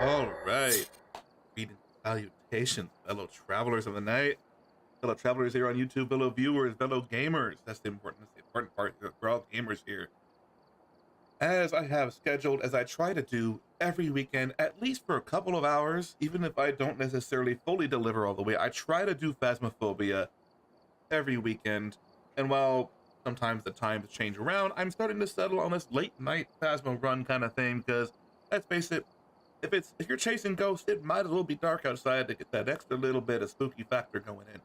All right. Greetings, salutations, fellow travelers of the night, fellow travelers here on YouTube, fellow viewers, fellow gamers. That's the important part. We're all gamers here. As I have scheduled, as I try to do every weekend, at least for a couple of hours, even if I don't necessarily fully deliver all the way, I try to do Phasmophobia every weekend. And while sometimes the times change around, I'm starting to settle on this late night Phasmo run kind of thing because let's face it, if you're chasing ghosts, it might as well be dark outside to get that extra little bit of spooky factor going in.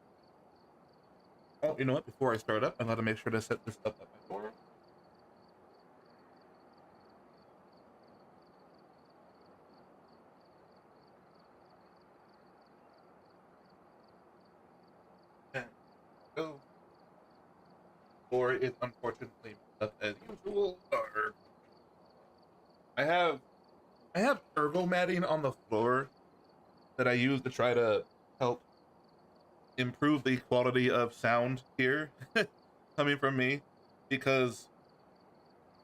Oh, you know what? Before I start up, I'm gonna make sure to set this up at my door. And go. Floor is unfortunately up as usual. I have I have ergo matting on the floor that I use to try to help improve the quality of sound here coming from me because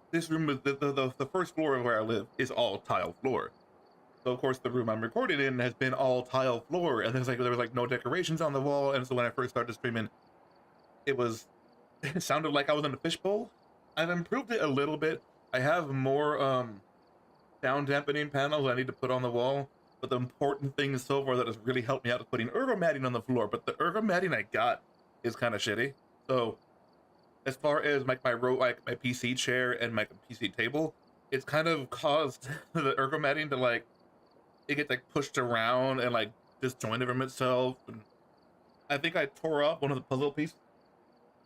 this room is the first floor of where I live is all tile floor. So of course the room I'm recording in has been all tile floor, and there was like no decorations on the wall. And so when I first started streaming, it was it sounded like I was in a fishbowl. I've improved it a little bit. I have more sound dampening panels I need to put on the wall. But the important thing so far that has really helped me out is putting ergo matting on the floor. But the ergo matting I got is kind of shitty. So as far as my PC chair and my PC table, it's kind of caused the ergo matting to like it gets like pushed around and like disjointed from itself. And I think I tore up one of the puzzle piece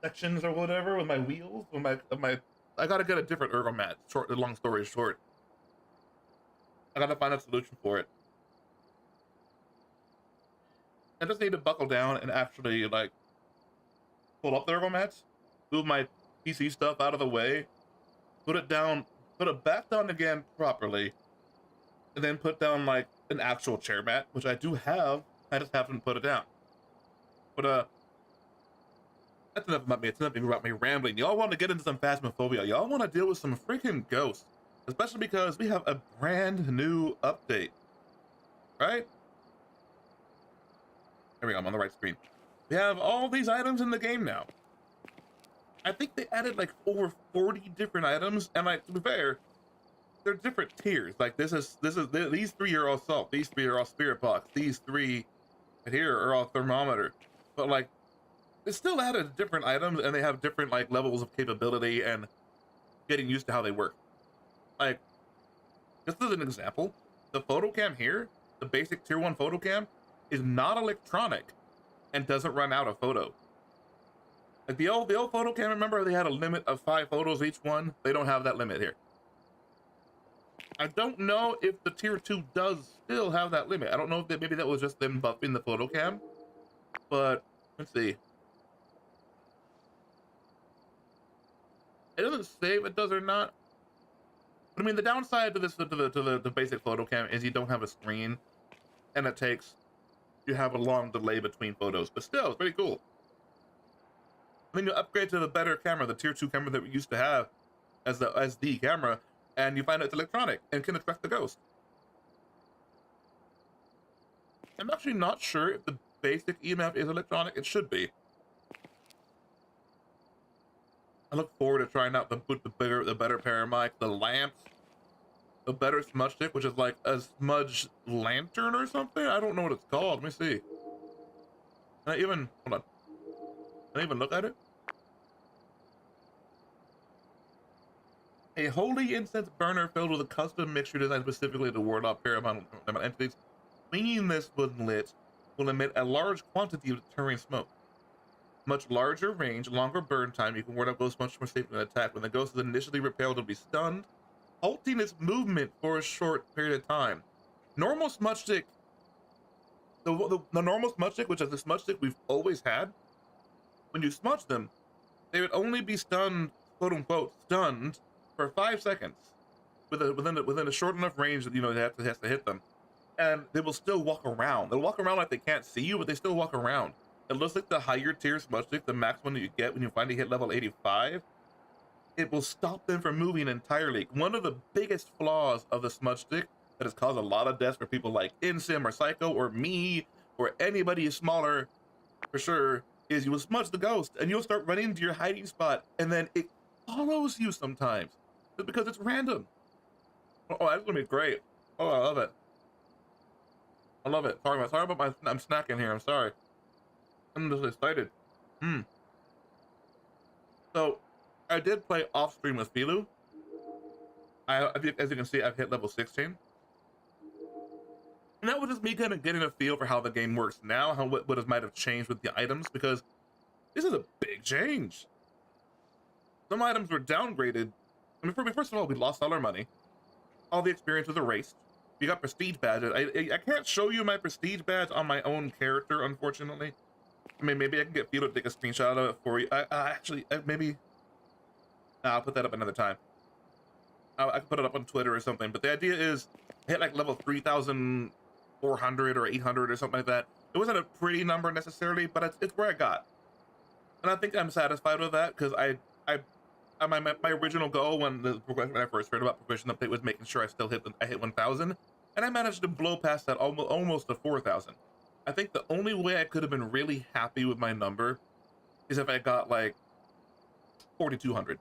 sections or whatever with my wheels. With my I gotta get a different ergo mat. Long story short, I gotta find a solution for it. I just need to buckle down and actually like pull up the ergo mats, move my PC stuff out of the way, put it down, put it back down again properly, and then put down like an actual chair mat, which I do have. I just haven't put it down. But that's enough about me. It's enough about me rambling. Y'all want to get into some Phasmophobia. Y'all want to deal with some freaking ghosts, especially because we have a brand new update, right? There we go, I'm on the right screen. We have all these items in the game now. I think they added like over 40 different items, and like to be fair, they're different tiers. Like these three are all salt, these three are all spirit box, these three here are all thermometer. But like they still added different items and they have different like levels of capability and getting used to how they work. Like just as an example, the photo cam here, the basic tier 1 photo cam, is not electronic and doesn't run out of photo. Like the old photo cam, remember they had a limit of 5 photos each one? They don't have that limit here. I don't know if the tier 2 does still have that limit. I don't know if maybe that was just them buffing the photo cam, but let's see. It doesn't say if it does or not. But I mean, the downside to this to the basic photo cam is you don't have a screen, and you have a long delay between photos, but still, it's pretty cool. Then you upgrade to the better camera, the tier 2 camera that we used to have as the camera, and you find it's electronic and can attract the ghost. I'm actually not sure if the basic EMF is electronic. It should be. I look forward to trying out the better paramic, the lamps, the better smudge stick, which is like a smudge lantern or something. I don't know what it's called. Let me see. Can I even hold on? Can I even look at it? A holy incense burner filled with a custom mixture designed specifically to ward off paranormal entities. Cleaning this when lit will emit a large quantity of deterring smoke. Much larger range, longer burn time. You can ward off ghosts much more safely than attack. When the ghost is initially repelled, it'll be stunned, halting its movement for a short period of time. Normal smudge stick, the normal smudge stick, which is the smudge stick we've always had, when you smudge them, they would only be stunned, quote unquote, stunned for 5 seconds, within a short enough range that it has to hit them, and they will still walk around. They'll walk around like they can't see you, but they still walk around. It looks like the higher tier smudge stick, the max one that you get when you finally hit level 85, it will stop them from moving entirely. One of the biggest flaws of the smudge stick that has caused a lot of deaths for people like Insim or Psycho or me or anybody smaller for sure, is you will smudge the ghost and you'll start running to your hiding spot and then it follows you sometimes just because it's random. Oh, that's gonna be great. Oh, I love it. I love it. Sorry about my, I'm snacking here. I'm sorry. I'm just excited. Hmm. So, I did play off stream with Filu. As you can see, I've hit level 16. And that was just me kind of getting a feel for how the game works now, how what might have changed with the items, because this is a big change. Some items were downgraded. I mean, first of all, we lost all our money. All the experience was erased. We got prestige badges. I can't show you my prestige badge on my own character, unfortunately. I mean, maybe I can get Filu to take a screenshot of it for you. Maybe I'll put that up another time. I can put it up on Twitter or something. But the idea is, I hit like level 3,400 or 800 or something like that. It wasn't a pretty number necessarily, but it's where I got. And I think I'm satisfied with that because my original goal when I first heard about Provision Update was making sure I hit 1,000, and I managed to blow past that almost to 4,000. I think the only way I could have been really happy with my number is if I got like 4,200.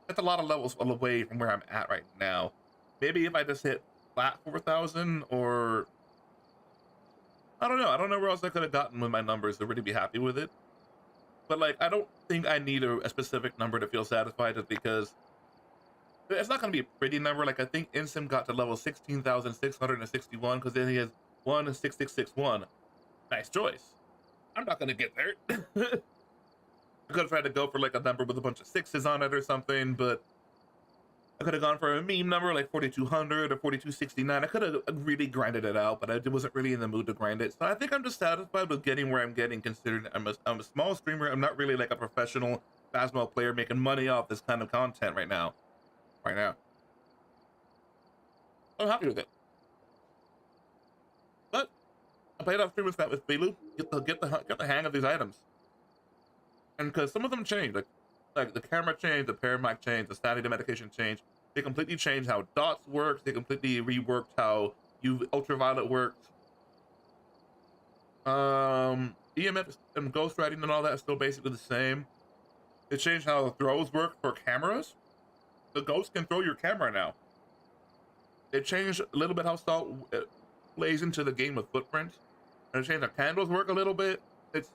That's a lot of levels away from where I'm at right now. Maybe if I just hit flat 4,000, or I don't know. I don't know where else I could have gotten with my numbers to really be happy with it. But like, I don't think I need a specific number to feel satisfied, just because it's not going to be a pretty number. Like, I think Insim got to level 16,661 because then he has 16661. Nice choice. I'm not going to get there. I could have tried to go for like a number with a bunch of sixes on it or something, but I could have gone for a meme number like 4,200 or 4,269. I could have really grinded it out, but I wasn't really in the mood to grind it. So I think I'm just satisfied with getting where I'm getting, considering I'm a small streamer. I'm not really like a professional Phasmo player making money off this kind of content right now. I'm happy with it. But I played off stream with Filu, get the hang of these items. And because some of them changed, like the camera changed, the paramic changed, the sanity medication changed. They completely changed how dots worked. They completely reworked how ultraviolet worked. EMF and ghost writing and all that is still basically the same. They changed how throws work for cameras. The ghost can throw your camera now. They changed a little bit how salt plays into the game with footprints. And they changed how candles work a little bit. There's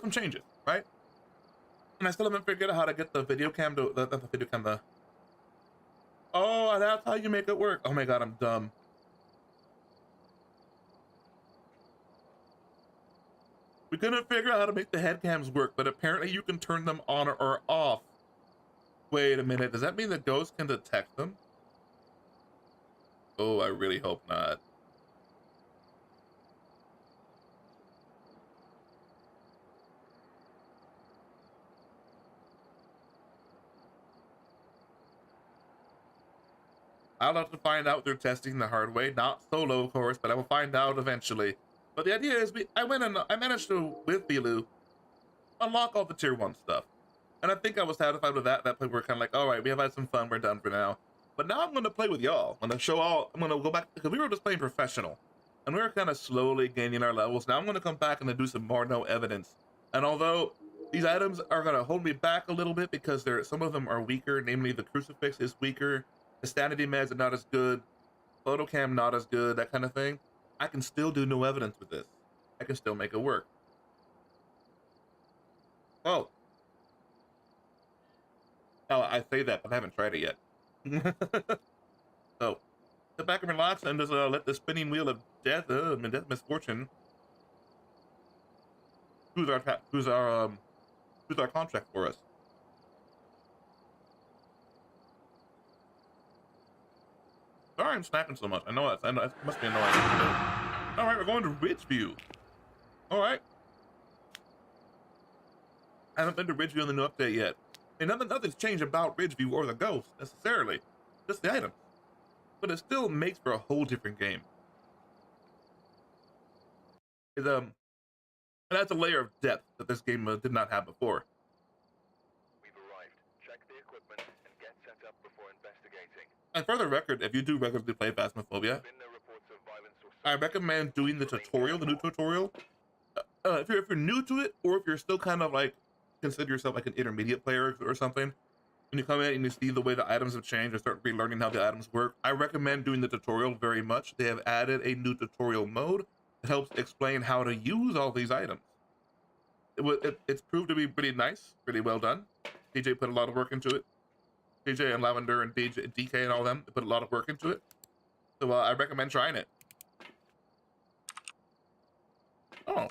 some changes, right? And I still haven't figured out how to get the video cam to oh, that's how you make it work. Oh my god, I'm dumb. We couldn't figure out how to make the head cams work, but apparently you can turn them on or off. Wait a minute, does that mean the ghost can detect them? Oh, I really hope not. I'll have to find out they're testing the hard way, not solo, of course, but I will find out eventually. But the idea is, I managed to, with Filu, unlock all the tier 1 stuff. And I think I was satisfied with that. At that point, we're kind of like, all right, we have had some fun, we're done for now. But now I'm going to play with y'all. I'm going to go back, because we were just playing professional. And we were kind of slowly gaining our levels. Now I'm going to come back and do some more no evidence. And although these items are going to hold me back a little bit, because some of them are weaker, namely the crucifix is weaker, the sanity meds are not as good, photocam not as good, that kind of thing, I can still do no evidence with this. I can still make it work. Oh. Now, I say that, but I haven't tried it yet. So, sit back and relax and just let the spinning wheel of death, misfortune, choose our contract for us. Sorry I'm snacking so much. I know it must be annoying. All right, we're going to Ridgeview. All right. I haven't been to Ridgeview in the new update yet. And nothing's changed about Ridgeview or the ghost necessarily, just the items. But it still makes for a whole different game. It adds a layer of depth that this game did not have before. We've arrived. Check the equipment and get set up before investigating. And for the record, if you do regularly play Phasmophobia, I recommend doing the tutorial, the new tutorial. If you're new to it, or if you're still kind of like consider yourself like an intermediate player or something, when you come in and you see the way the items have changed and start relearning how the items work, I recommend doing the tutorial very much. They have added a new tutorial mode that helps explain how to use all these items. It's proved to be pretty nice, pretty well done. DJ put a lot of work into it. DJ and Lavender and DK and all them, they put a lot of work into it. So I recommend trying it. Oh,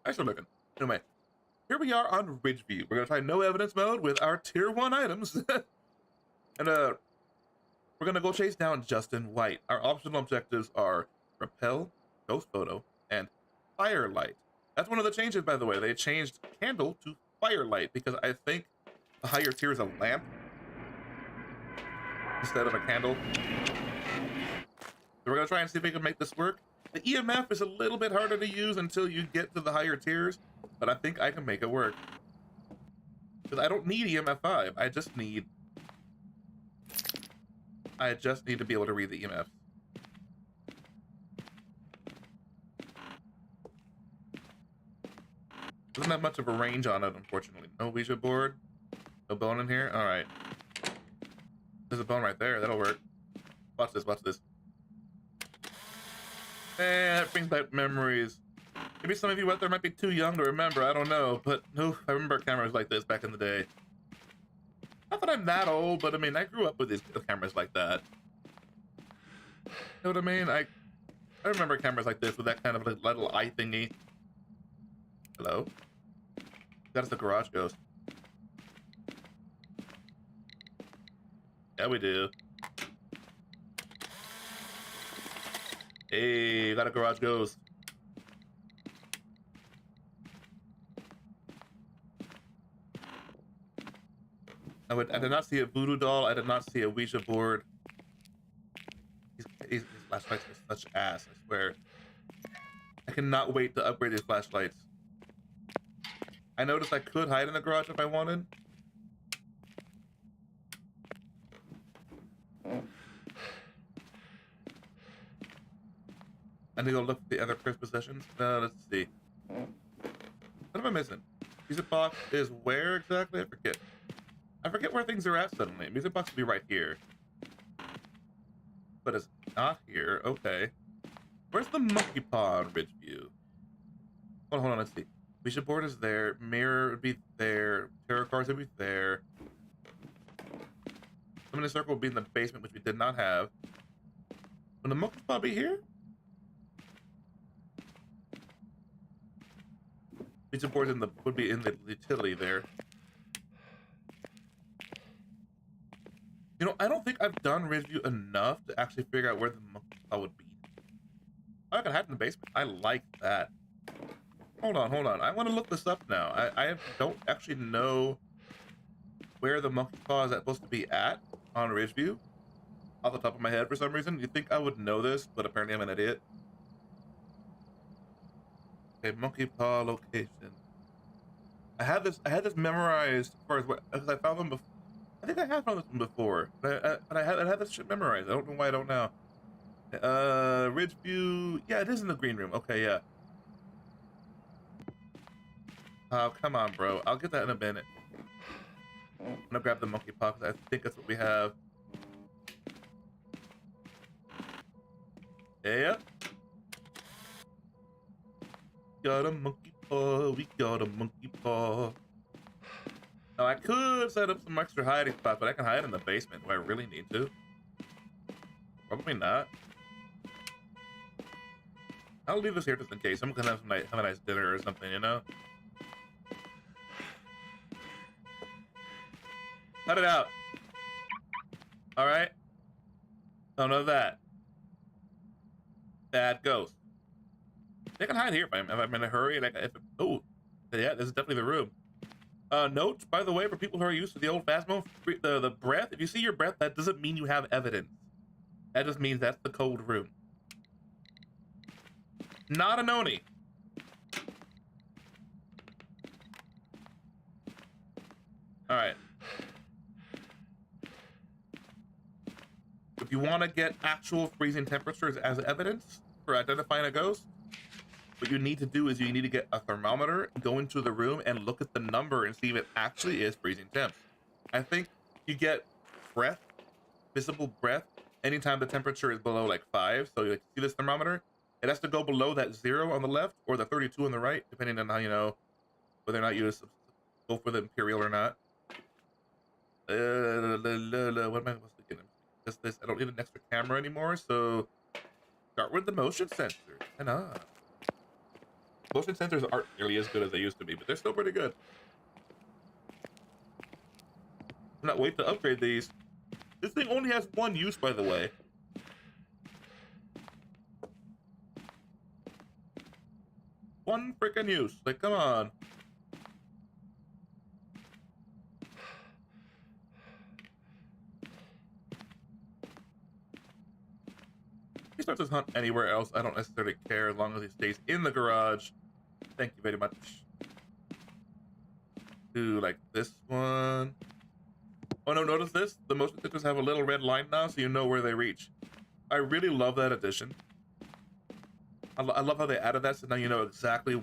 nice looking. Anyway, here we are on Ridgeview. We're gonna try no evidence mode with our tier 1 items. And we're gonna go chase down Justin White. Our optional objectives are Repel, Ghost Photo, and Firelight. That's one of the changes, by the way. They changed Candle to Firelight because I think the higher tier is a lamp instead of a candle. So we're gonna try and see if we can make this work. The EMF is a little bit harder to use until you get to the higher tiers, but I think I can make it work. Because I don't need EMF 5. I just need to be able to read the EMF. Doesn't have much of a range on it, unfortunately. No Ouija board. No bone in here. All right. There's a bone right there. That'll work. Watch this. Watch this. Man, that brings back memories. Maybe some of you out there might be too young to remember. I don't know. But no, I remember cameras like this back in the day. Not that I'm that old, but I mean, I grew up with these cameras like that. You know what I mean? I remember cameras like this with that kind of little eye thingy. Hello? That's the garage ghost. Yeah, we do. Hey, got a garage ghost. I did not see a voodoo doll. I did not see a Ouija board. These flashlights are such ass, I swear. I cannot wait to upgrade these flashlights. I noticed I could hide in the garage if I wanted. I need to go look at the other cursed possessions. Let's see. What am I missing? Music box is where exactly? I forget. I forget where things are at suddenly. Music box would be right here. But it's not here. Okay. Where's the monkey paw on Ridgeview? Hold on, let's see. Ouija board is there. Mirror would be there. Tarot cards would be there. Summoning circle would be in the basement, which we did not have. Would the monkey paw be here? Ouija board would be in the utility there. You know, I don't think I've done Ridgeview enough to actually figure out where the monkey paw would be. I can hide in the basement. I like that. Hold on. I want to look this up now. I don't actually know where the monkey paw is supposed to be at on Ridgeview. Off the top of my head for some reason. You'd think I would know this, but apparently I'm an idiot. Okay, monkey paw location. I had this memorized as far as what, because I found them before. I think I have found this one before, but I had this shit memorized. I don't know why I don't now. Ridgeview. Yeah, it is in the green room. Okay, yeah. Oh, come on, bro. I'll get that in a minute. I'm gonna grab the monkey paw because I think that's what we have. Yep. Got a monkey paw. We got a monkey paw. Now, I could set up some extra hiding spots, but I can hide in the basement. Do I really need to? Probably not. I'll leave this here just in case. Someone can have a nice dinner or something, you know? Cut it out. All right. None of that. Bad ghost. They can hide here if I'm in a hurry. Oh, yeah, this is definitely the room. Note, by the way, for people who are used to the old Phasmo, the breath, if you see your breath, that doesn't mean you have evidence. That just means that's the cold room. Not a noni. All right. If you want to get actual freezing temperatures as evidence for identifying a ghost, what you need to do is you need to get a thermometer, go into the room, and look at the number and see if it actually is freezing temps. I think you get breath, visible breath, anytime the temperature is below like 5. So you like, see this thermometer? It has to go below that 0 on the left or the 32 on the right, depending on how you know whether or not you go for the imperial or not. What am I supposed to get? This I don't need an extra camera anymore, so start with the motion sensor. Why not? Motion sensors aren't nearly as good as they used to be, but they're still pretty good. I'm not wait to upgrade these. This thing only has one use, by the way. One freaking use. Like, come on. He starts his hunt anywhere else. I don't necessarily care as long as he stays in the garage. Thank you very much. Do like this one. Oh no, notice this? The motion sensors have a little red line now, so you know where they reach. I really love that addition. I love how they added that, so now you know exactly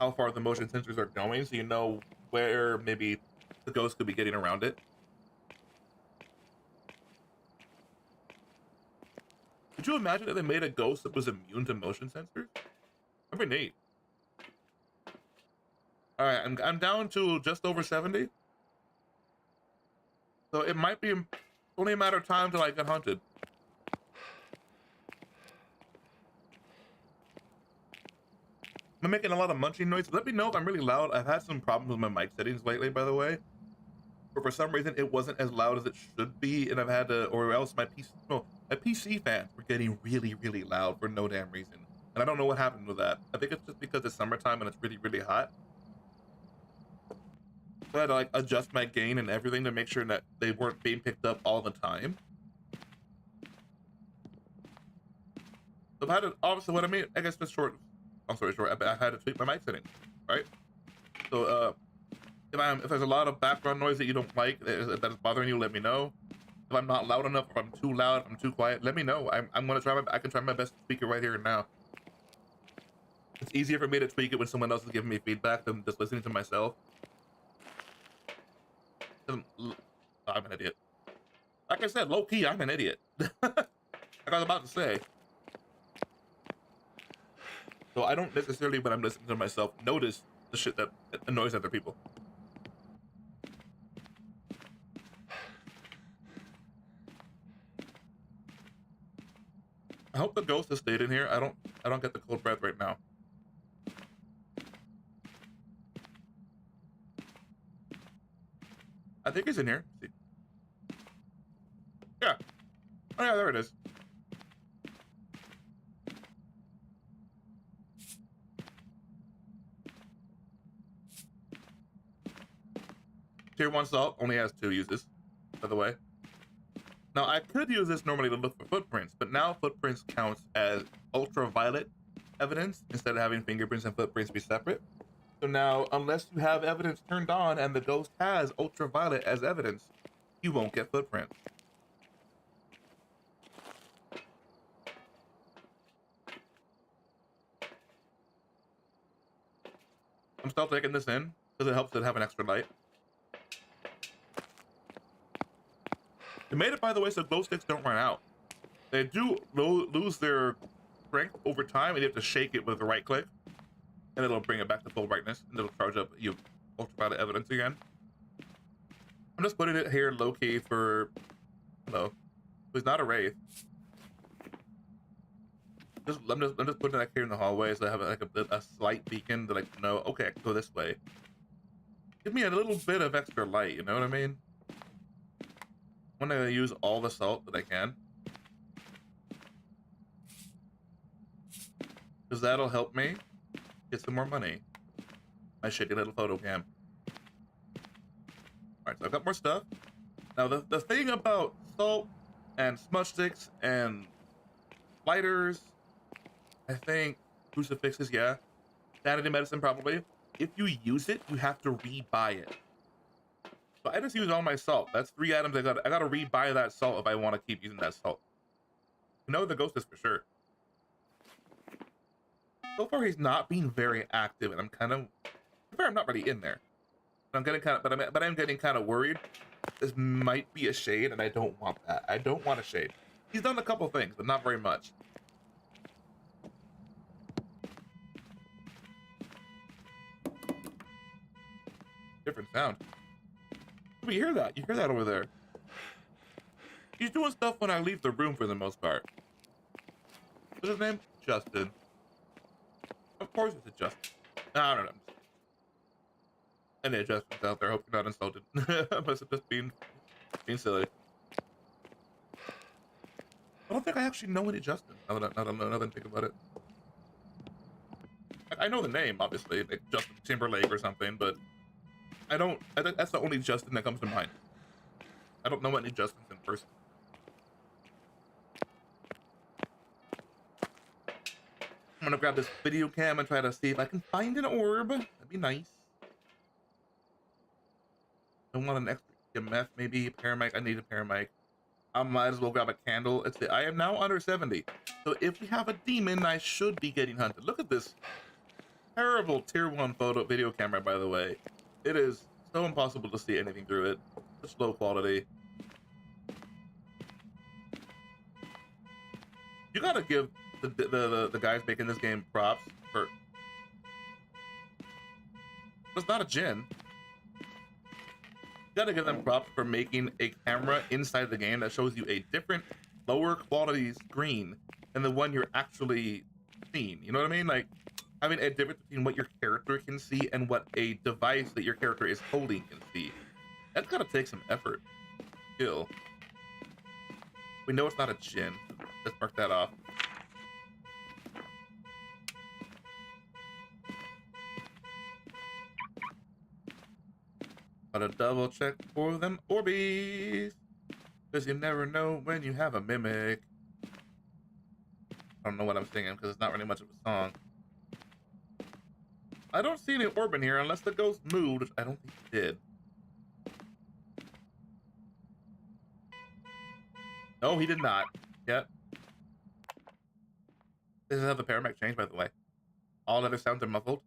how far the motion sensors are going, so you know where maybe the ghost could be getting around it. Could you imagine if they made a ghost that was immune to motion sensors? That'd be neat. All right, I'm down to just over 70. So it might be only a matter of time till I get hunted. I'm making a lot of munching noise. Let me know if I'm really loud. I've had some problems with my mic settings lately, by the way. But for some reason, it wasn't as loud as it should be, and I've had to, or else my PC fans were getting really, really loud for no damn reason. And I don't know what happened with that. I think it's just because it's summertime and it's really, really hot. So I had to like adjust my gain and everything to make sure that they weren't being picked up all the time. So I've had to, obviously what I mean, I guess just short, I'm sorry, short, I had to tweak my mic settings, right? So if there's a lot of background noise that you don't like, that is bothering you, let me know. If I'm not loud enough, if I'm too loud, if I'm too quiet, let me know. I'm gonna try I can try my best to tweak it right here and now. It's easier for me to tweak it when someone else is giving me feedback than just listening to myself. I'm an idiot. Like I said, low key, I'm an idiot. Like I was about to say. So I don't necessarily, when I'm listening to myself, notice the shit that annoys other people. I hope the ghost has stayed in here. I don't get the cold breath right now. I think he's in here. Let's see. Yeah. Oh yeah, there it is. Tier 1 salt only has 2 uses, by the way. Now, I could use this normally to look for footprints, but now footprints counts as ultraviolet evidence instead of having fingerprints and footprints be separate. So now, unless you have evidence turned on and the ghost has ultraviolet as evidence, you won't get footprints. I'm still taking this in because it helps it have an extra light. They made it, by the way, so glow sticks don't run out. They do lose their strength over time, and you have to shake it with the right click, and it'll bring it back to full brightness, and it'll charge up your ultraviolet evidence again. I'm just putting it here low-key for, hello, he's not a wraith. I'm just putting it here in the hallway so I have like a slight beacon to like know, okay, I can go this way. Give me a little bit of extra light, you know what I mean? I'm gonna use all the salt that I can, because that'll help me get some more money. My shitty little photo cam. Alright, so I've got more stuff. Now the thing about salt and smudge sticks and lighters, I think crucifixes, yeah. Sanity medicine probably. If you use it, you have to rebuy it. But I just used all my salt. That's 3 items I gotta rebuy that salt if I want to keep using that salt. You know the ghost is for sure. So far he's not being very active, and I'm kind of I'm not really in there. I'm getting kind of but I'm getting kind of worried. This might be a shade, and I don't want that. I don't want a shade. He's done a couple things, but not very much. Different sound. Oh, you hear that? You hear that over there? He's doing stuff when I leave the room for the most part. What's his name? Justin. Of course it's a Justin. I don't know. Any Justins out there? Hope you're not insulted. Must have just being silly. I don't think I actually know any Justin. Now that I think about it. I know the name, obviously, like Justin Timberlake or something, but I don't. I think that's the only Justin that comes to mind. I don't know any Justins in person. I'm gonna grab this video cam and try to see if I can find an orb. That'd be nice. I want an extra EMF, maybe a paramedic. I need a paramedic. I might as well grab a candle. It's the, I am now under 70. So if we have a demon, I should be getting hunted. Look at this terrible tier 1 photo video camera, by the way. It is so impossible to see anything through it. It's low quality. You gotta give the guys making this game props for. It's not a Jinn. You gotta give them props for making a camera inside the game that shows you a different, lower quality screen than the one you're actually seeing. You know what I mean? Like having a difference between what your character can see and what a device that your character is holding can see. That's gotta take some effort. Skill. We know it's not a Jinn. Let's mark that off. Gotta double check for them Orbeez, because you never know when you have a mimic. I don't know what I'm singing because it's not really much of a song. I don't see any orb in here unless the ghost moved, which I don't think he did. No, he did not. Yep. This is how the paramedic changed, by the way. All other sounds are muffled.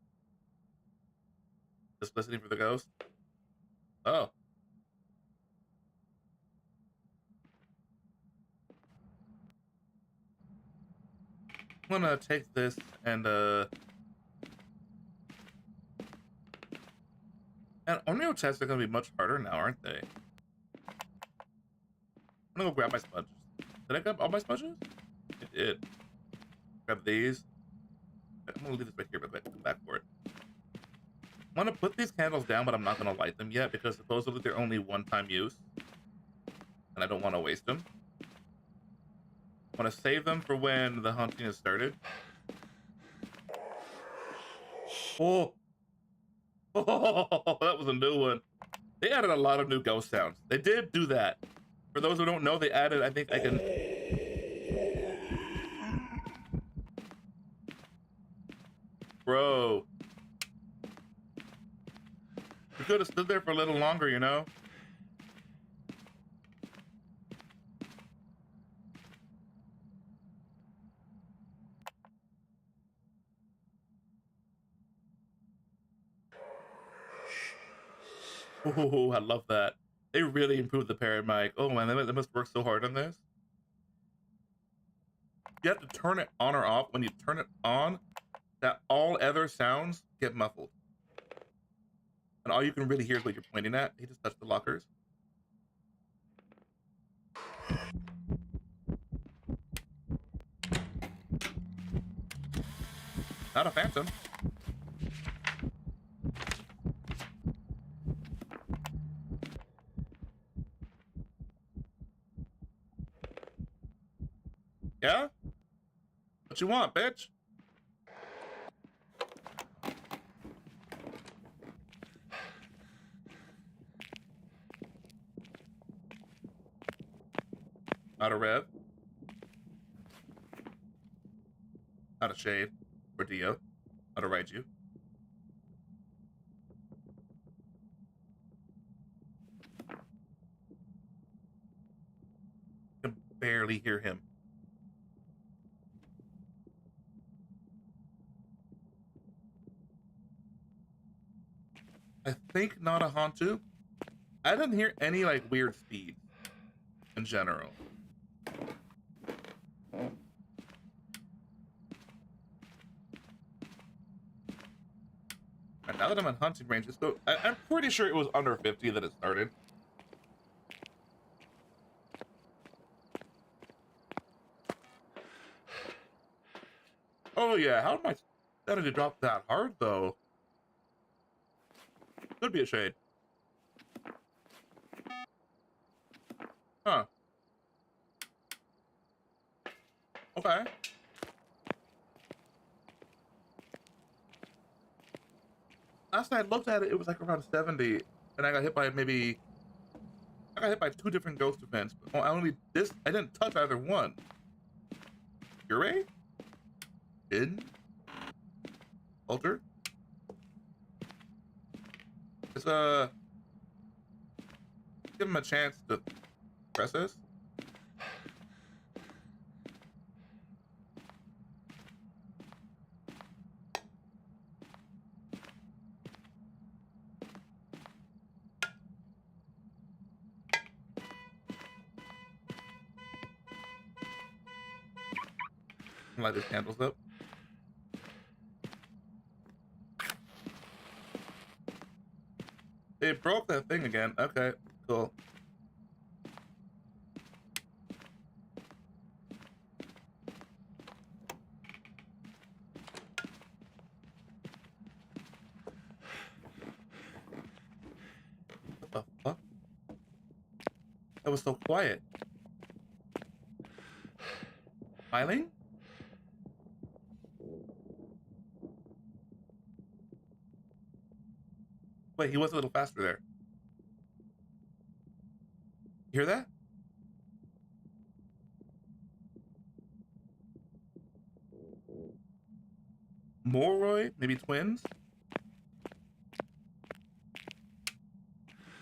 Just listening for the ghost. Oh. I'm gonna take this and Oneo tests are gonna be much harder now, aren't they? I'm gonna go grab my sponges. Did I grab all my sponges? I did. Grab these. I'm gonna leave this right here, but come back for it. I'm gonna put these candles down, but I'm not gonna light them yet because supposedly they're only one-time use, and I don't want to waste them. I want to save them for when the hunting has started. Oh, oh, that was a new one. They added a lot of new ghost sounds. They did do that. For those who don't know, they added. I think I can. Bro. We could have stood there for a little longer, you know? Oh, I love that. They really improved the paramedic. Oh man, they must work so hard on this. You have to turn it on or off. When you turn it on, that all other sounds get muffled. And all you can really hear is what you're pointing at. He just touched the lockers. Not a phantom. Yeah? What you want, bitch? Not a rev. Not a shade. Or Dio. Not a Raiju. barely hear him. I think not a Hantu. I didn't hear any like weird speeds in general. And now that I'm in hunting range, I'm pretty sure it was under 50 that it started. Oh yeah, how am I starting to drop that hard though? Could be a shade. Huh. Okay. Last time I looked at it, it was like around 70, and I got hit by two different ghost events. But I didn't touch either one. Fury? In? Alter? It's give him a chance to press this. Light his candles up. It broke that thing again. Okay, cool. What the fuck? That was so quiet. Smiling? Wait, he was a little faster there. You hear that? Moroi? Maybe twins?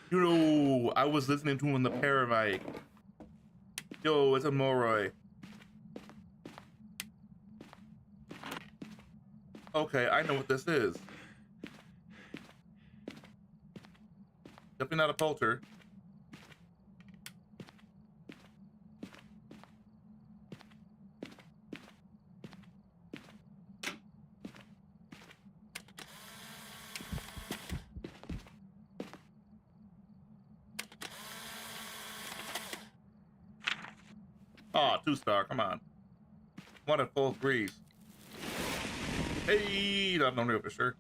Yo, I was listening to him on the Paramike. Yo, it's a Moroi. Okay, I know what this is. Definitely not a Polter. Aw, 2-star, come on. One at full threes. Hey, I don't know for sure.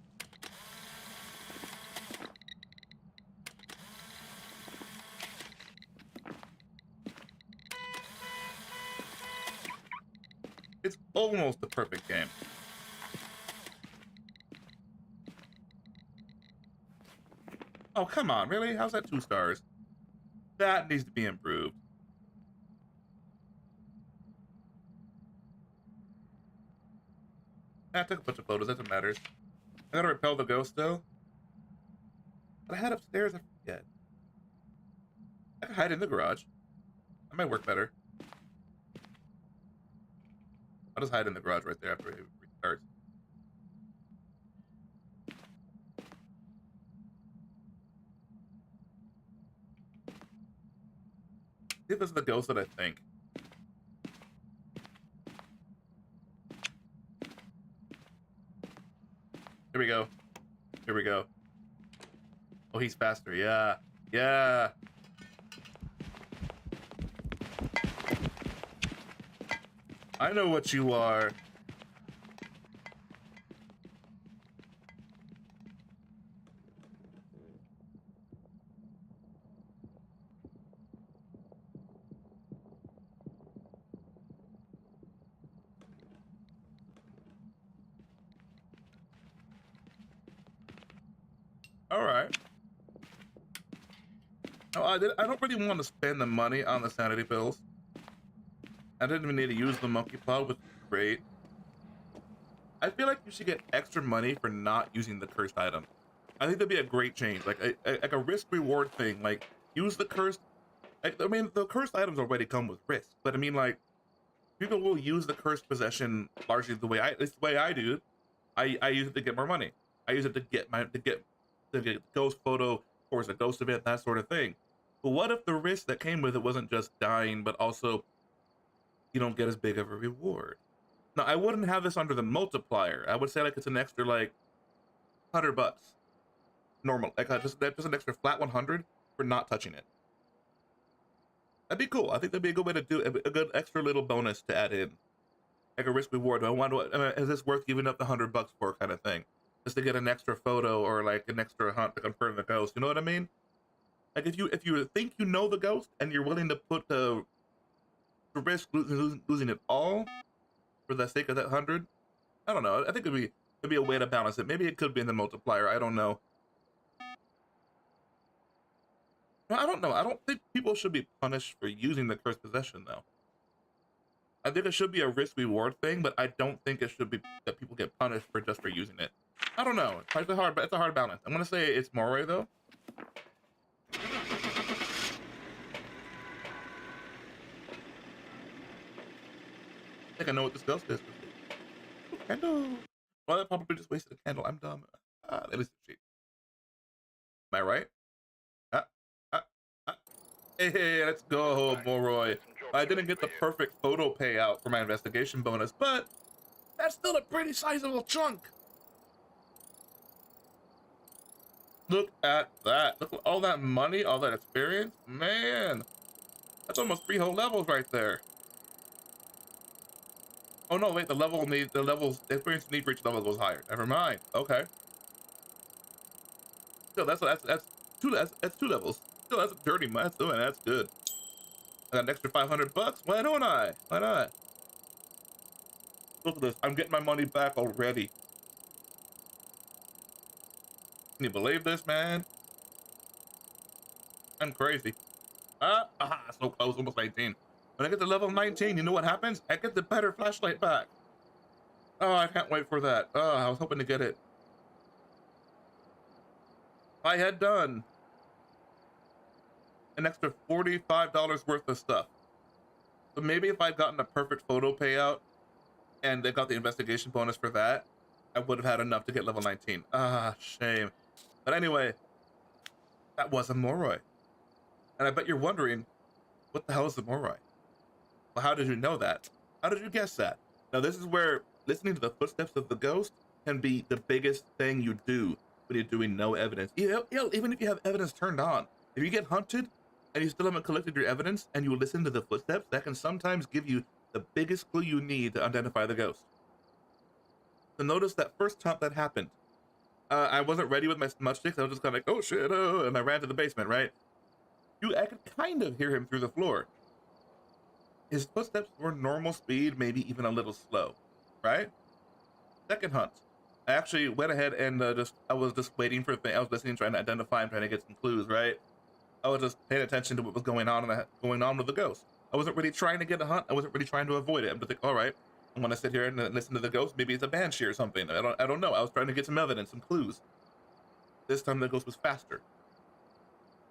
It's almost the perfect game. Oh, come on, really? How's that 2 stars? That needs to be improved. I took a bunch of photos, that doesn't matter. I gotta repel the ghost though. But I had upstairs, I forget. I can hide in the garage. That might work better. I'll just hide in the garage right there after it restarts. See if this is the ghost that I think. Here we go. Here we go. Oh, he's faster. Yeah. Yeah. I know what you are. All right. No, I don't really want to spend the money on the sanity pills. I didn't even need to use the monkey paw, which is great. I feel like you should get extra money for not using the cursed item. I think that'd be a great change, like a risk reward thing. Like use the cursed I mean, the cursed items already come with risk, but I mean, like, people will use the cursed possession largely it's the way I do it. I use it to get more money. I use it to get ghost photo towards a ghost event, that sort of thing. But what if the risk that came with it wasn't just dying, but also you don't get as big of a reward? Now, I wouldn't have this under the multiplier. I would say like it's an extra like $100 normal, like just an extra flat 100 for not touching it. That'd be cool. I think that'd be a good way to do it, a good extra little bonus to add in, like a risk reward. Is this worth giving up the $100 for, kind of thing, just to get an extra photo or like an extra hunt to confirm the ghost? You know what I mean? Like if you think you know the ghost and you're willing to put the risk losing it all for the sake of that 100, I don't know. I think it'd be a way to balance it. Maybe it could be in the multiplier. I don't know. No, I don't know. I don't think people should be punished for using the cursed possession, though. I think it should be a risk reward thing, but I don't think it should be that people get punished for just for using it. I don't know. It's a hard balance. I'm gonna say it's Moray though. I think I know what this ghost is. Candle. Well, that probably just wasted a candle. I'm dumb. That is cheap. Am I right? Hey, let's go, Moroy. I didn't get the perfect photo payout for my investigation bonus, but that's still a pretty sizable chunk. Look at that. Look at all that money, all that experience. Man, that's almost 3 whole levels right there. Oh no, wait, the experience need for each level goes higher. Never mind. Okay. Still, that's 2 levels. Still, that's dirty money. That's good. I got an extra $500. Why don't I? Why not? Look at this. I'm getting my money back already. Can you believe this, man? I'm crazy. So close, almost 19. When I get to level 19, you know what happens? I get the better flashlight back. Oh, I can't wait for that. Oh, I was hoping to get it. I had done an extra $45 worth of stuff. So maybe if I'd gotten a perfect photo payout and they got the investigation bonus for that, I would have had enough to get level 19. Shame. But anyway, that was a Moroi. And I bet you're wondering, what the hell is the Moroi? Well, how did you know that? How did you guess that? Now, this is where listening to the footsteps of the ghost can be the biggest thing you do when you're doing no evidence. Even if you have evidence turned on. If you get hunted and you still haven't collected your evidence and you listen to the footsteps, that can sometimes give you the biggest clue you need to identify the ghost. So notice that first hunt that happened. I wasn't ready with my smudge sticks. I was just kind of like, oh shit, oh, and I ran to the basement, right? I could kind of hear him through the floor. His footsteps were normal speed, maybe even a little slow, right? Second hunt, I actually went ahead and I was just waiting for things. I was listening, trying to identify him, trying to get some clues, right? I was just paying attention to what was going on with the ghost. I wasn't really trying to get a hunt. I wasn't really trying to avoid it. I'm just like, all right, I'm gonna sit here and listen to the ghost. Maybe it's a banshee or something. I don't know. I was trying to get some evidence, some clues. This time the ghost was faster.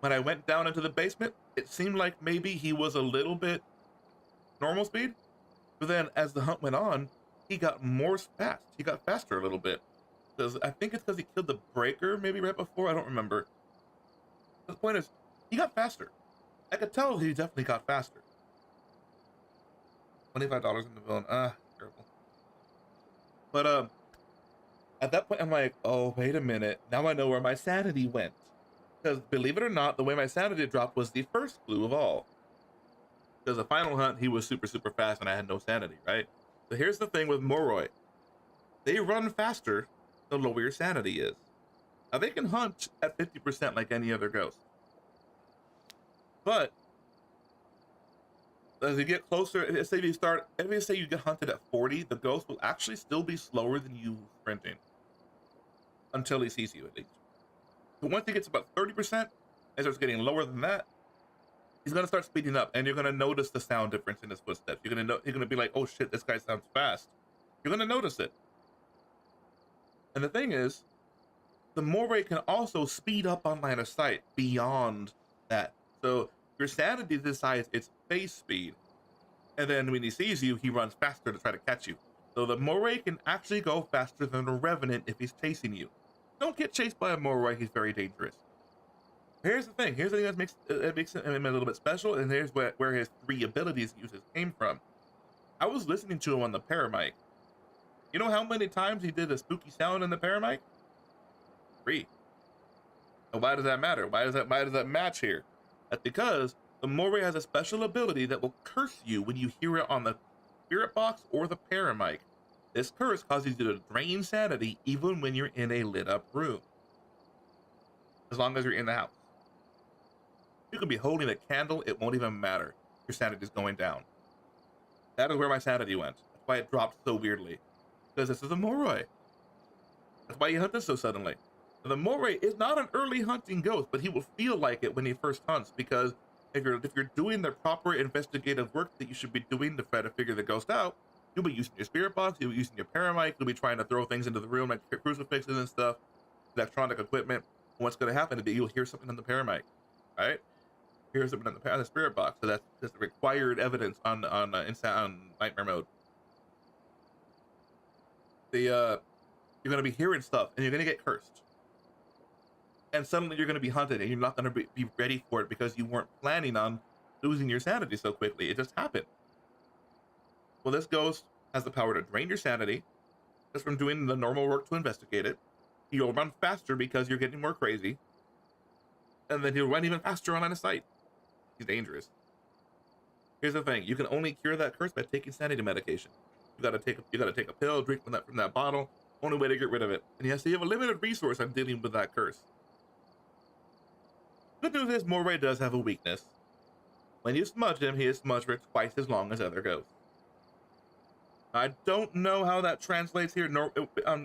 When I went down into the basement, it seemed like maybe he was a little bit normal speed, but then as the hunt went on, he got more fast. He got faster a little bit. Because I think it's because he killed the breaker maybe right before. I don't remember. The point is, he got faster. I could tell he definitely got faster. $25 in the villain. Terrible. But at that point, I'm like, oh, wait a minute. Now I know where my sanity went. Because believe it or not, the way my sanity dropped was the first clue of all. Because the final hunt, he was super, super fast and I had no sanity, right? So here's the thing with Moroi. They run faster the lower your sanity is. Now they can hunt at 50% like any other ghost. But as you get closer, if you say you get hunted at 40, the ghost will actually still be slower than you sprinting. Until he sees you, at least. But once he gets about 30% and starts getting lower than that, he's gonna start speeding up, and you're gonna notice the sound difference in his footsteps. You're gonna be like, oh shit, this guy sounds fast. You're gonna notice it. And the thing is, the Moray can also speed up on line of sight beyond that. So Your sanity decides its face speed, and then when he sees you, he runs faster to try to catch you. So the Moray can actually go faster than a Revenant if he's chasing you. Don't get chased by a Moray, he's very dangerous. Here's the thing that makes him a little bit special, and here's where his 3 abilities uses came from. I was listening to him on the paramic. You know how many times he did a spooky sound in the paramic? 3. And why does that matter? Why does that match here? That's because the Moray has a special ability that will curse you when you hear it on the spirit box or the paramic. This curse causes you to drain sanity even when you're in a lit up room. As long as you're in the house. You could be holding a candle, it won't even matter. Your sanity is going down. That is where my sanity went. That's why it dropped so weirdly. Because this is a Moray. That's why he hunted so suddenly. And the Moray is not an early hunting ghost, but he will feel like it when he first hunts, because if you're doing the proper investigative work that you should be doing to try to figure the ghost out, you'll be using your spirit box, you'll be using your paramic, you'll be trying to throw things into the room like crucifixes and stuff, electronic equipment. And what's going to happen is that you'll hear something in the paramic, right? Hear something in the spirit box. So that's the required evidence on nightmare mode. You're going to be hearing stuff, and you're going to get cursed. And suddenly you're going to be hunted, and you're not going to be ready for it because you weren't planning on losing your sanity so quickly. It just happened. Well, this ghost has the power to drain your sanity just from doing the normal work to investigate it. You'll run faster because you're getting more crazy. And then he'll run even faster on line of sight. He's dangerous. Here's the thing: you can only cure that curse by taking sanity medication. You gotta take a pill, drink from that bottle. Only way to get rid of it. And yes, so you have a limited resource on dealing with that curse. Good news is Moray does have a weakness. When you smudge him, he is smudged for twice as long as other ghosts. I don't know how that translates here.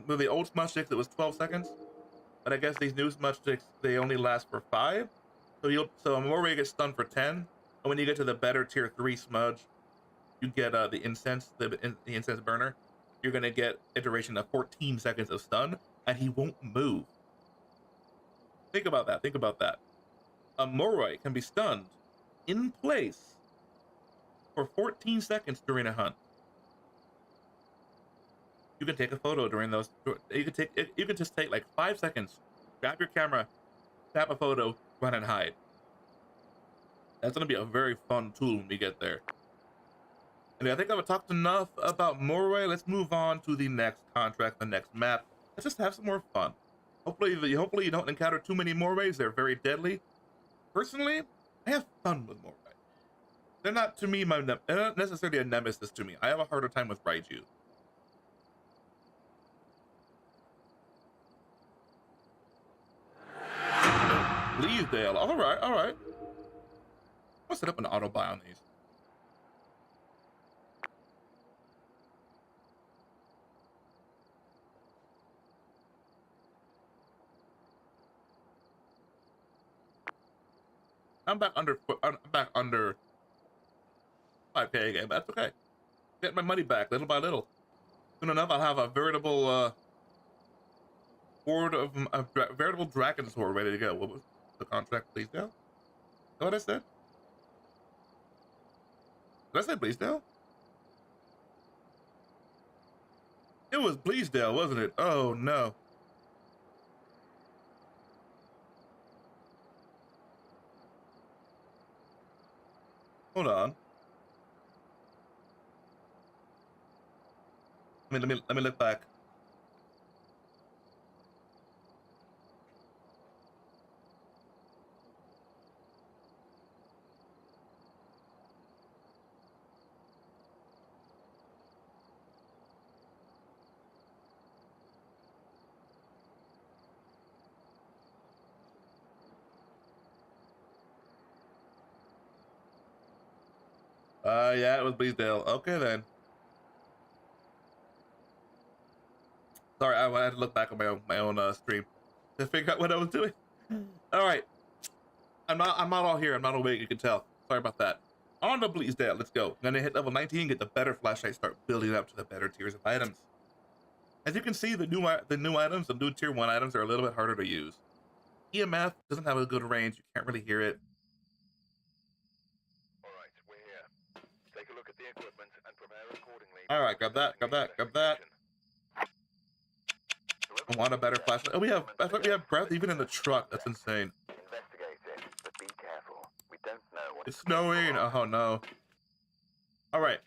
With the old smudge sticks, it was 12 seconds. But I guess these new smudge sticks, they only last for 5. So a Moray gets stunned for 10. And when you get to the better tier 3 smudge, you get the incense burner. You're gonna get a duration of 14 seconds of stun, and he won't move. Think about that. A Moray can be stunned in place for 14 seconds during a hunt. You can take a photo during those. You can just take like 5 seconds, grab your camera, snap a photo, run and hide. That's gonna be a very fun tool when we get there. And I think I've talked enough about Moray. Let's move on to the next contract, the next map. Let's just have some more fun. Hopefully you don't encounter too many Morays. They're very deadly. Personally, I have fun with Moray. They're not they're not necessarily a nemesis to me. I have a harder time with Raiju. Bleasdale. All right. I'll set up an auto buy on these. I'm back under 5K again, but that's okay. Get my money back little by little. Soon enough, I'll have a veritable veritable dragon sword ready to go. What was the contract, Bleasdale? Is that what I said? Did I say Bleasdale? It was Bleasdale, wasn't it? Oh no. Hold on. Let me look back. Yeah, it was Bleasdale. Okay then. Sorry, I had to look back on my own stream to figure out what I was doing. All right, I'm not all here. I'm not awake. You can tell. Sorry about that. On to Bleasdale. Let's go. I'm gonna hit level 19, get the better flashlight, start building up to the better tiers of items. As you can see, the new items, the new tier 1 items, are a little bit harder to use. EMF doesn't have a good range. You can't really hear it. All right, grab that, grab that, grab that. I want a better flashlight. Oh, I thought we have breath even in the truck. That's insane. Investigate it, but be careful. We don't know what It's snowing. Oh no. All right.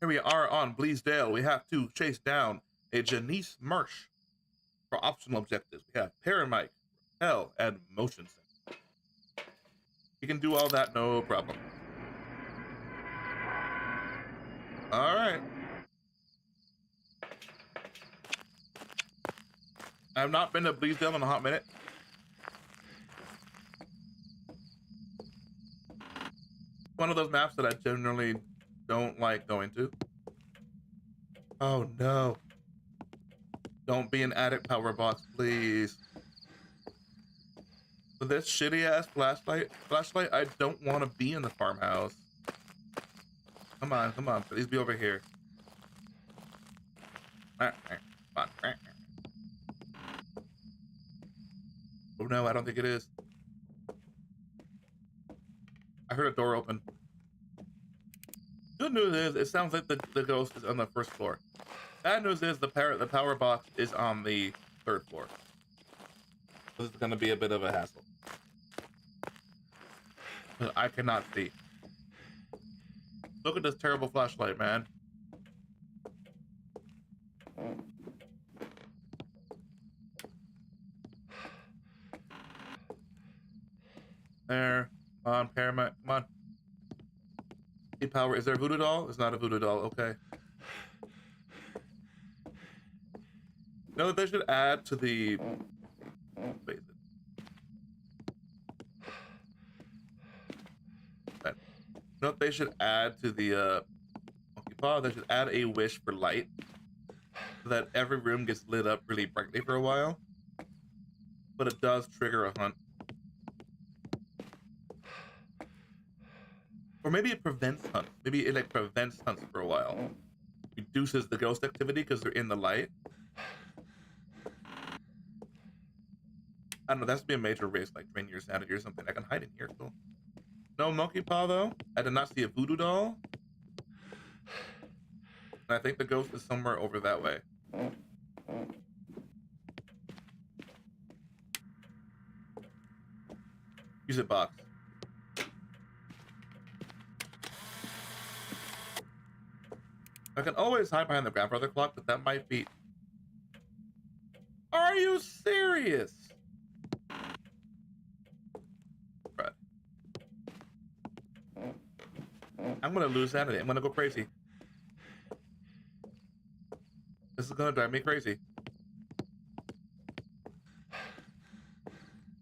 Here we are on Bleasdale. We have to chase down a Janice Marsh. For optional objectives, we have Paramike, Repel, and Motion Sensor. You can do all that, no problem. All right. I've not been to Bleasdale in a hot minute. One of those maps that I generally don't like going to. Oh no. Don't be an addict, power box, please. With this shitty ass flashlight, I don't want to be in the farmhouse. Come on, please be over here. Oh no, I don't think it is. I heard a door open. Good news is, it sounds like the ghost is on the first floor. Bad news is the power box is on the third floor. This is gonna be a bit of a hassle. I cannot see. Look at this terrible flashlight, man. There. Come on, Paramount. Come on. Power. Is there a voodoo doll? It's not a voodoo doll. Okay. No, they should add to the. Wait. No, they should add to the monkey paw. They should add a wish for light, so that every room gets lit up really brightly for a while. But it does trigger a hunt. Or maybe it prevents hunts. Maybe it like prevents hunts for a while. Reduces the ghost activity because they're in the light. I don't know, that has to be a major risk, like drain your sanity or something. I can hide in here, cool. No monkey paw though. I did not see a voodoo doll. And I think the ghost is somewhere over that way. Use it, box. I can always hide behind the grandfather clock, but that might be... Are you serious? Right. I'm gonna lose sanity. I'm gonna go crazy. This is gonna drive me crazy.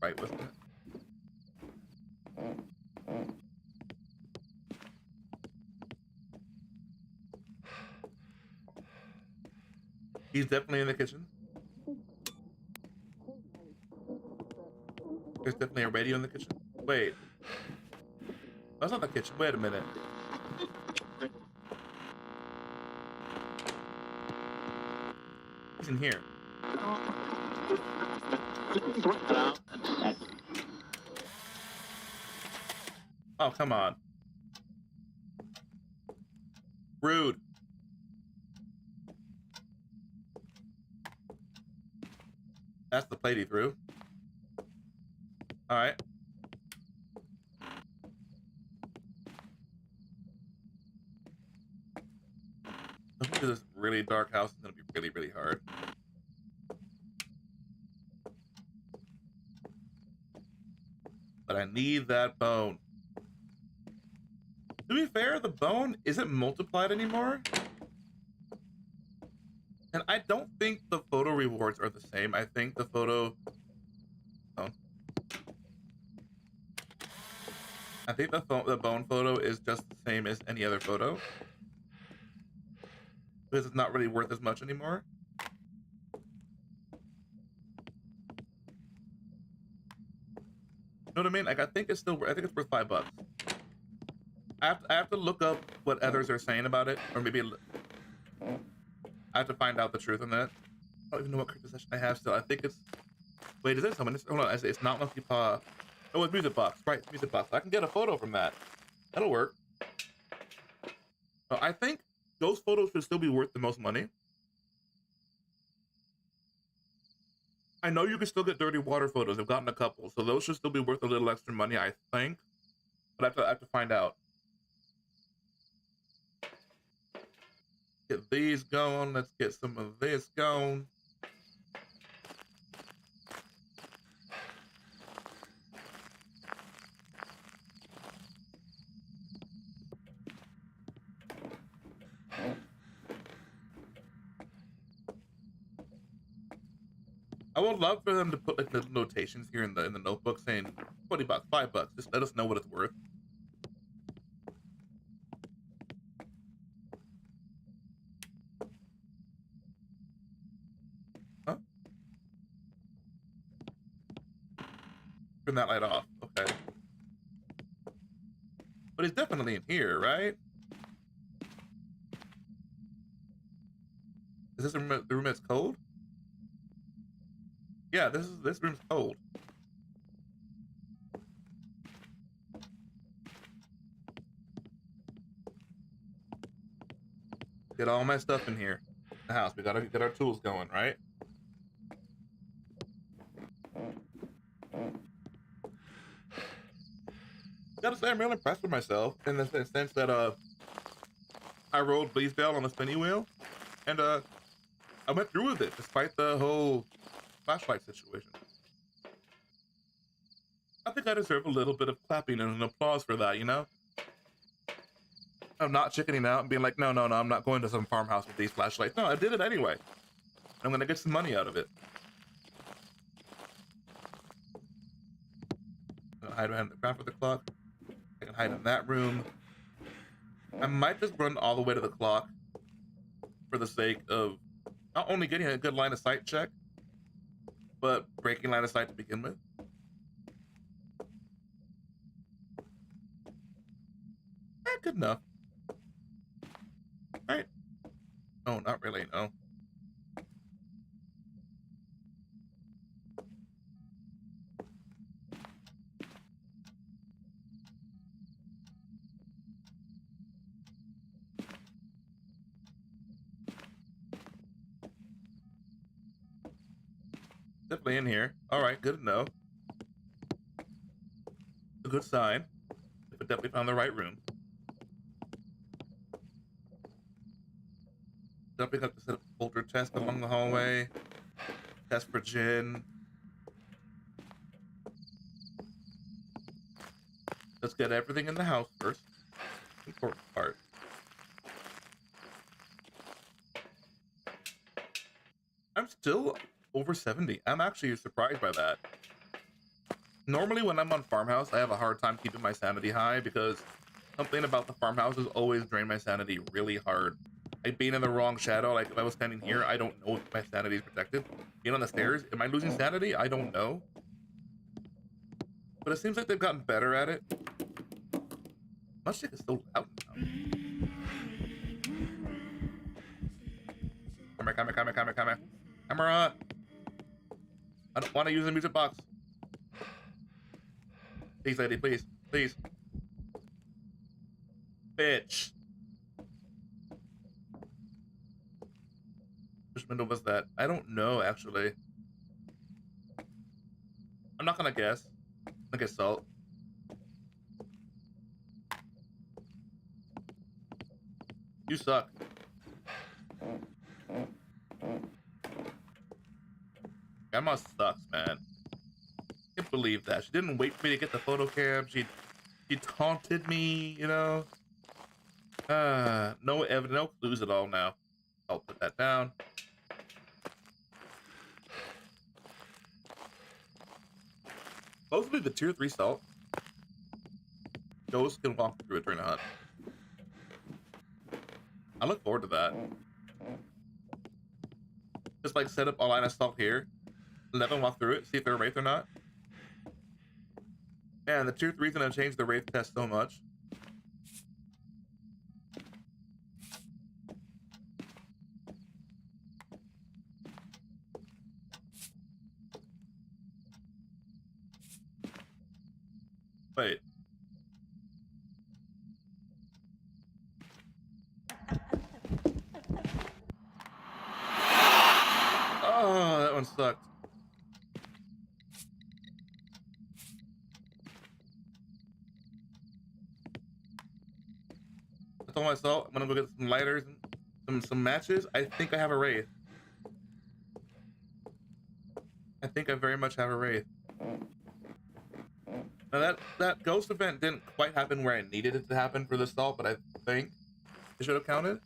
Right, what's that? He's definitely in the kitchen. There's definitely a radio in the kitchen. Wait. That's not the kitchen. Wait a minute. He's in here. Oh, come on. Rude. That's the plate he threw. All right. Looking to this really dark house is gonna be really, really hard. But I need that bone. To be fair, the bone isn't multiplied anymore. And I don't think the photo rewards are the same. I think the photo... Oh. I think the bone photo is just the same as any other photo. Because it's not really worth as much anymore. You know what I mean? Like, I think it's still... I think it's worth $5. I have to look up what others are saying about it. Or maybe... I have to find out the truth on that. I don't even know what character session I have still. I think it's... Wait, is there someone? Hold on, it's not Monkey Paw. Oh, it's Music Box. Right, Music Box. I can get a photo from that. That'll work. I think those photos should still be worth the most money. I know you can still get dirty water photos. I've gotten a couple, so those should still be worth a little extra money, I think. But I have to find out. Get these going. Let's get some of this going. I would love for them to put like little notations here in the notebook saying $20, $5. Just let us know what it's worth. Huh? Turn that light off. Okay. But he's definitely in here, right? Is this the room that's cold? Yeah, this room's cold. Get all my stuff in here. The house. We gotta get our tools going, right? Gotta say, I'm really impressed with myself in the sense that I rolled Bleasdale on the spinny wheel, and I went through with it despite the whole flashlight situation. I think I deserve a little bit of clapping and an applause for that, you know? I'm not chickening out and being like, no, I'm not going to some farmhouse with these flashlights. No, I did it anyway. I'm gonna get some money out of it. I'm gonna hide behind the grandfather clock. I can hide in that room. I might just run all the way to the clock for the sake of not only getting a good line of sight check, but breaking line of sight to begin with. Good enough. Right? No, not really, no. Definitely in here. Alright, good to know. A good sign. But definitely found the right room. Jumping up to set up a folder test along the hallway. Test for gin. Let's get everything in the house first. Important part. I'm still over 70. I'm actually surprised by that. Normally when I'm on farmhouse, I have a hard time keeping my sanity high because something about the farmhouses always drain my sanity really hard. Like being in the wrong shadow, like if I was standing here, I don't know if my sanity is protected. Being on the stairs, am I losing sanity? I don't know. But it seems like they've gotten better at it. My shit is so loud now. Come here. Camera! I don't want to use the music box. Please, lady, please. Please. Bitch. Which window was that? I don't know, actually. I'm not gonna guess. I'm gonna guess salt. You suck. Grandma sucks, man. I can't believe that. She didn't wait for me to get the photo cam. She taunted me, you know? No evidence, no clues at all now. I'll put that down. Supposedly the tier 3 salt. Ghosts can walk through it during a hunt. I look forward to that. Just like set up a line of salt here. Let them walk through it, see if they're a wraith or not. Man, the tier 3 is gonna change the wraith test so much. Wait. I told myself I'm gonna go get some lighters and some matches. I think I have a wraith. I think I very much have a wraith. Now that ghost event didn't quite happen where I needed it to happen for the salt, but I think it should have counted.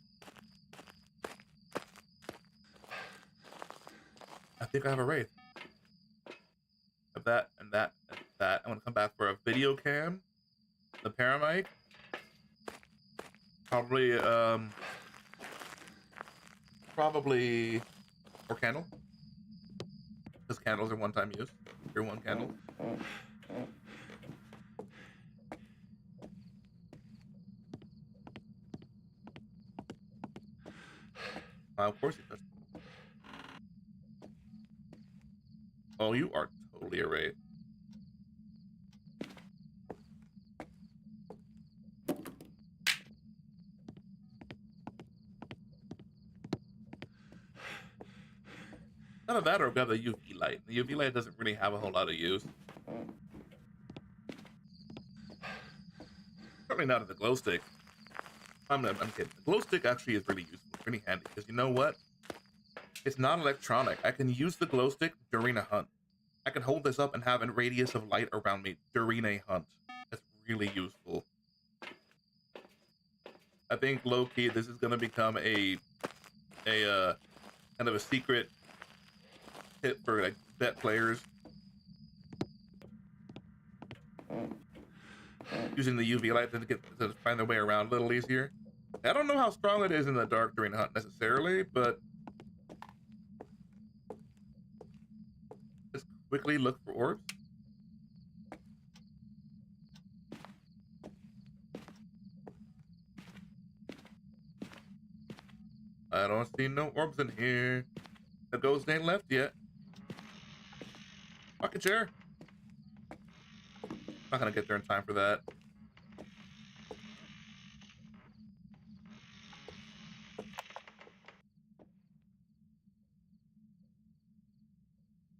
I think I have a wraith. Of that and that and that. I'm gonna come back for a video cam, the paramic, probably or candle, because candles are one-time use. You're one candle. Of course he does. Oh, you are totally a wraith. None of that, or grab the UV light. The UV light doesn't really have a whole lot of use. Certainly not at the glow stick. I'm kidding. The glow stick actually is really useful, pretty handy, because you know what? It's not electronic. I can use the glow stick during a hunt. I can hold this up and have a radius of light around me during a hunt. That's really useful. I think low key this is gonna become a kind of a secret tip for like vet players. Using the UV light to find their way around a little easier. I don't know how strong it is in the dark during a hunt necessarily, but just quickly look for orbs. I don't see no orbs in here. The ghost ain't left yet. Rocket chair. Not gonna get there in time for that.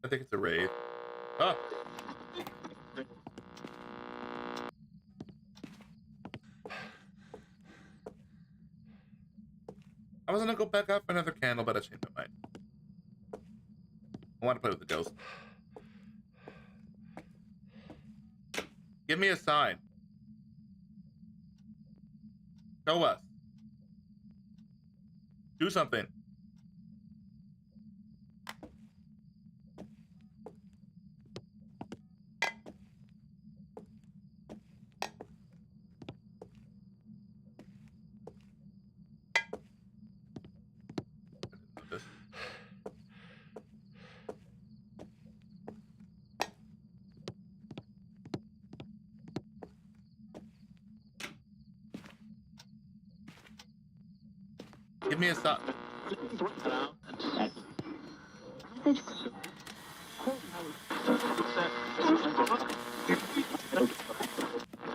I think it's a raid. Ah! I was gonna go back up for another candle, but I changed my mind. I want to play with the ghost. Give me a sign. Show us. Do something. Give me a sign.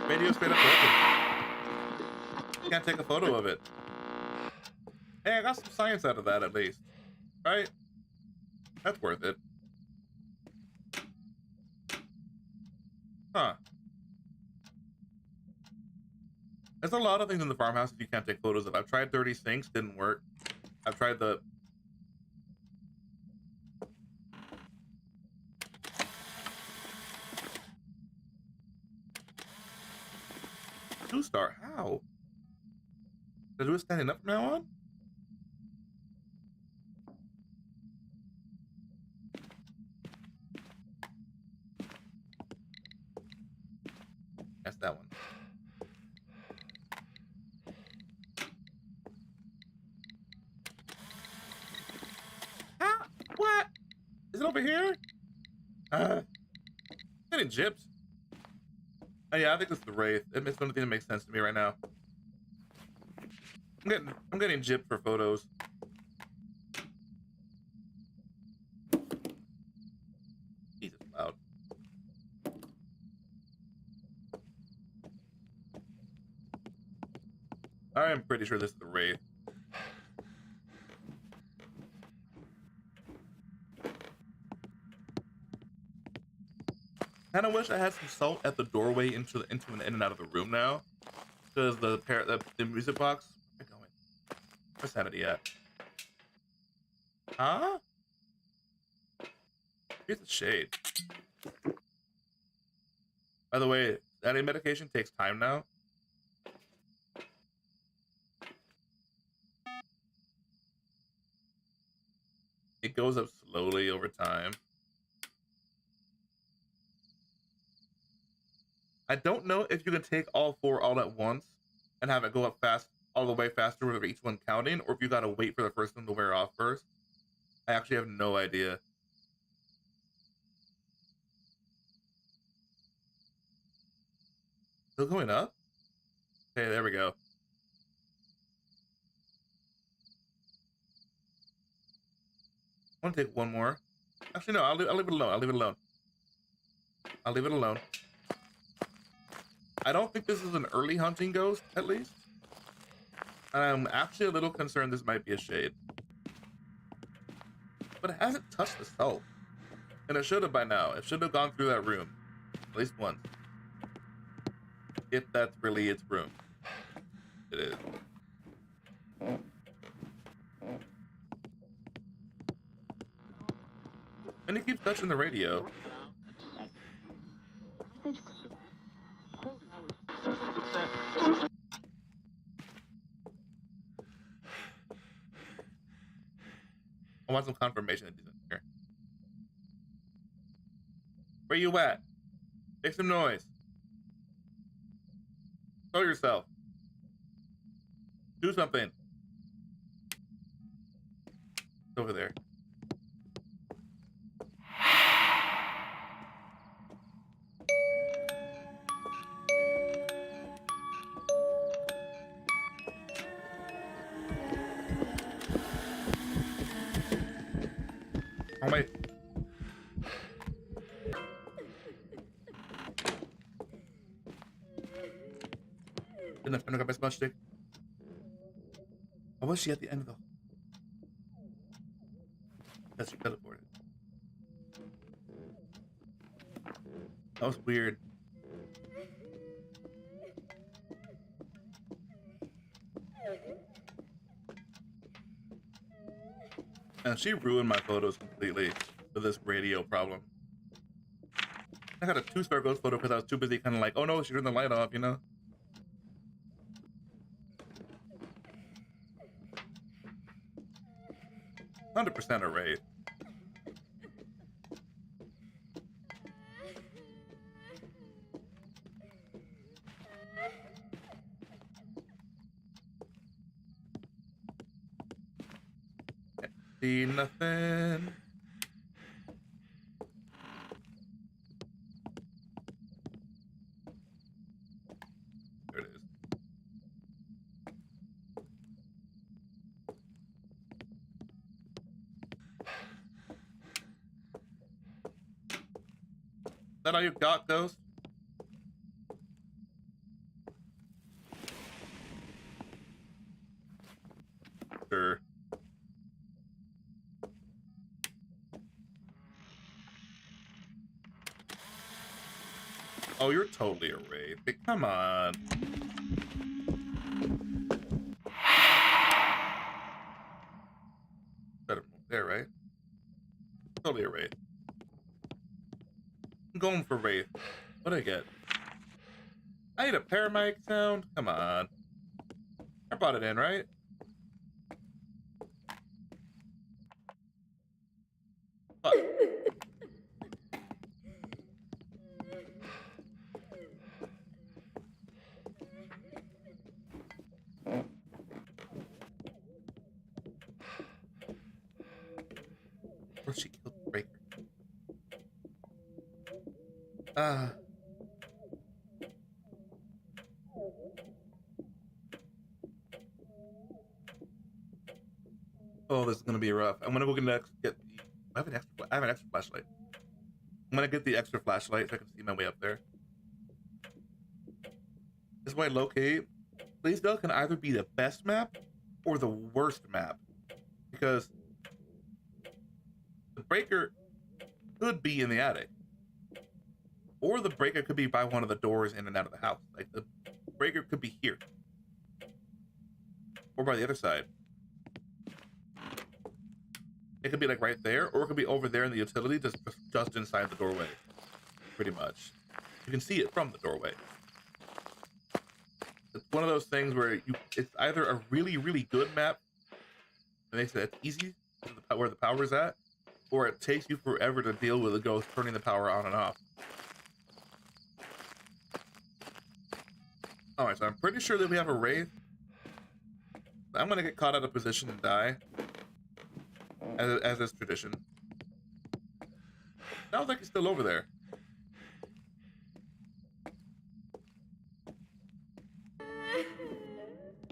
Radio straight up broken. Can't take a photo of it. Hey, I got some science out of that at least. Right? That's worth it. Huh. There's a lot of things in the farmhouse that you can't take photos of. I've tried 30 sinks, didn't work. I've tried the... Two-star, how? Did I do it standing up from now on? That's that one. Ah, what? Is it over here? Getting gypped. Oh yeah, I think it's the Wraith. It's the only thing that makes sense to me right now. I'm getting gypped for photos. Jesus, loud. I am pretty sure this is the Wraith. Kind of wish I had some salt at the doorway into an in and out of the room now, because the music box. Where am I going? Where's Sanity at? Huh? Here's the shade. By the way, Sanity medication takes time now. It goes up slowly over time. I don't know if you can take all 4 all at once and have it go up fast, all the way faster with each one counting, or if you gotta wait for the first one to wear off first. I actually have no idea. Still going up? Okay, there we go. I want to take one more. Actually, no, I'll leave it alone. I'll leave it alone. I'll leave it alone. I don't think this is an early hunting ghost, at least. And I'm actually a little concerned this might be a shade. But it hasn't touched the salt. And it should have by now. It should have gone through that room. At least once. If that's really its room. It is. And he keeps touching the radio. I want some confirmation that he's in here. Where you at? Make some noise. Show yourself. Do something. It's over there. Oh my. Enough time to grab my smudge stick. Or was she at the end of the... That's she teleported. That was weird. And she ruined my photos completely with this radio problem. I got a 2-star ghost photo because I was too busy kind of like, oh no, she turned the light off, you know? %100% a rate. Can't see nothing. There it is. Is that all you got, Ghost? Sure. Oh, you're totally a wraith. But come on. Better move there, right? Totally a wraith. I'm going for wraith. What'd I get? I need a paramedic sound? Come on. I brought it in, right? Fuck. Or she killed the breaker. Oh, this is gonna be rough. I'm gonna go get the. I have an extra flashlight. I'm gonna get the extra flashlight so I can see my way up there. This way, locate. Blaisdell can either be the best map or the worst map, because the breaker could be in the attic, or the breaker could be by one of the doors in and out of the house. Like breaker could be here. Or by the other side. It could be like right there, or it could be over there in the utility, just inside the doorway. Pretty much. You can see it from the doorway. It's one of those things where it's either a really, really good map that makes it easy where the power's at, or it takes you forever to deal with a ghost turning the power on and off. Alright, so I'm pretty sure that we have a wraith. I'm gonna get caught out of position and die. As is tradition. Sounds like he's still over there.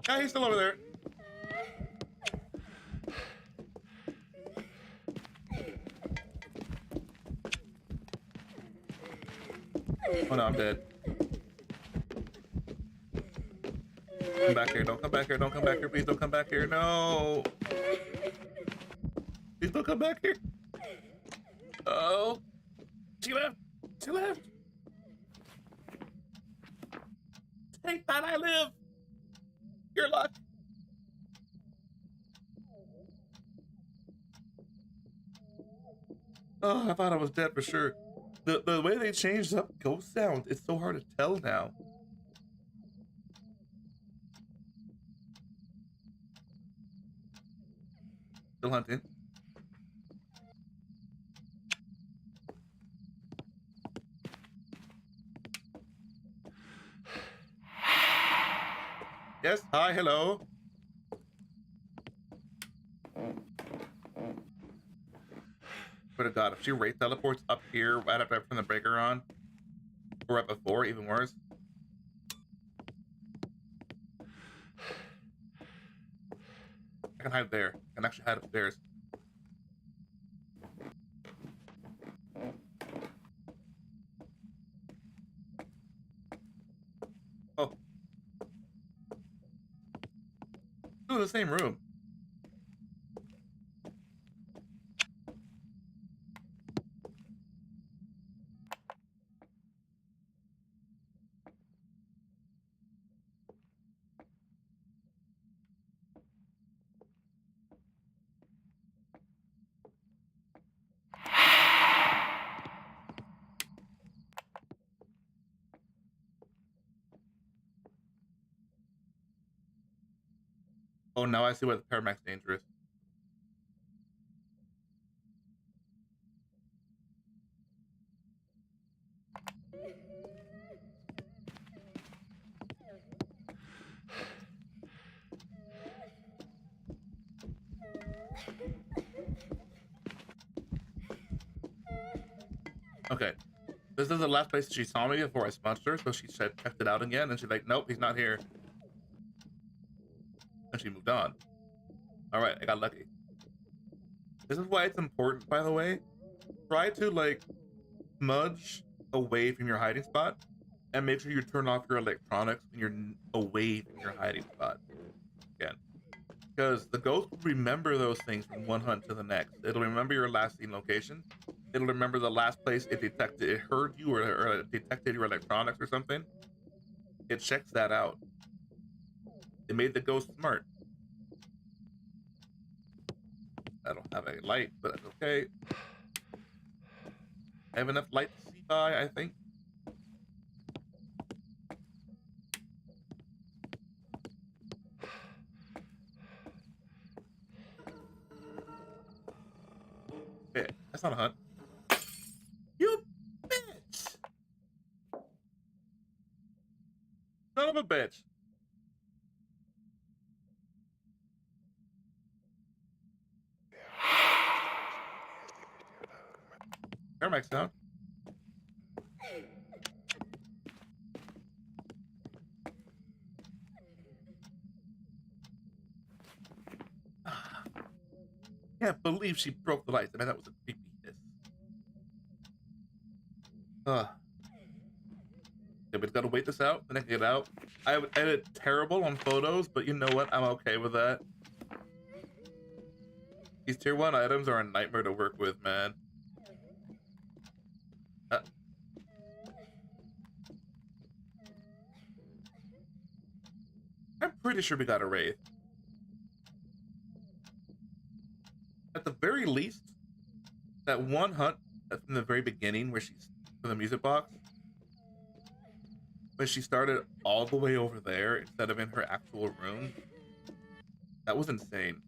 Yeah, he's still over there. Oh no, I'm dead. Come back here, don't come back here, don't come back here, please don't come back here, no! Please don't come back here. Oh. She left. She left. Take that, I live. Your luck. Oh, I thought I was dead for sure. The way they changed up ghost sound, it's so hard to tell now. Still hunting. Yes, hi, hello. Swear to God, if she rate teleports up here right after I turn the breaker on, or right before, even worse. I can hide there. I can actually hide upstairs. Oh. Still in the same room. Oh, now I see why the Paramac's dangerous. Okay. This is the last place she saw me before I smudged her, so she checked it out again, and she's like, nope, he's not here. And she moved on. Alright, I got lucky. This is why it's important, by the way. Try to, like, smudge away from your hiding spot, and make sure you turn off your electronics when you're away from your hiding spot. Again. Because the ghost will remember those things from one hunt to the next. It'll remember your last seen location. It'll remember the last place it heard you or detected your electronics or something. It checks that out. It made the ghost smart. I don't have a light, but that's okay. I have enough light to see by, I think. Okay, that's not a hunt. You bitch! Son of a bitch. Paramac's down. Can't believe she broke the lights. I mean, that was a creepy hiss. Yeah, but gotta wait this out, then I can get out. I would edit terrible on photos, but you know what? I'm okay with that. These tier 1 items are a nightmare to work with, man. I'm pretty sure we got a Wraith. At the very least, that one hunt from the very beginning where she's for the music box, but she started all the way over there instead of in her actual room. That was insane.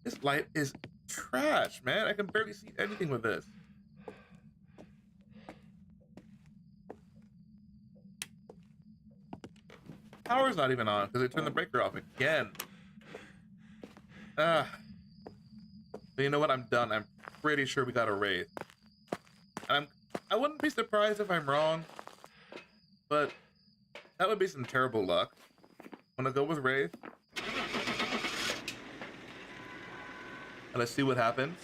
This light is trash, man. I can barely see anything with this. Power's not even on because they turned the breaker off again. Ah. So you know what? I'm done. I'm pretty sure we got a Wraith. I wouldn't be surprised if I'm wrong, but that would be some terrible luck. Wanna go with Wraith? And let's see what happens.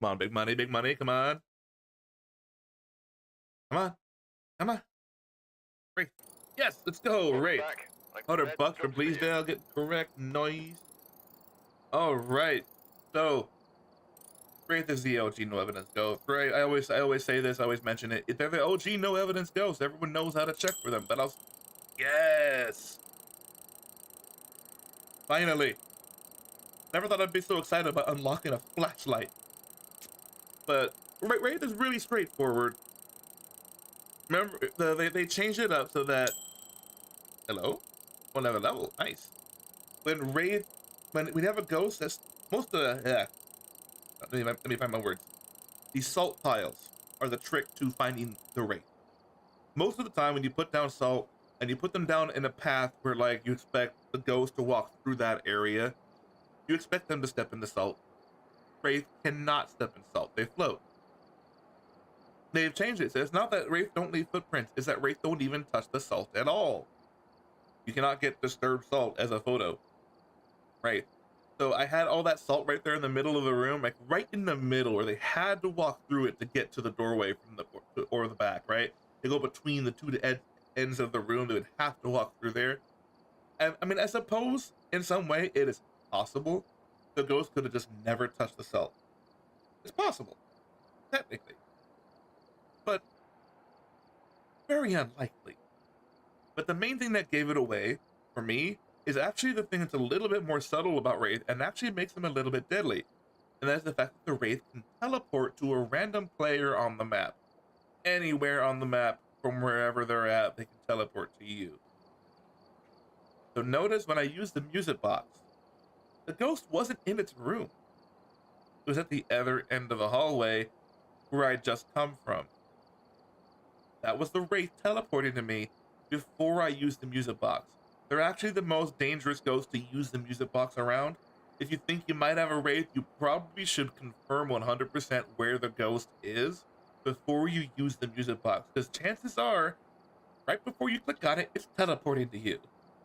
Come on, big money, come on. Come on, come on. Wraith. Yes, let's go, Wraith. $100 for Bleasdale, get correct noise. All right, so Wraith is the OG no evidence ghost, right? I always say this, I always mention it. If they're the OG no evidence ghost, everyone knows how to check for them. But yes, finally. Never thought I'd be so excited about unlocking a flashlight. But Wraith is really straightforward. Remember, they changed it up so that, hello, one other level, nice. When we have a ghost, that's most of the, let me find my words. These salt tiles are the trick to finding the Wraith. Most of the time when you put down salt and you put them down in a path where like you expect the ghost to walk through that area, you expect them to step in the salt. Wraith cannot step in salt, they float. They've changed it, so it's not that Wraith don't leave footprints, it's that Wraith don't even touch the salt at all. You cannot get disturbed salt as a photo. Right. So I had all that salt right there in the middle of the room, like right in the middle where they had to walk through it to get to the doorway from the back, right? They go between the two ends of the room, they would have to walk through there. And I mean, I suppose in some way it is possible the ghost could have just never touched the salt. It's possible, technically, but very unlikely. But the main thing that gave it away for me is actually the thing that's a little bit more subtle about Wraith and actually makes them a little bit deadly. And that's the fact that the Wraith can teleport to a random player on the map. Anywhere on the map from wherever they're at, they can teleport to you. So notice when I used the music box, the ghost wasn't in its room. It was at the other end of the hallway where I just come from. That was the Wraith teleporting to me before I used the music box. They're actually the most dangerous ghosts to use the music box around. If you think you might have a Wraith, you probably should confirm 100% where the ghost is before you use the music box, because chances are, right before you click on it, it's teleporting to you.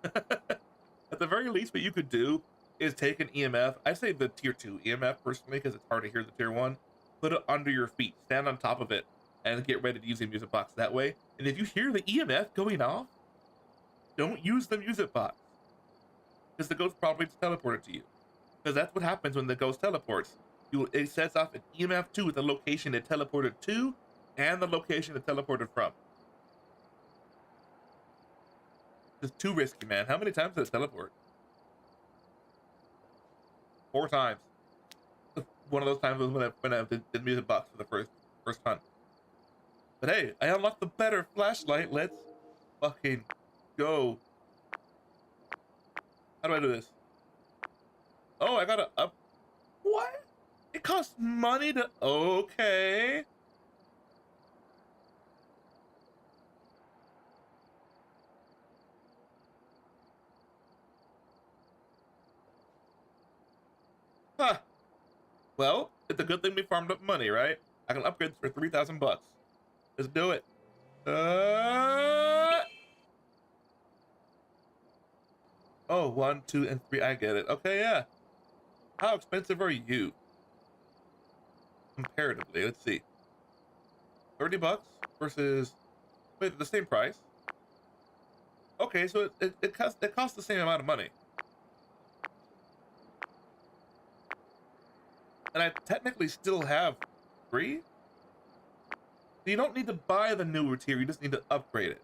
At the very least, what you could do is take an EMF. I say the tier 2 EMF personally, because it's hard to hear the tier 1. Put it under your feet, stand on top of it, and get ready to use the music box that way. And if you hear the EMF going off, don't use the music box, because the ghost probably just teleported to you. Because that's what happens when the ghost teleports. It sets off an EMF 2 with the location it teleported to and the location it teleported from. It's too risky, man. How many times did it teleport? 4 times. One of those times was when I did the music box for the first hunt. But hey, I unlocked the better flashlight. Let's fucking go. How do I do this? Oh, I gotta up. What? It costs money to. Okay. Huh. Well, it's a good thing we farmed up money, right? I can upgrade this for 3,000 bucks. Let's do it. Oh, 1, 2, and 3. I get it. Okay, yeah. How expensive are you? Comparatively, let's see. 30 bucks versus, wait, the same price. Okay, so it costs the same amount of money. And I technically still have 3? So you don't need to buy the newer tier, you just need to upgrade it.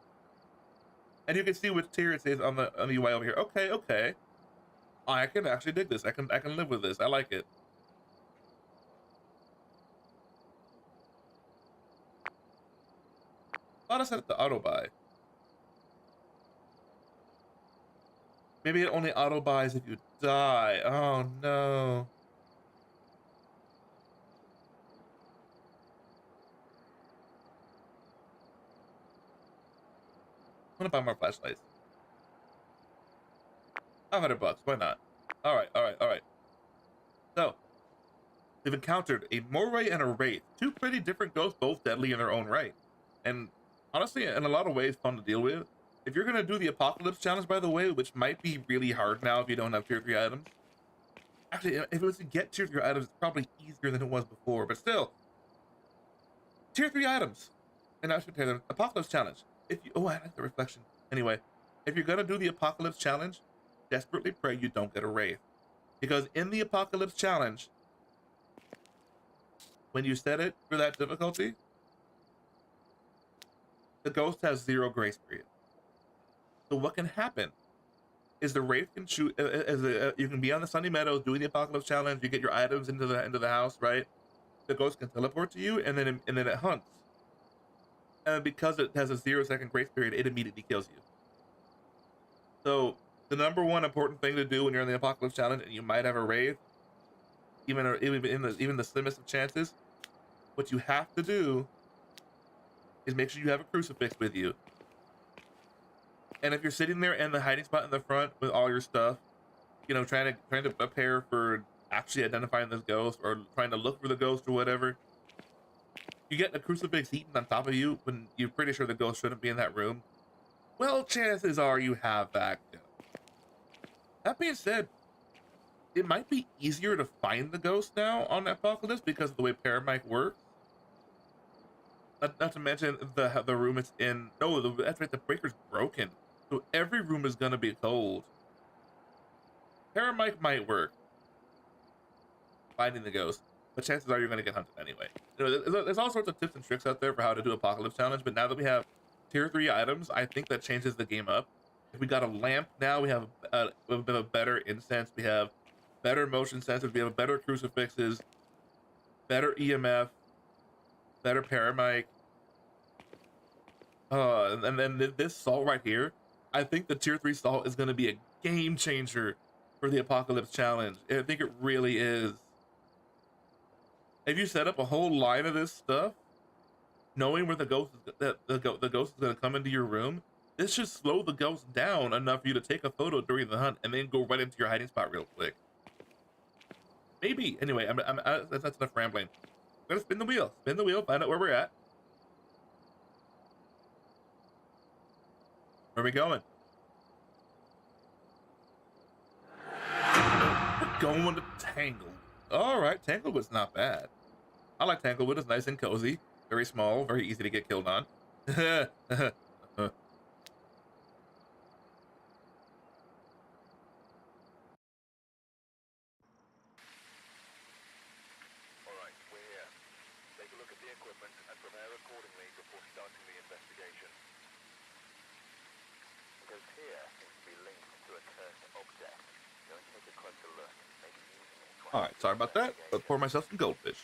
And you can see which tier it is on the UI over here. Okay, okay. I can actually dig this. I can live with this. I like it. Thought I set it to auto buy. Maybe it only auto buys if you die. Oh no. I'm gonna buy more flashlights. $500, why not? Alright, alright, alright. So, we've encountered a Moray and a Wraith. Two pretty different ghosts, both deadly in their own right. And honestly, in a lot of ways, fun to deal with. If you're gonna do the Apocalypse Challenge, by the way, which might be really hard now if you don't have tier 3 items. Actually, if it was to get tier 3 items, it's probably easier than it was before, but still. Tier 3 items. And I should tell them, Apocalypse Challenge. If you, oh, I like the reflection. Anyway, if you're gonna do the Apocalypse Challenge, desperately pray you don't get a Wraith. Because in the Apocalypse Challenge, when you set it for that difficulty, the ghost has 0 grace period. So what can happen is the Wraith can shoot, you can be on the Sunny Meadows doing the Apocalypse Challenge, you get your items into the house, right? The ghost can teleport to you, and then it hunts. And because it has a 0-second grace period, it immediately kills you. So the number one important thing to do when you're in the Apocalypse Challenge and you might have a Wraith, even the slimmest of chances, what you have to do is make sure you have a crucifix with you. And if you're sitting there in the hiding spot in the front with all your stuff, you know, trying to prepare for actually identifying this ghost or trying to look for the ghost or whatever, you get the crucifix eaten on top of you when you're pretty sure the ghost shouldn't be in that room, well, chances are you have that. That being said, it might be easier to find the ghost now on Apocalypse because of the way Paramike works. Not to mention the room it's in. No, that's right, the breaker's broken. So every room is gonna be cold. Paramike might work finding the ghost, but chances are you're gonna get hunted anyway. You know, there's all sorts of tips and tricks out there for how to do Apocalypse Challenge, but now that we have tier 3 items, I think that changes the game up. If we got a lamp now, we have a bit of better incense, we have better motion sensors, we have better crucifixes, better EMF, better Paramike. And then this salt right here, I think the tier 3 salt is going to be a game changer for the Apocalypse Challenge. I think it really is. If you set up a whole line of this stuff, knowing where the ghost is going to come into your room, this should slow the ghost down enough for you to take a photo during the hunt and then go right into your hiding spot real quick. Maybe. Anyway, that's enough rambling. I'm gonna spin the wheel, find out where we're at. Where are we going? We're going to Tanglewood. Alright, Tanglewood's not bad. I like Tanglewood, it's nice and cozy. Very small, very easy to get killed on. Alright, we're here. Take a look at the equipment and prepare accordingly before starting the investigation. Because here seems to be linked to a cursed object. Go and take a closer look. Maybe using it. Alright, sorry about that. But pour myself some goldfish.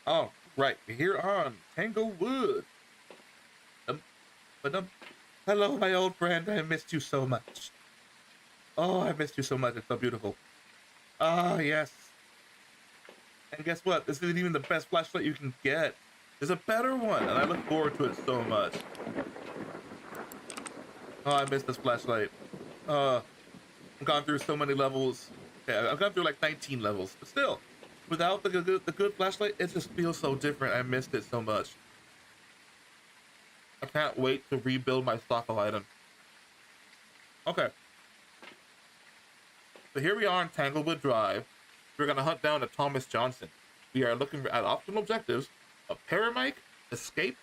Oh, right. We're here on Tanglewood. Hello, my old friend. I missed you so much. Oh, I missed you so much. It's so beautiful. Ah, yes. And guess what? This isn't even the best flashlight you can get. There's a better one, and I look forward to it so much. Oh, I missed this flashlight. I've gone through so many levels. Yeah, I've gone through like 19 levels, but still, without the good flashlight, it just feels so different. I missed it so much. I can't wait to rebuild my stock of items. Okay. So here we are on Tanglewood Drive. We're gonna hunt down a Thomas Johnson. We are looking at optional objectives of Paramike, Escape,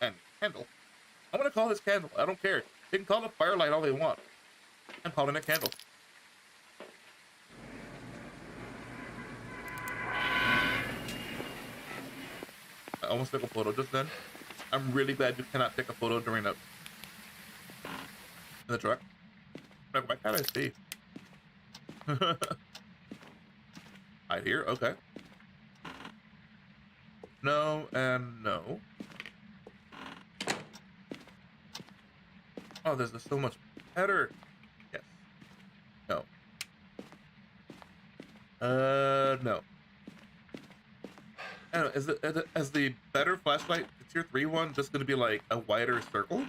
and Candle. I'm gonna call this Candle. I don't care. They can call it Firelight all they want. I'm calling it Candle. I almost took a photo just then. I'm really glad you cannot take a photo during in the truck. Like, why can't I see? Right here? Okay. No and no. Oh, this is so much better. Yes. No. No. I don't know, is the better flashlight, the tier 3 one, just gonna be like a wider circle?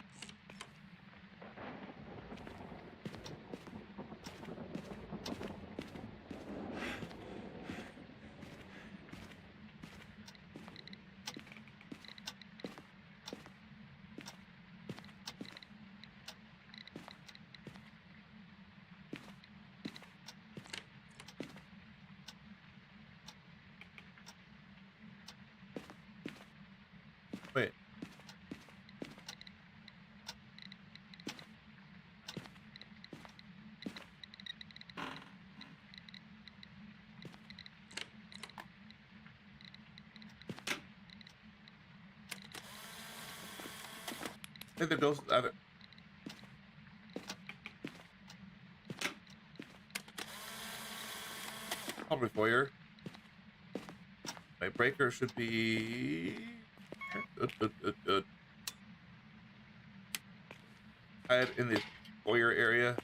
Wait. I think the ghost is either. Probably foyer. My breaker should be. Good, good, good, good. Hide in the foyer area.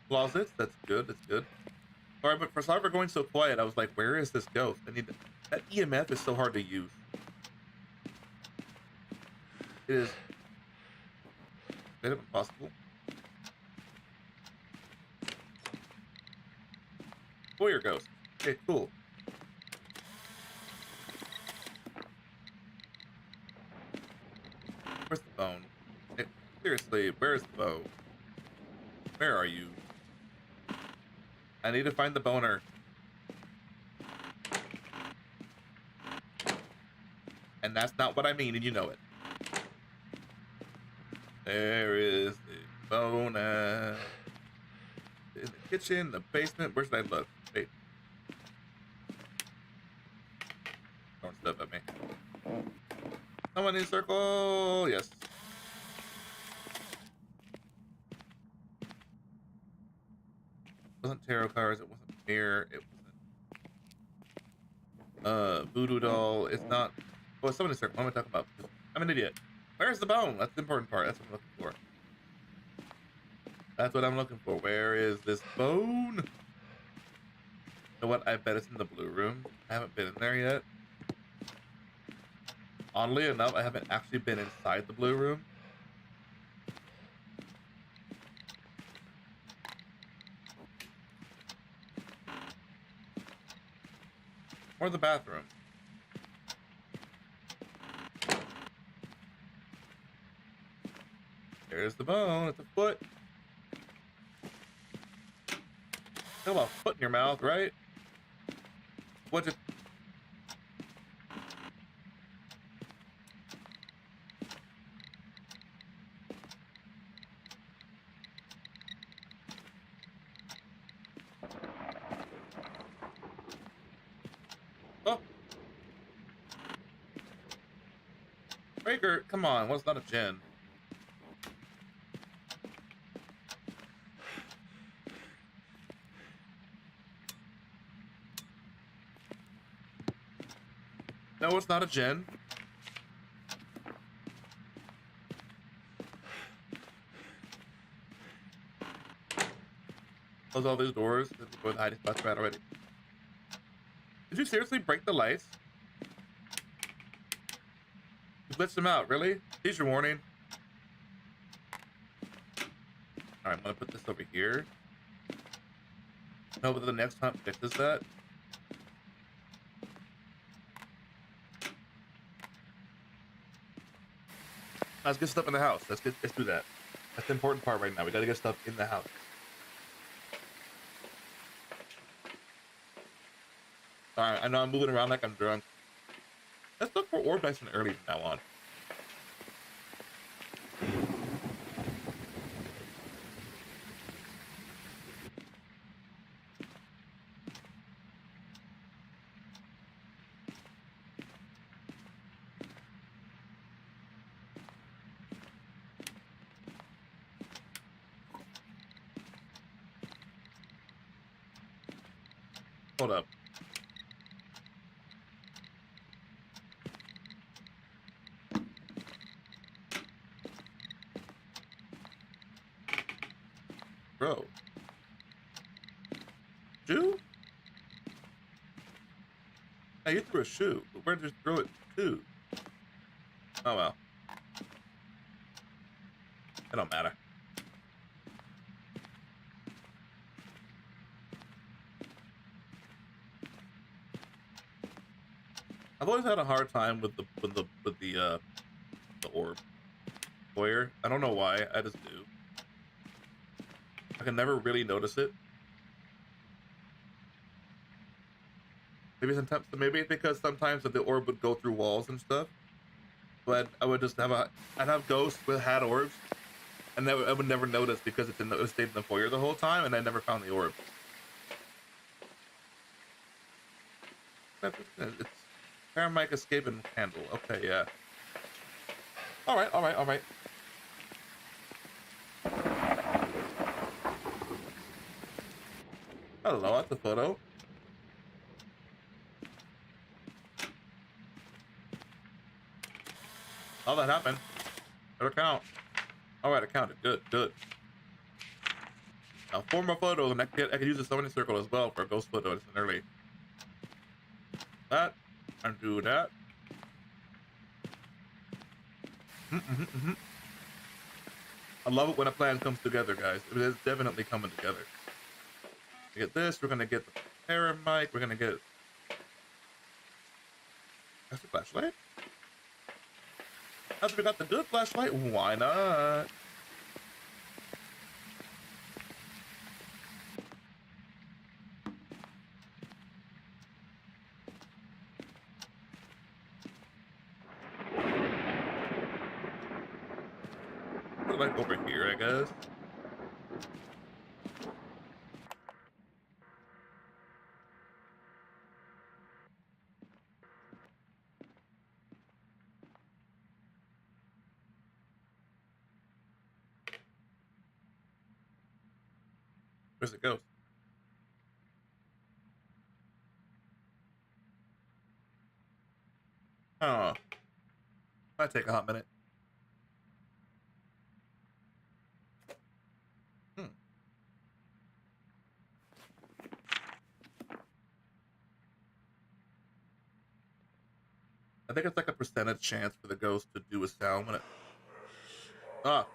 Closets, that's good, that's good. Sorry for going so quiet. I was like, where is this ghost? I need to, that EMF is so hard to use. It is a bit of impossible. Foyer ghost. Okay, cool. Where's the bone? Hey, seriously, where's the bone? Where are you? I need to find the boner. And that's not what I mean, and you know it. There is the boner. In the kitchen, the basement. Where should I look? Wait. Throwing stuff at me. Someone in circle. Yes. It wasn't tarot cards. It wasn't mirror. It wasn't voodoo doll. It's not. Well, someone in circle. What am I talking about? I'm an idiot. Where's the bone? That's the important part. That's what I'm looking for. That's what I'm looking for. Where is this bone? You know what? I bet it's in the blue room. I haven't been in there yet. Oddly enough, I haven't actually been inside the blue room. Or the bathroom. There's the bone. It's a foot. Feel a foot in your mouth, right? What's it? Oh. Breaker, come on. What's not a gin? No, it's not a gin. Close all these doors. Go to hiding spots right already. Did you seriously break the lights? You glitched them out, really? Here's your warning. Alright, I'm gonna put this over here. No, but the next hunt fixes that. Let's get stuff in the house. Let's do that. That's the important part right now. We gotta get stuff in the house. Alright, I know I'm moving around like I'm drunk. Let's look for orb nice and early from now on. Hold up. Bro. Shoe? Hey, you threw a shoe. But where did you throw it to? Oh well. It don't matter. I've always had a hard time with the orb foyer. I don't know why. I just do. I can never really notice it. Maybe it's because sometimes the orb would go through walls and stuff. But I would just I'd have ghosts with had orbs, and I would never notice because it stayed in the foyer the whole time, and I never found the orb. It's Paramike escaping candle. Okay, yeah. All right. Hello, that's a photo. Oh, that happened. Better count. All right, I counted. Good. Now, 4 more photos, and I could use the summoning circle as well for a ghost photo early. That, and do that. I love it when a plan comes together, guys. It is definitely coming together. We get this. We're gonna get the Paramike. We're gonna get. That's a flashlight. After we got the good flashlight, why not? Like over here, I guess. Where's it go? Oh, might take a hot minute. I think it's like a percentage chance for the ghost to do a sound when it. Ah,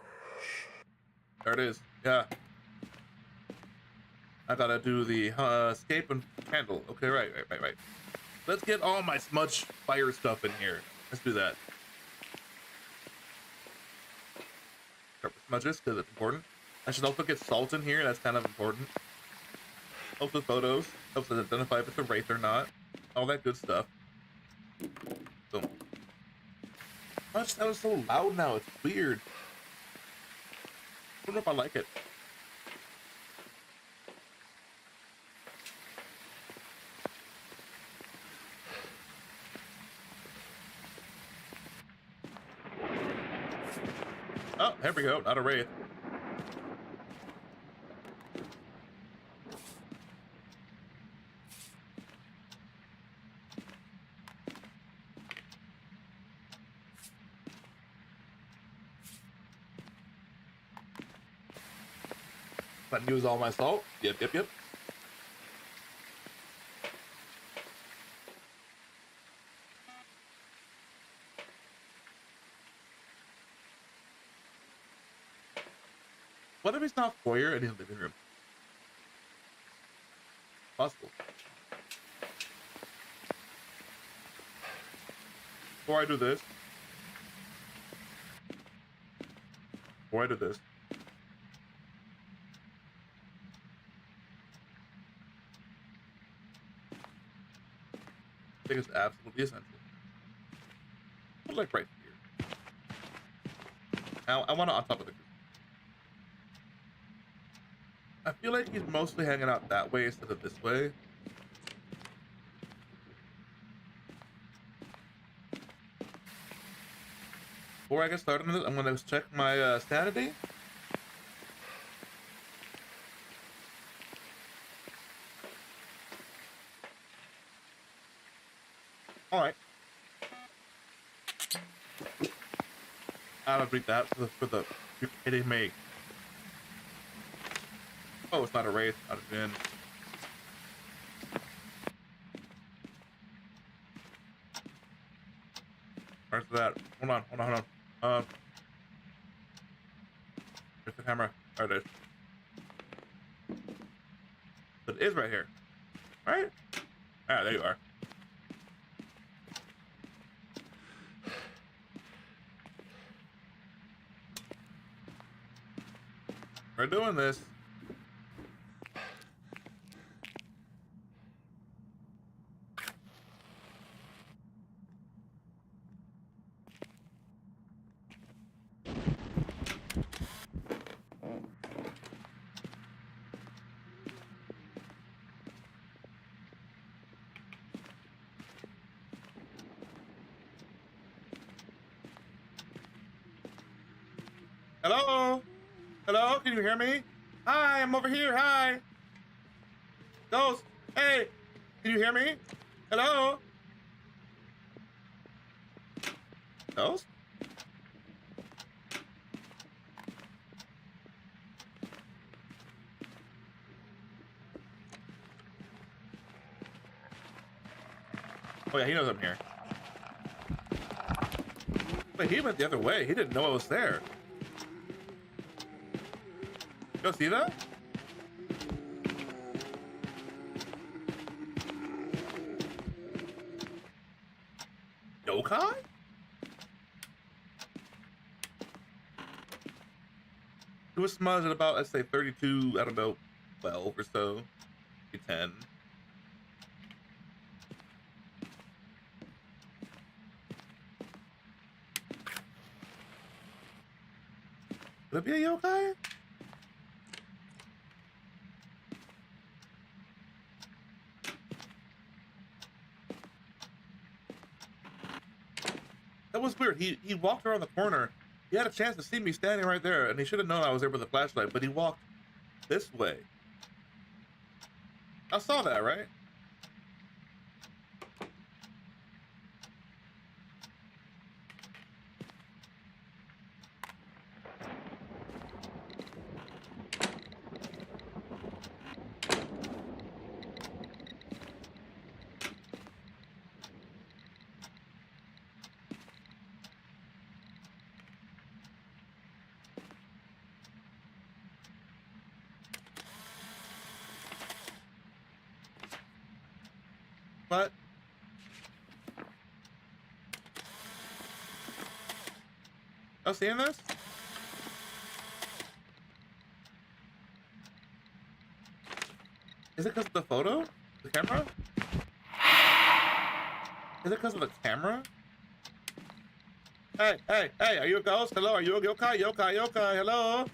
there it is. Yeah. I gotta do the escape and candle. Okay, right. Let's get all my smudge fire stuff in here. Let's do that. Start with smudges because it's important. I should also get salt in here. That's kind of important. Helps with photos. Helps us identify if it's a wraith or not. All that good stuff. Boom. Gosh, that was so loud now. It's weird. I don't know if I like it. Oh, there we go. Not a wraith. But use all my salt. Yep. What if he's not foyer and he's living room? Possible. Before I do this. I think it's absolutely essential. But like right here. Now I want it on top of the group. I feel like he's mostly hanging out that way instead of this way. Before I get started on this, I'm gonna check my sanity. I don't read that for the you're kidding me. Oh, it's not a wraith, not a Jinn. Where's that? Hold on, hold on, hold on. Where's the camera? There it is. It is right here. Right? Ah, there you are. We're doing this. Hello? Hello? Can you hear me? Hi, I'm over here. Hi. Ghost. Hey. Can you hear me? Hello? Ghost? Oh yeah, he knows I'm here. Wait, he went the other way. He didn't know I was there. Go see that? Yokai? It was smudged at about, let's say, 32, I don't know, 12 or so. Maybe 10. Could it be a yokai? That was weird. He walked around the corner. He had a chance to see me standing right there, and he should have known I was there with a flashlight, but he walked this way. I saw that, right? But I was seeing this. Is it because of the photo? The camera? Is it because of the camera? Hey, hey, hey, are you a ghost? Hello, are you a yokai? Yokai, yokai, hello?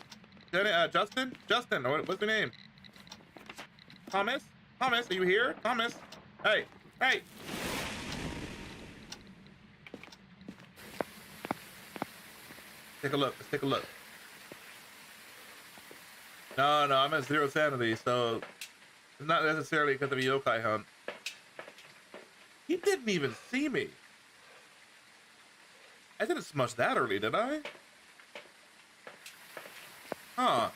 Jenny, Justin? Justin, what's your name? Thomas? Thomas, are you here? Thomas? Hey, hey! Take a look, let's take a look. No, no, I'm at 0 sanity, so it's not necessarily because of a yokai hunt. He didn't even see me. I didn't smush that early, did I? Huh.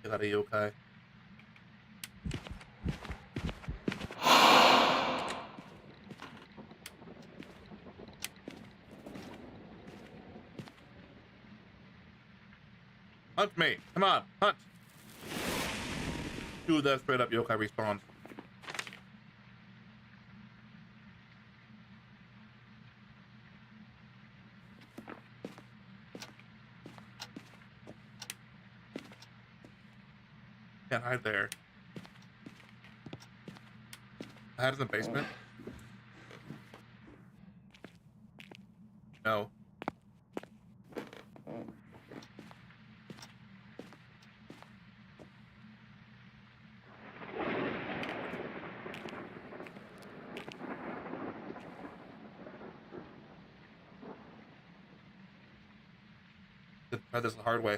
You got a yokai. Hunt me! Come on, hunt! Do that straight up yokai respawns. Can't hide there. I hide in the basement. No. To try this the hard way.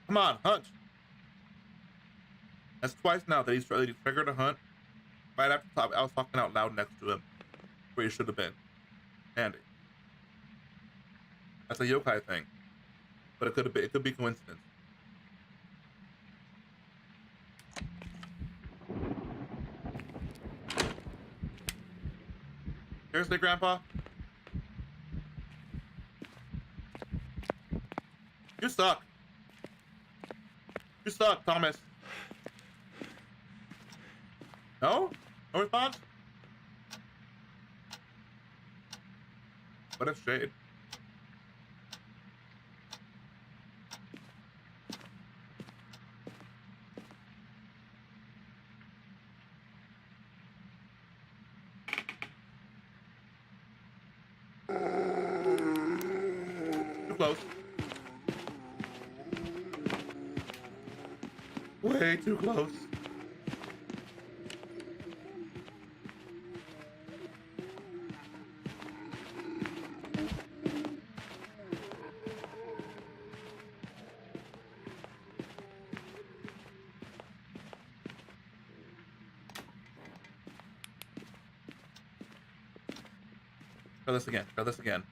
Come on, hunt. That's twice now that he's triggered a hunt. Right after I was talking out loud next to him, where he should have been. Andy. That's a yokai thing, but it could be coincidence. Seriously, Grandpa? You suck. You suck, Thomas. No? No response? What if shade? Too close. Way too close. Try this again. Try this again.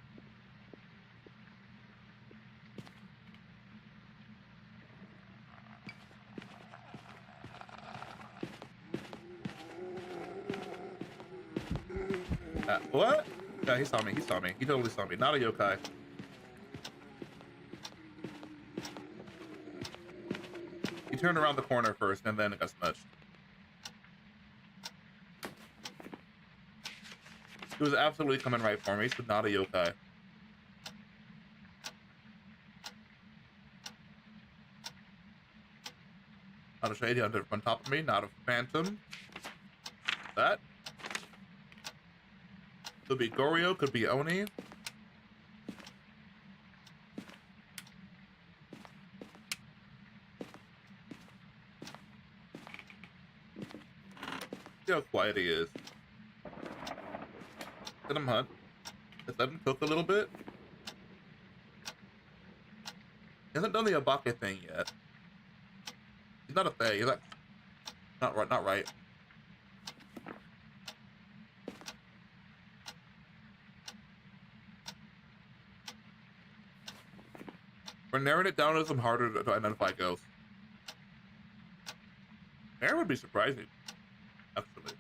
What? Yeah, he saw me. He saw me. He totally saw me. Not a yokai. He turned around the corner first, and then it got smudged. He was absolutely coming right for me, so not a yokai. Not a shady under on top of me, not a phantom. That. Could be Goryo, could be Oni. See how quiet he is. Let him hunt. Let's let him cook a little bit. He hasn't done the Abake thing yet. He's not a Fae. He's like, not right. Not right. We're narrowing it down to some harder to identify ghosts. Air would be surprising, actually.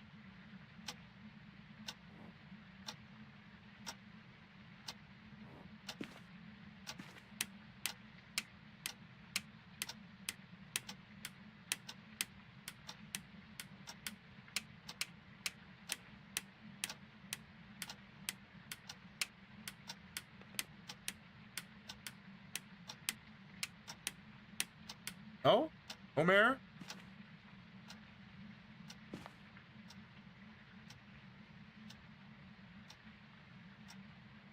Oh? Omer?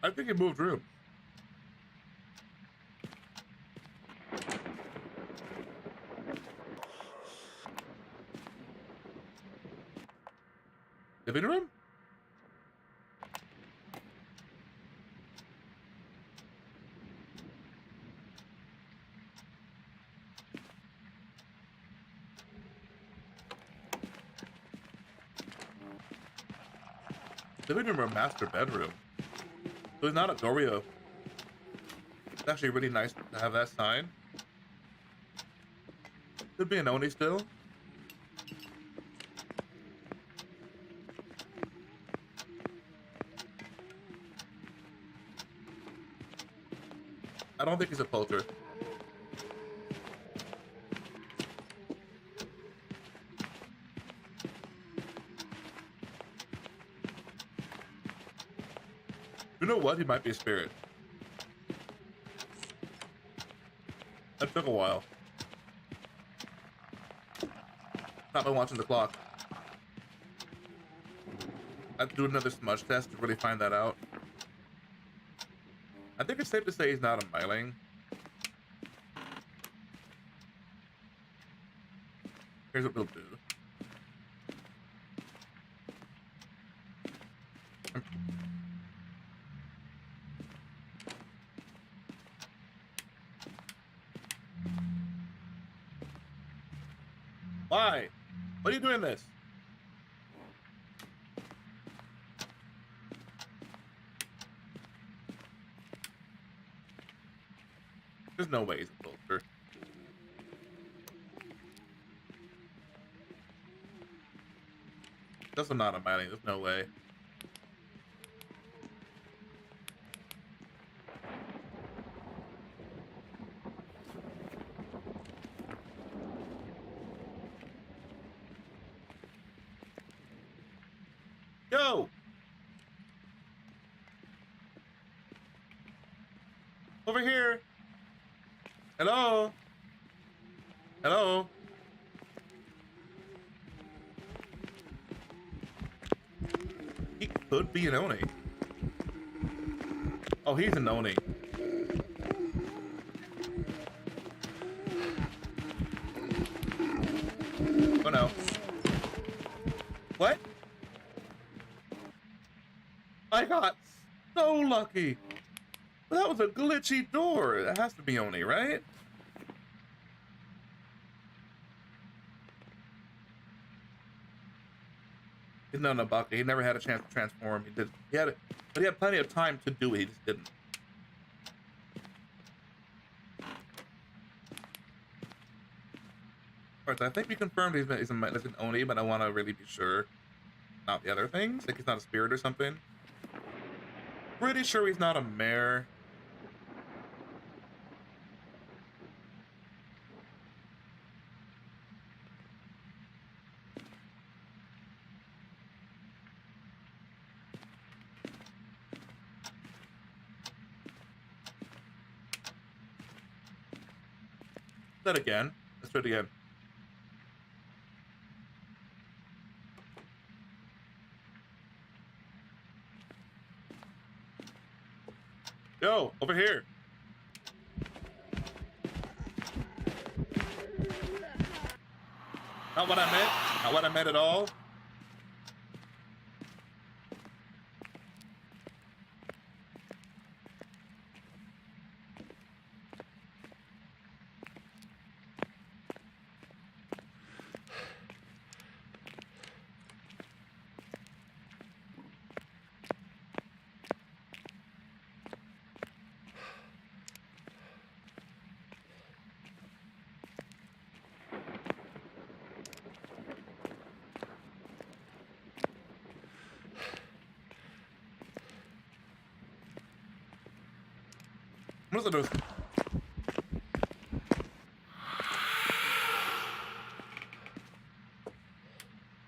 I think it moved room. Living room? Living room or master bedroom. So it's not a Goryo. It's actually really nice to have that sign. Could be an Oni still. I don't think he's a poacher. You know what? He might be a spirit. That took a while. Not been watching the clock. I have to do another smudge test to really find that out. I think it's safe to say he's not a myling. Here's what we'll do. Why? What are you doing this? There's no way he's a vulture. That's not a mining. There's no way. Yo! Over here! Hello? Hello? He could be an Oni. Oh, he's an Oni. Oh no. What? I got so lucky. But that was a glitchy door. That has to be Oni, right? No, no, Bucky. He never had a chance to transform. He did. But he had plenty of time to do it. He just didn't. Alright, so I think we confirmed he's an Oni, but I want to really be sure. Not the other things. Like he's not a spirit or something. Pretty sure he's not a mare. That again. Let's do it again. Yo, over here. Not what I meant. Not what I meant at all. What does it do?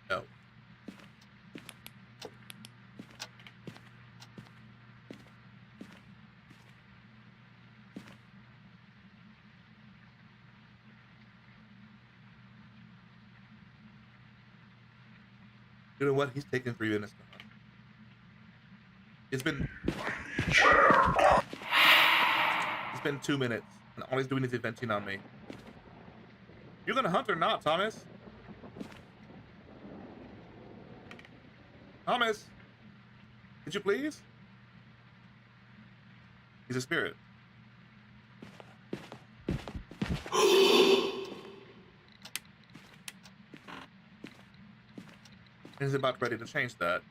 No. You know what? He's taking 3 minutes to hunt. It's been 2 minutes, and all he's doing is venting on me. You gonna hunt or not, Thomas? Thomas! Could you please? He's a spirit. And he's about ready to change that.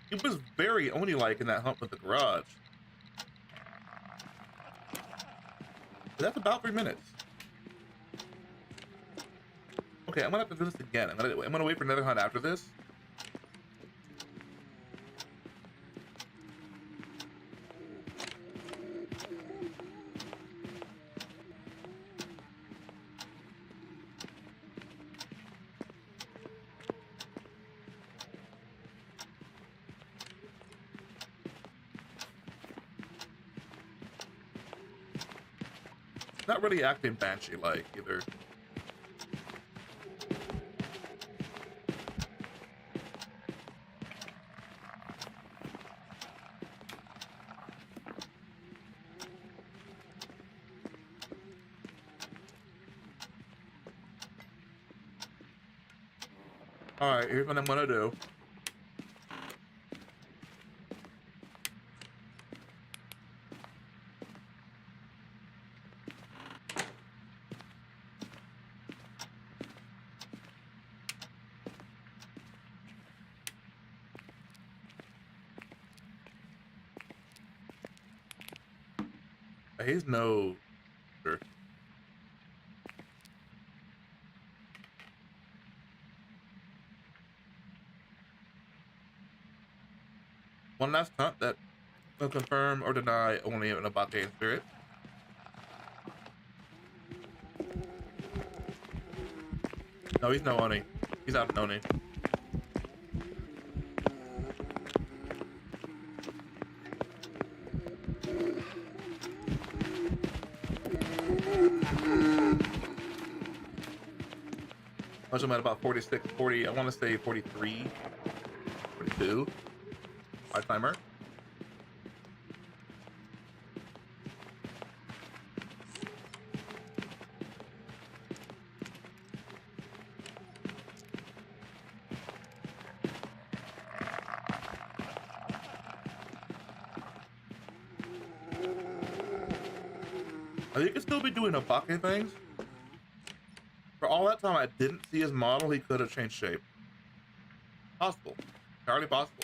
He was very Oni-like in that hunt with the garage. But that's about 3 minutes. Okay, I'm gonna have to do this again. I'm gonna wait for another hunt after this. Not really acting Banshee-like either. All right, here's what I'm gonna do. He's no. Sure. One last hunt that will confirm or deny only an Abate in spirit. No, he's no Oni. He's out of Oni. I'm at about 46, 40, I want to say 43, 42. My timer. You could still be doing Abake things. For all that time I didn't see his model, he could have changed shape. Possible. Entirely possible.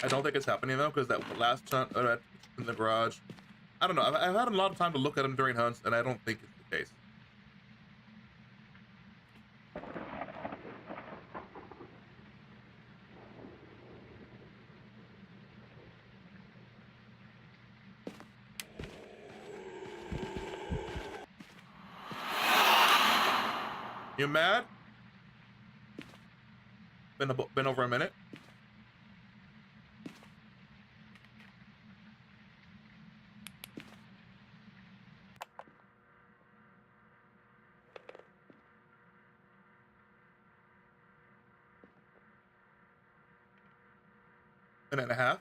I don't think it's happening though, because that last hunt in the garage, I don't know. I've had a lot of time to look at him during hunts, and I don't think it's the case. You mad? Been over a minute. Minute and a half.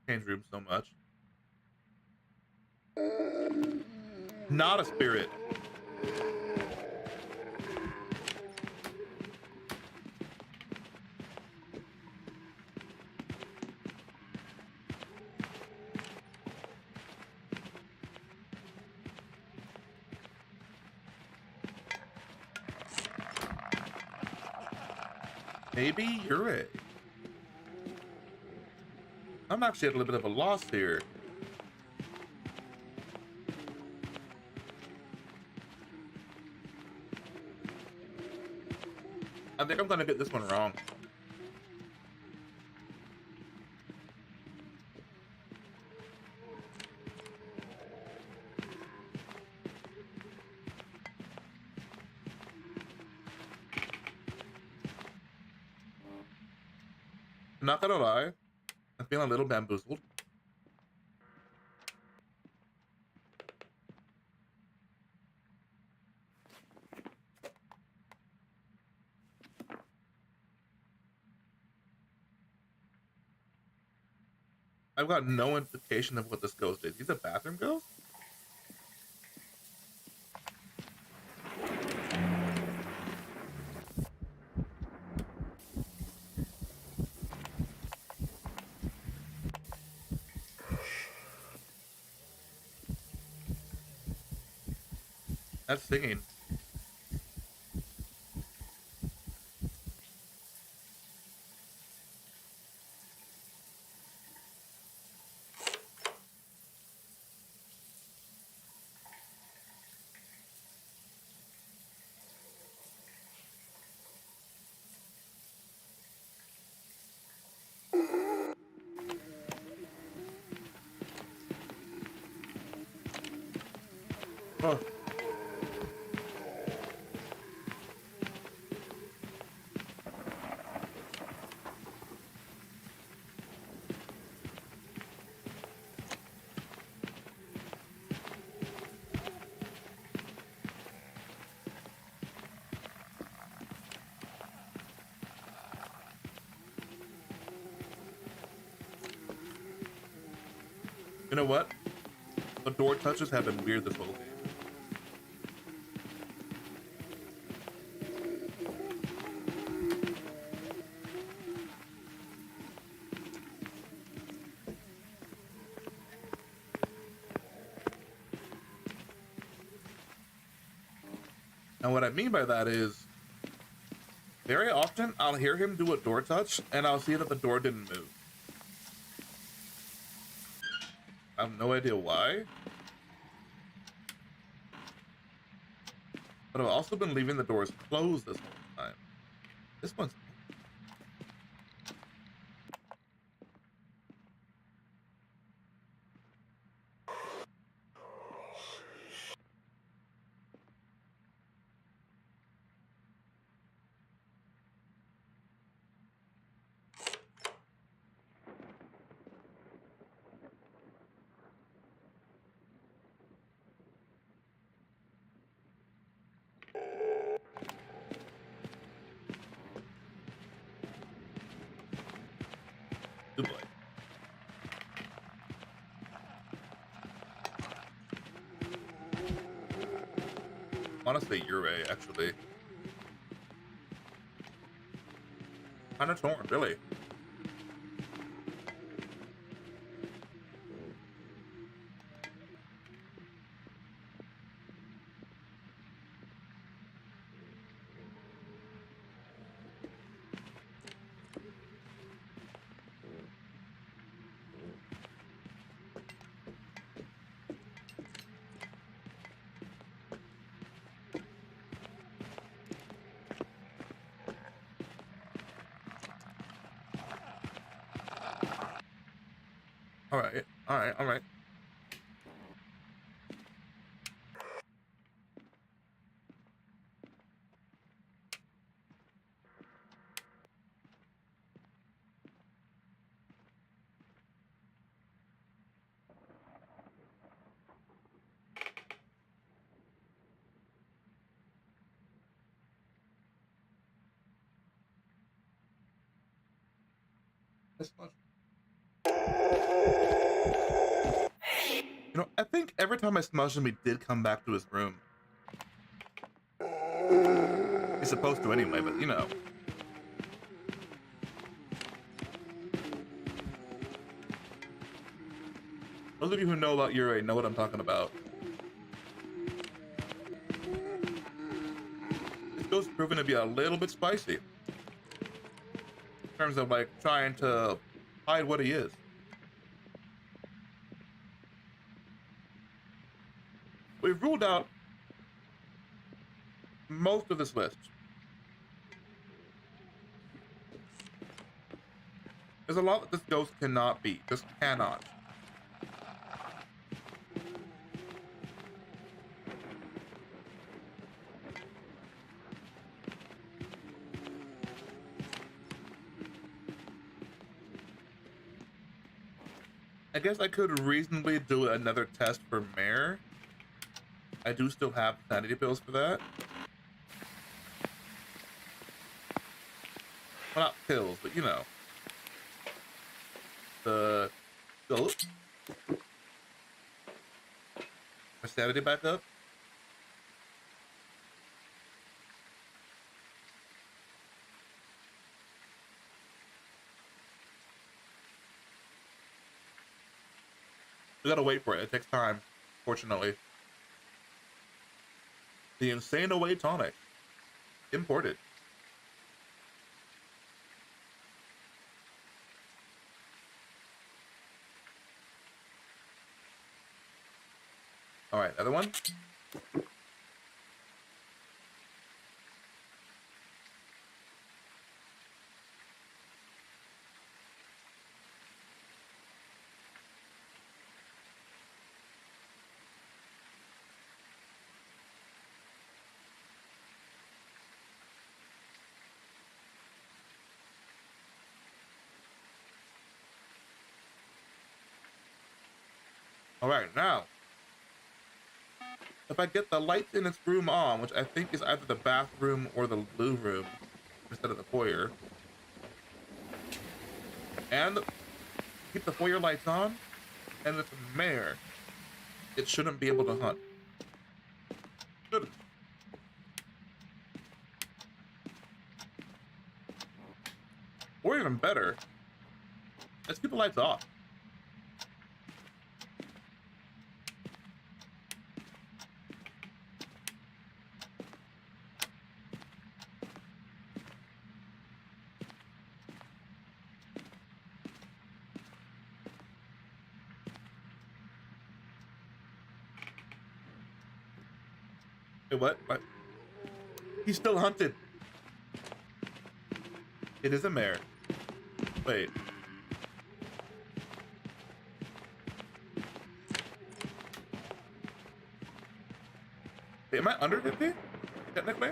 Change rooms so much. Not a spirit. Maybe you're right. I'm actually at a little bit of a loss here. I think I'm gonna get this one wrong. I'm not gonna lie, I'm feeling a little bamboozled. I've got no indication of what this ghost is. He's a bathroom ghost? That's singing. Oh, you know what? The door touches have been weird this whole game. And what I mean by that is, very often I'll hear him do a door touch, and I'll see that the door didn't move. I have no idea why. But I've also been leaving the doors closed this whole time. This one's... Good boy. Honestly, you're a, actually. Kind of torn, really. Alright, alright, alright. This much. You know, I think every time I smudged him, he did come back to his room. He's supposed to anyway, but you know. Those of you who know about Ure know what I'm talking about. This ghost's proven to be a little bit spicy. In terms of, like, trying to hide what he is. We've ruled out most of this list. There's a lot that this ghost cannot be. Just cannot. I guess I could reasonably do another test for Mare. I do still have sanity pills for that. Well, not pills, but you know. The ghost. My sanity back up. We gotta wait for it. It takes time, fortunately. The Insane Away tonic. Imported. Alright, other one. All right, now, if I get the lights in its room on, which I think is either the bathroom or the blue room instead of the foyer, and keep the foyer lights on, and it's a mare, it shouldn't be able to hunt. Shouldn't. Or even better, let's keep the lights off. Wait, what? What? He's still hunted. It is a mare. Wait. Wait, am I under 50? Technically?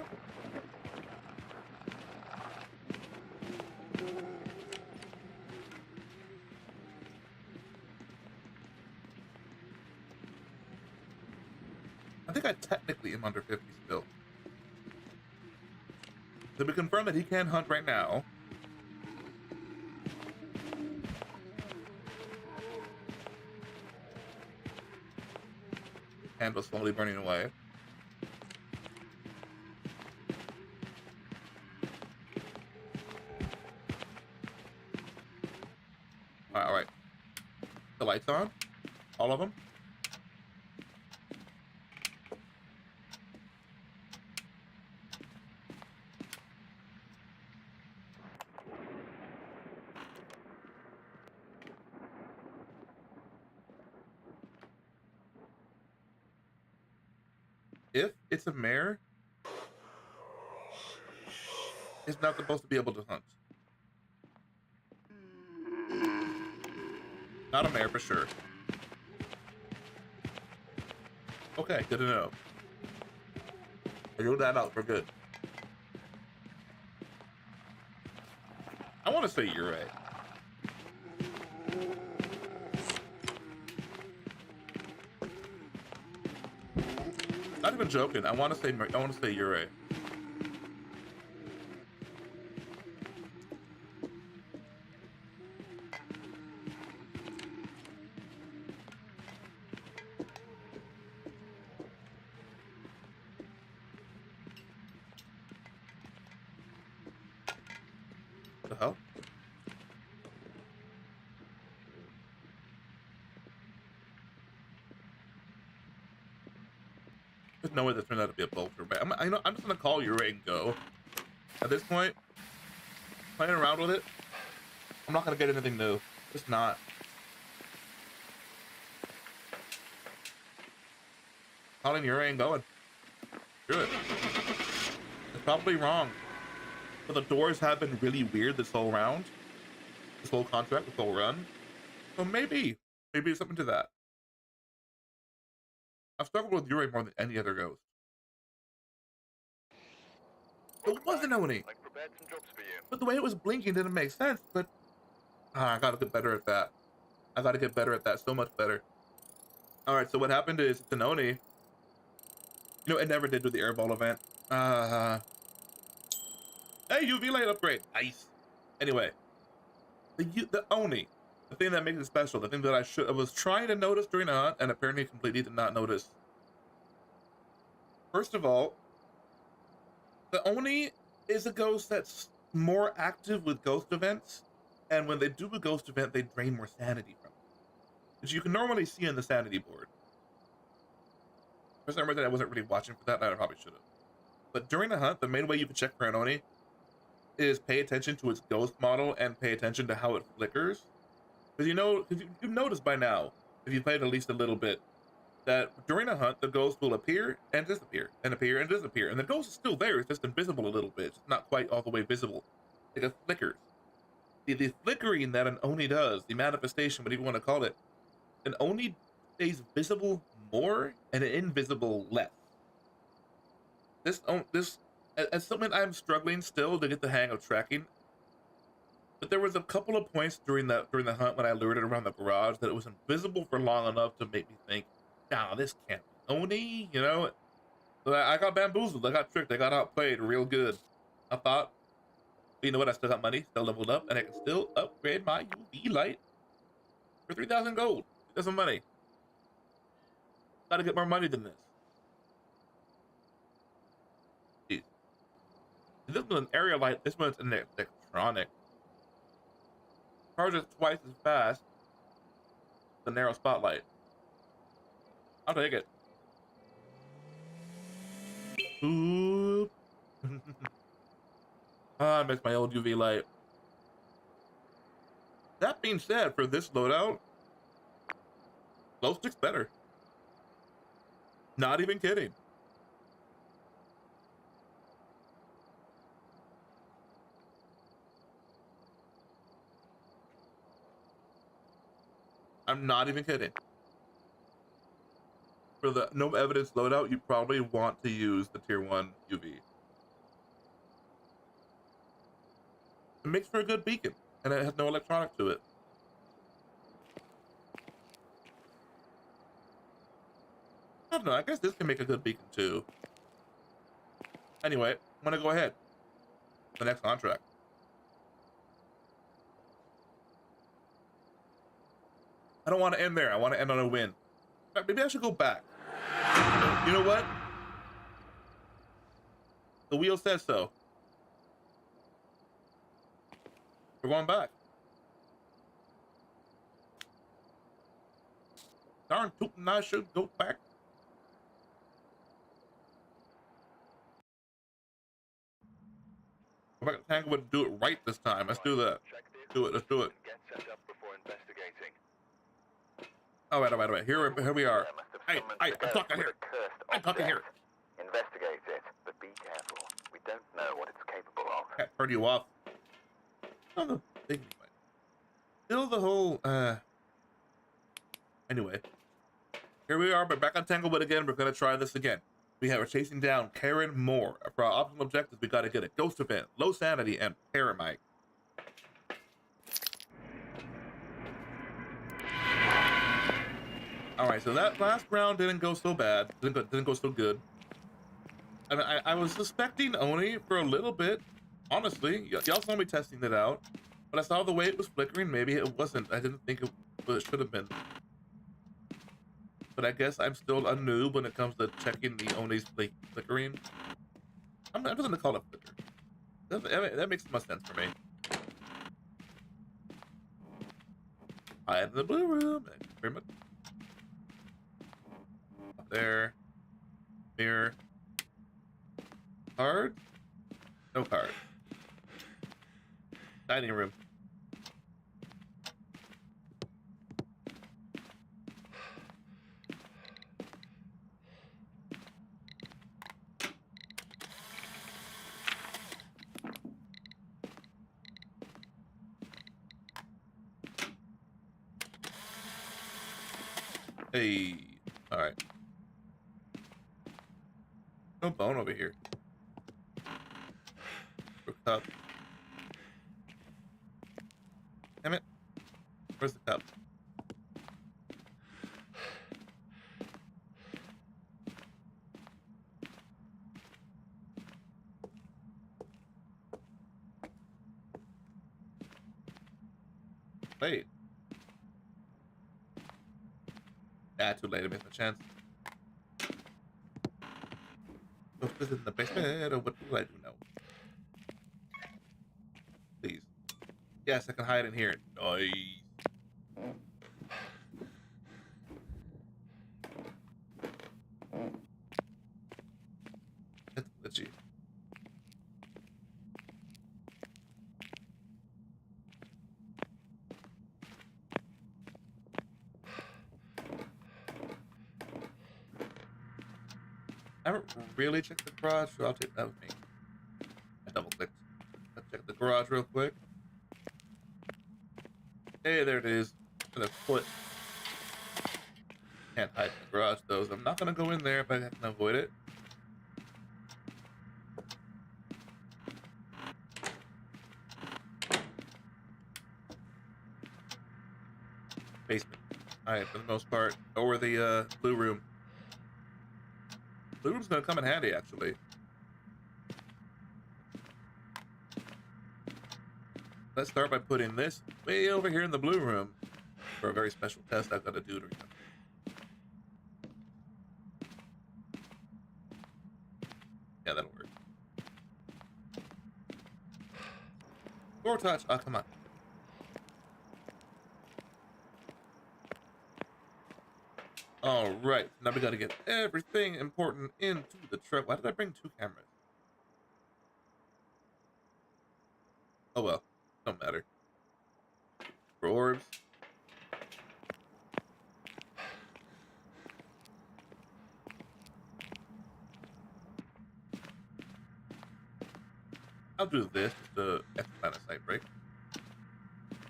I think I technically am under 50 still. Did we confirm that he can hunt right now? Candle slowly burning away. All right. The lights on? All of them? If it's a mare, it's not supposed to be able to hunt. Not a mare for sure. Okay, good to know. I wrote that out for good. I want to say you're right. Not even joking. I want to say you're right. What the hell? There's no way this turned out to be a vulture, but I'm just gonna call you right and go. At this point, playing around with it, I'm not gonna get anything new. Just not. Calling your ain't going. Do it. It's probably wrong. But the doors have been really weird this whole round. This whole contract, this whole run. So maybe there's something to that. I've struggled with Yurei more than any other ghost. It was an Oni. I prepared some jobs for you. But the way it was blinking didn't make sense, but I gotta get better at that. I gotta get better at that, so much better. Alright, so what happened is it's an Oni. You know, it never did with the airball event. Hey, UV light upgrade. Nice. Anyway, the Oni, the thing that makes it special, the thing that I was trying to notice during the hunt and apparently completely did not notice. First of all, the Oni is a ghost that's more active with ghost events, and when they do a ghost event, they drain more sanity from it, which you can normally see in the sanity board. For some reason, I wasn't really watching for that, and I probably should have. But during the hunt, the main way you can check for an Oni is pay attention to its ghost model and pay attention to how it flickers. Because you've noticed by now, if you played at least a little bit, that during a hunt, the ghost will appear and disappear, and appear and disappear. And the ghost is still there, it's just invisible a little bit. It's not quite all the way visible. It just flickers. The flickering that an Oni does, the manifestation, whatever you want to call it, an Oni stays visible more and invisible less. This as something I'm struggling still to get the hang of tracking. But there was a couple of points during the hunt when I lured it around the garage that it was invisible for long enough to make me think, nah, this can't be Oni, you know? So I got bamboozled, I got tricked, I got outplayed real good. I thought, you know what, I still got money, still leveled up, and I can still upgrade my UV light for 3,000 gold. That's some money. Gotta get more money than this. Jeez. This one's an area light, this one's an electronic. Charges twice as fast as the narrow spotlight. I'll take it. Ooh. I miss my old UV light. That being said, for this loadout, glow stick's better. Not even kidding. I'm not even kidding. For the no evidence loadout, you probably want to use the tier 1 UV. It makes for a good beacon, and it has no electronic to it. I don't know, I guess this can make a good beacon too. Anyway, I'm gonna go ahead. The next contract. I don't want to end there. I want to end on a win. In fact, maybe I should go back. You know what? The wheel says so. We're going back. Darn tootin', I should go back. Go back to Tanglewood and do it right this time. Let's do that. Do it. Let's do it. Get set up before investigating. All right. Here we are. Hey, I'm talking here. I'm talking here. Investigate it, but be careful. We don't know what it's capable of. I heard you off. On the big one. Still the whole, Anyway. Here we are, but back on Tanglewood again. We're gonna try this again. We're chasing down Karen Moore. For our optional objectives, we gotta get a ghost event, low sanity, and paramite. Alright, so that last round didn't go so bad. Didn't go so good. I mean, I was suspecting Oni for a little bit. Honestly, y'all saw me testing it out. But I saw the way it was flickering. Maybe it wasn't. I didn't think it should have been. But I guess I'm still a noob when it comes to checking the Oni's flickering. I'm just gonna call it flicker. That makes much sense for me. Hide in the blue room. Very much. Up there. Mirror. Card? No card. Dining room. Hey, all right. No bone over here. Cup. Damn it. Where's the cup? Wait. Ah, too late. I missed my chance. Ghost is in the basement, or what do I do now? Please. Yes, I can hide in here. Nice. That's glitchy. I haven't really checked the garage, so I'll take that with me. I double clicked. Let's check the garage real quick. Hey, there it is. For the foot. Can't hide in the garage though, so I'm not gonna go in there if I can avoid it. basement. Alright, for the most part. Or the blue room. Blue room's gonna come in handy, actually. Let's start by putting this way over here in the blue room for a very special test I've got to do to remember. Yeah, that'll work. Door touch. Oh, come on. All right. Now we got to get everything important into the truck. Why did I bring 2 cameras? Oh, well. Don't matter. For orbs. I'll do this just to expedite a sight break.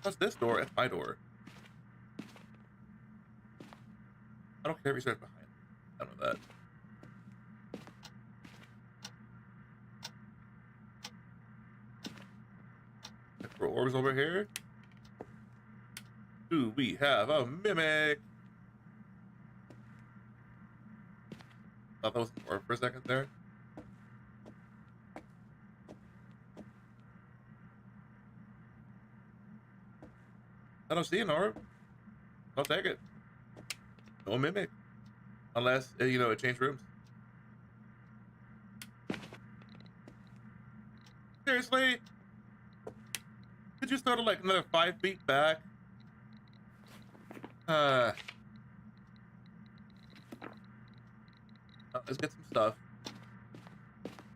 What's this door? It's my door. I don't care if he starts behind. Done with that. Look for orbs over here. Do we have a mimic? Thought that was an orb for a second there. I don't see an orb. I'll take it. No mimic. Unless, you know, it changed rooms. Seriously? Did you start like another 5 feet back? Let's get some stuff.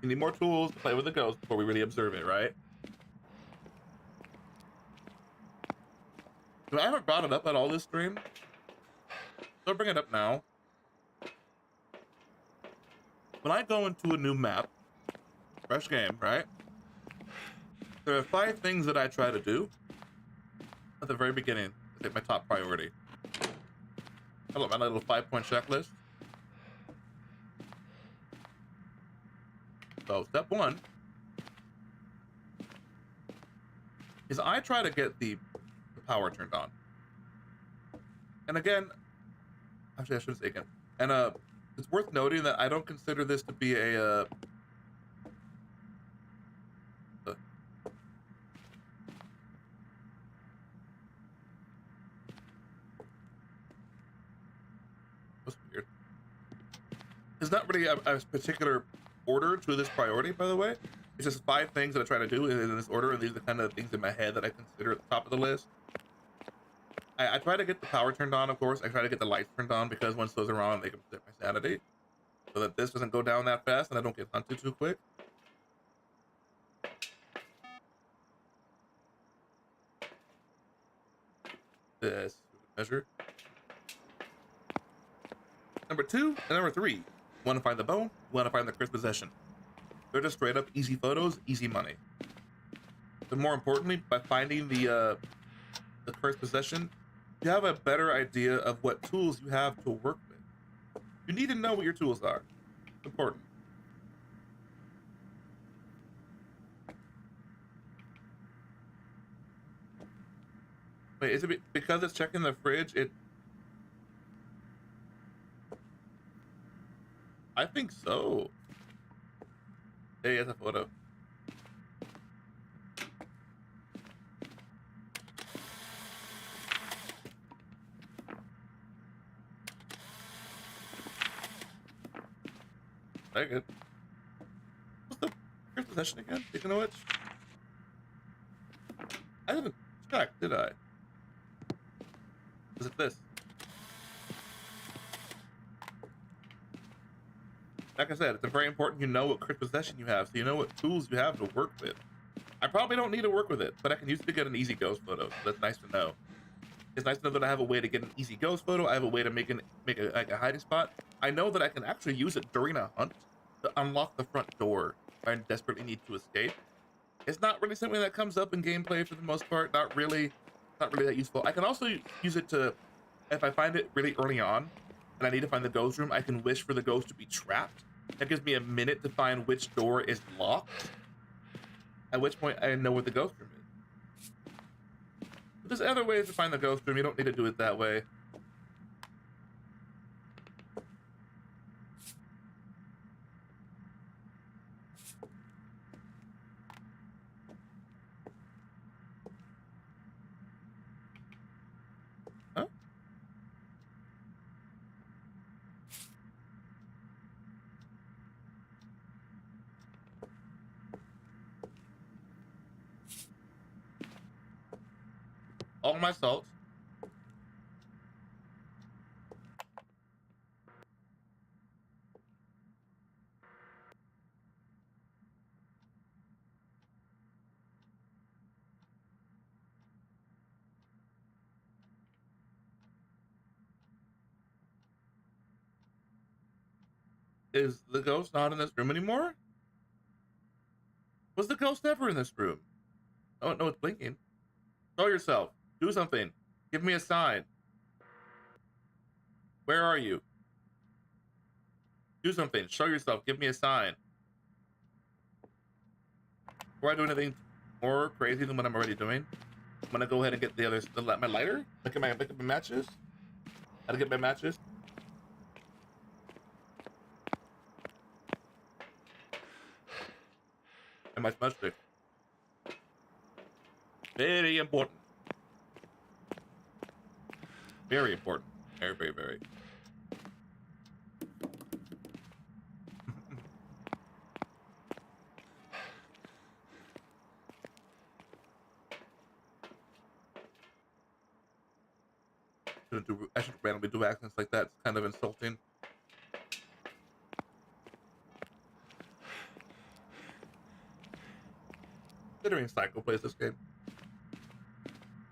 We need more tools to play with the ghost before we really observe it, right? I haven't brought it up at all this stream. So I'll bring it up now. When I go into a new map, fresh game, right? There are 5 things that I try to do at the very beginning. It's like my top priority. I got my little 5-point checklist. So step 1 is I try to get the power turned on. And again, actually I shouldn't say again. And it's worth noting that I don't consider this to be a what's weird. It's not really a particular order to this priority, by the way. It's just 5 things that I try to do in this order, and these are the kind of things in my head that I consider at the top of the list. I try to get the power turned on, of course. I try to get the lights turned on because once those are on, they can upset my sanity. So that this doesn't go down that fast and I don't get hunted too quick. This measure. Number 2 and number 3. Want to find the bone, want to find the cursed possession. They're just straight up easy photos, easy money. But more importantly, by finding the cursed possession, you have a better idea of what tools you have to work with. You need to know what your tools are. It's important. Wait, is it because it's checking the fridge? I think so. Hey, it's a photo. Very good. What's the first possession again? Speaking of which, I didn't check, did I? Is it this? Like I said, it's very important you know what cursed possession you have, so you know what tools you have to work with. I probably don't need to work with it, but I can use it to get an easy ghost photo. So that's nice to know. It's nice to know that I have a way to get an easy ghost photo. I have a way to make a hiding spot. I know that I can actually use it during a hunt to unlock the front door if I desperately need to escape. It's not really something that comes up in gameplay for the most part. Not really that useful. I can also use it to, if I find it really early on and I need to find the ghost room, I can wish for the ghost to be trapped. That gives me a minute to find which door is locked. At which point I know where the ghost room is. There's other ways to find the ghost room. You don't need to do it that way. Huh? All my salt. Is the ghost not in this room anymore? Was the ghost never in this room? Oh, no, it's blinking. Show yourself. Do something. Give me a sign. Where are you? Do something. Show yourself. Give me a sign. Before I do anything more crazy than what I'm already doing, I'm gonna go ahead and get my lighter. Look at my matches. Gotta get my matches. And my smudge stick. Very important. Very important. Very, very, very. I shouldn't randomly do accents like that. It's kind of insulting. Considering Psycho plays this game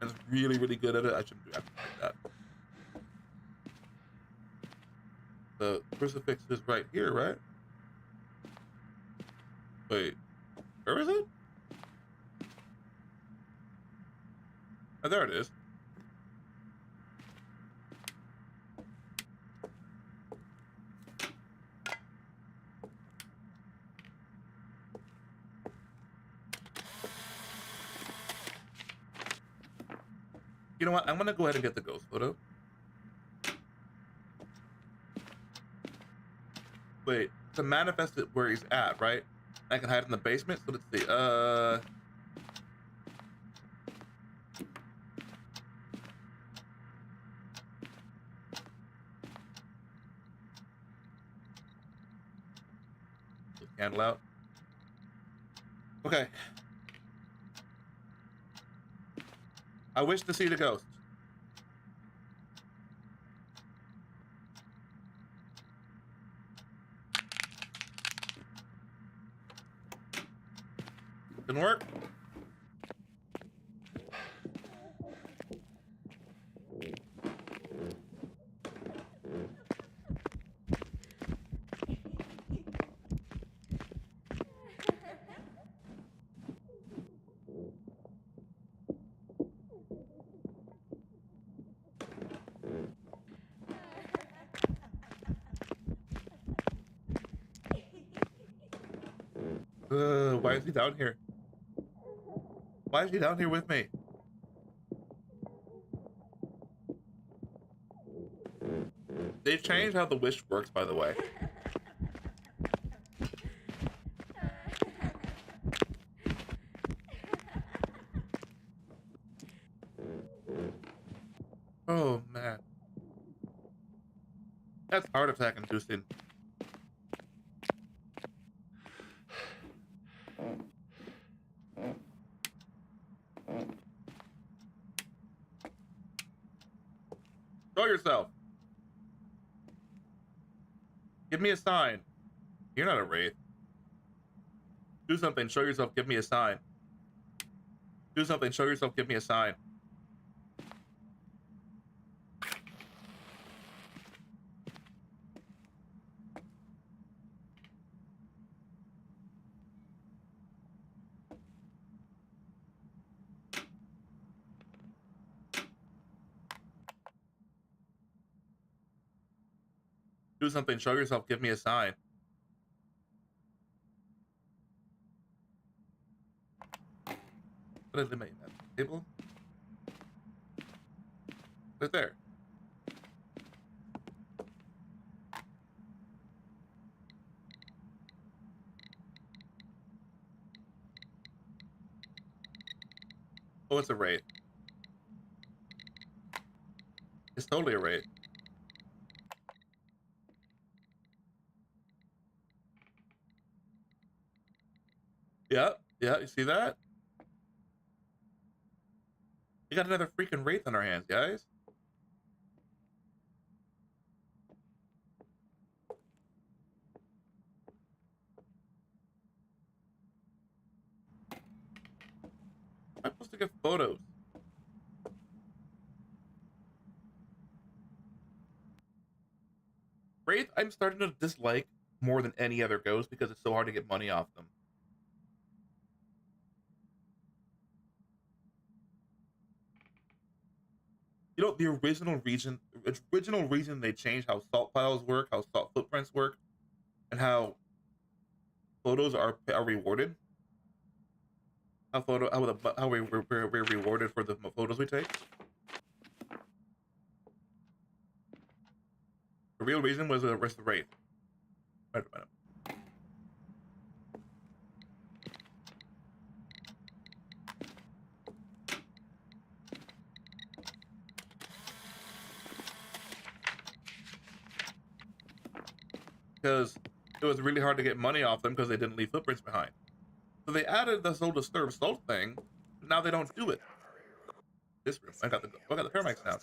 and is really, really good at it, I shouldn't do accents like that. The crucifix is right here, right? Wait, where is it? Oh, there it is. You know what? I'm gonna go ahead and get the ghost photo. Wait, to manifest it where he's at, right? I can hide in the basement. So let's see. Put the candle out. Okay. I wish to see the ghost. Didn't work. Why is he down here? Why is he down here with me? They've changed how the wish works, by the way. Oh, man. That's heart attack inducing. Show yourself. Give me a sign. You're not a wraith. Do something. Show yourself. Give me a sign. Do something. Show yourself. Give me a sign. Do something. Show yourself. Give me a sign. What did I make that table? Right there. Oh, it's a wraith. It's totally a wraith. Yep. Yeah, you see that? We got another freaking wraith on our hands, guys. I'm supposed to get photos. Wraith, I'm starting to dislike more than any other ghost because it's so hard to get money off them. You know, the original reason they changed how salt piles work, how salt footprints work, and how photos are rewarded. How we're rewarded for the photos we take. The real reason was the rest of the wraith. Wait a minute. Because it was really hard to get money off them because they didn't leave footprints behind. So they added the soul disturb salt thing, but now they don't do it. This room, I got the paramedic now.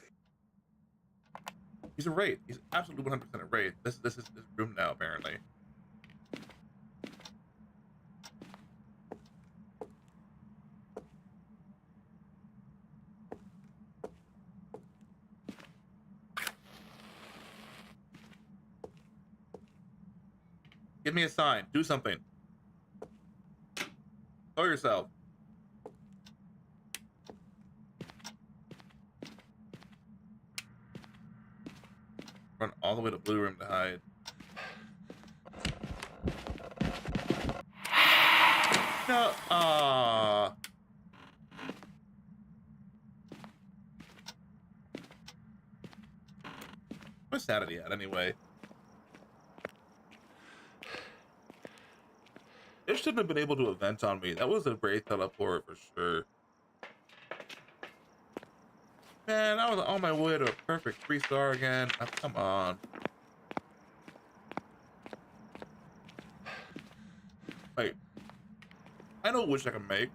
He's a wraith. He's absolutely 100% a wraith. This is his room now, apparently. Give me a sign. Do something. Show yourself. Run all the way to blue room to hide. No. Where's Sanity at anyway? It shouldn't have been able to event on me. That was a brave teleport for sure. Man, I was on my way to a perfect 3-star again. Oh, come on. Wait. I know which I can make.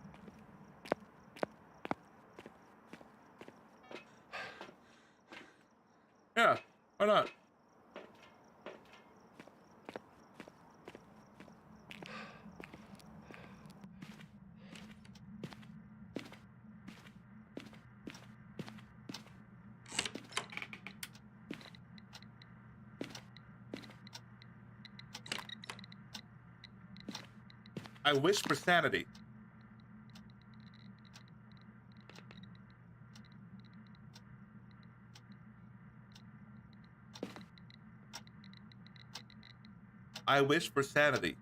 Yeah, why not? I wish for sanity. I wish for sanity.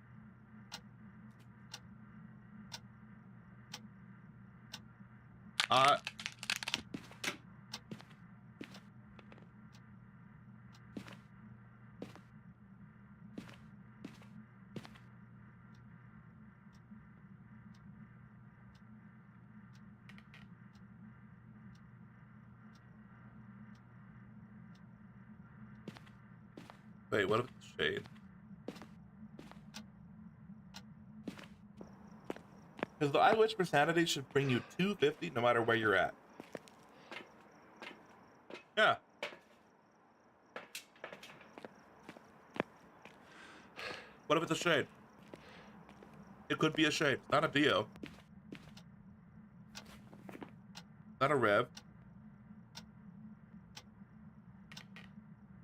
Wait, what if it's shade? Because the I wish for sanity should bring you 250 no matter where you're at. Yeah. What if it's a shade? It could be a shade. It's not a Dio. Not a Rev.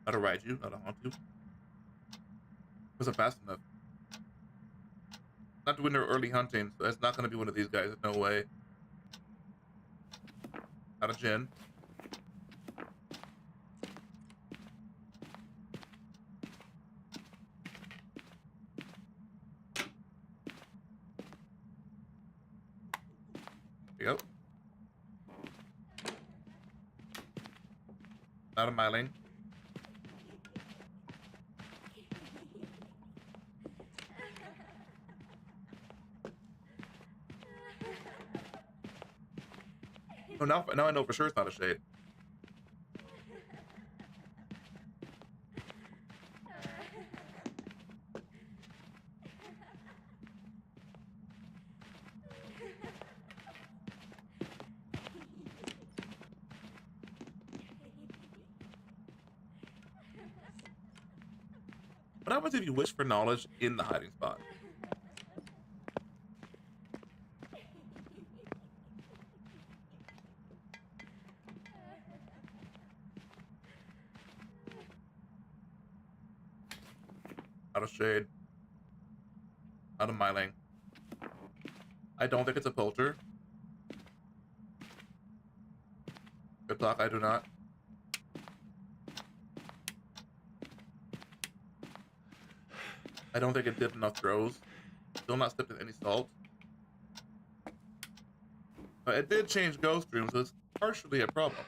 Not a Raiju. Not a Hantu. Wasn't fast enough. Not doing their early hunting, so that's not going to be one of these guys. No way. Not a Jin. There you go. Not a miling. Oh, now I know for sure it's not a shade. What happens if you wish for knowledge in the hiding spot? Not a shade. Not a miling. I don't think it's a poacher. Good talk, I do not. I don't think it did enough throws. Still not stepped in any salt. But it did change ghost rooms, so it's partially a problem.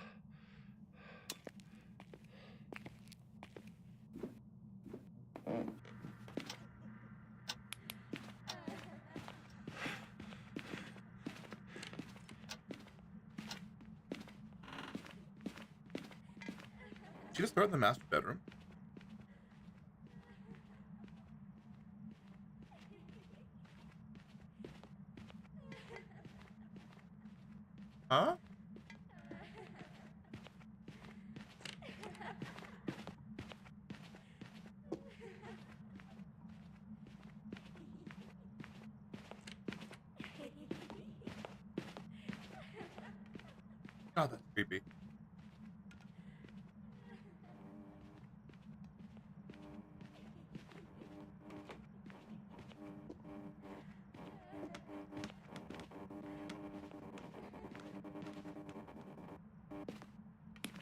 She just started in the master bedroom. Huh? God, that's creepy.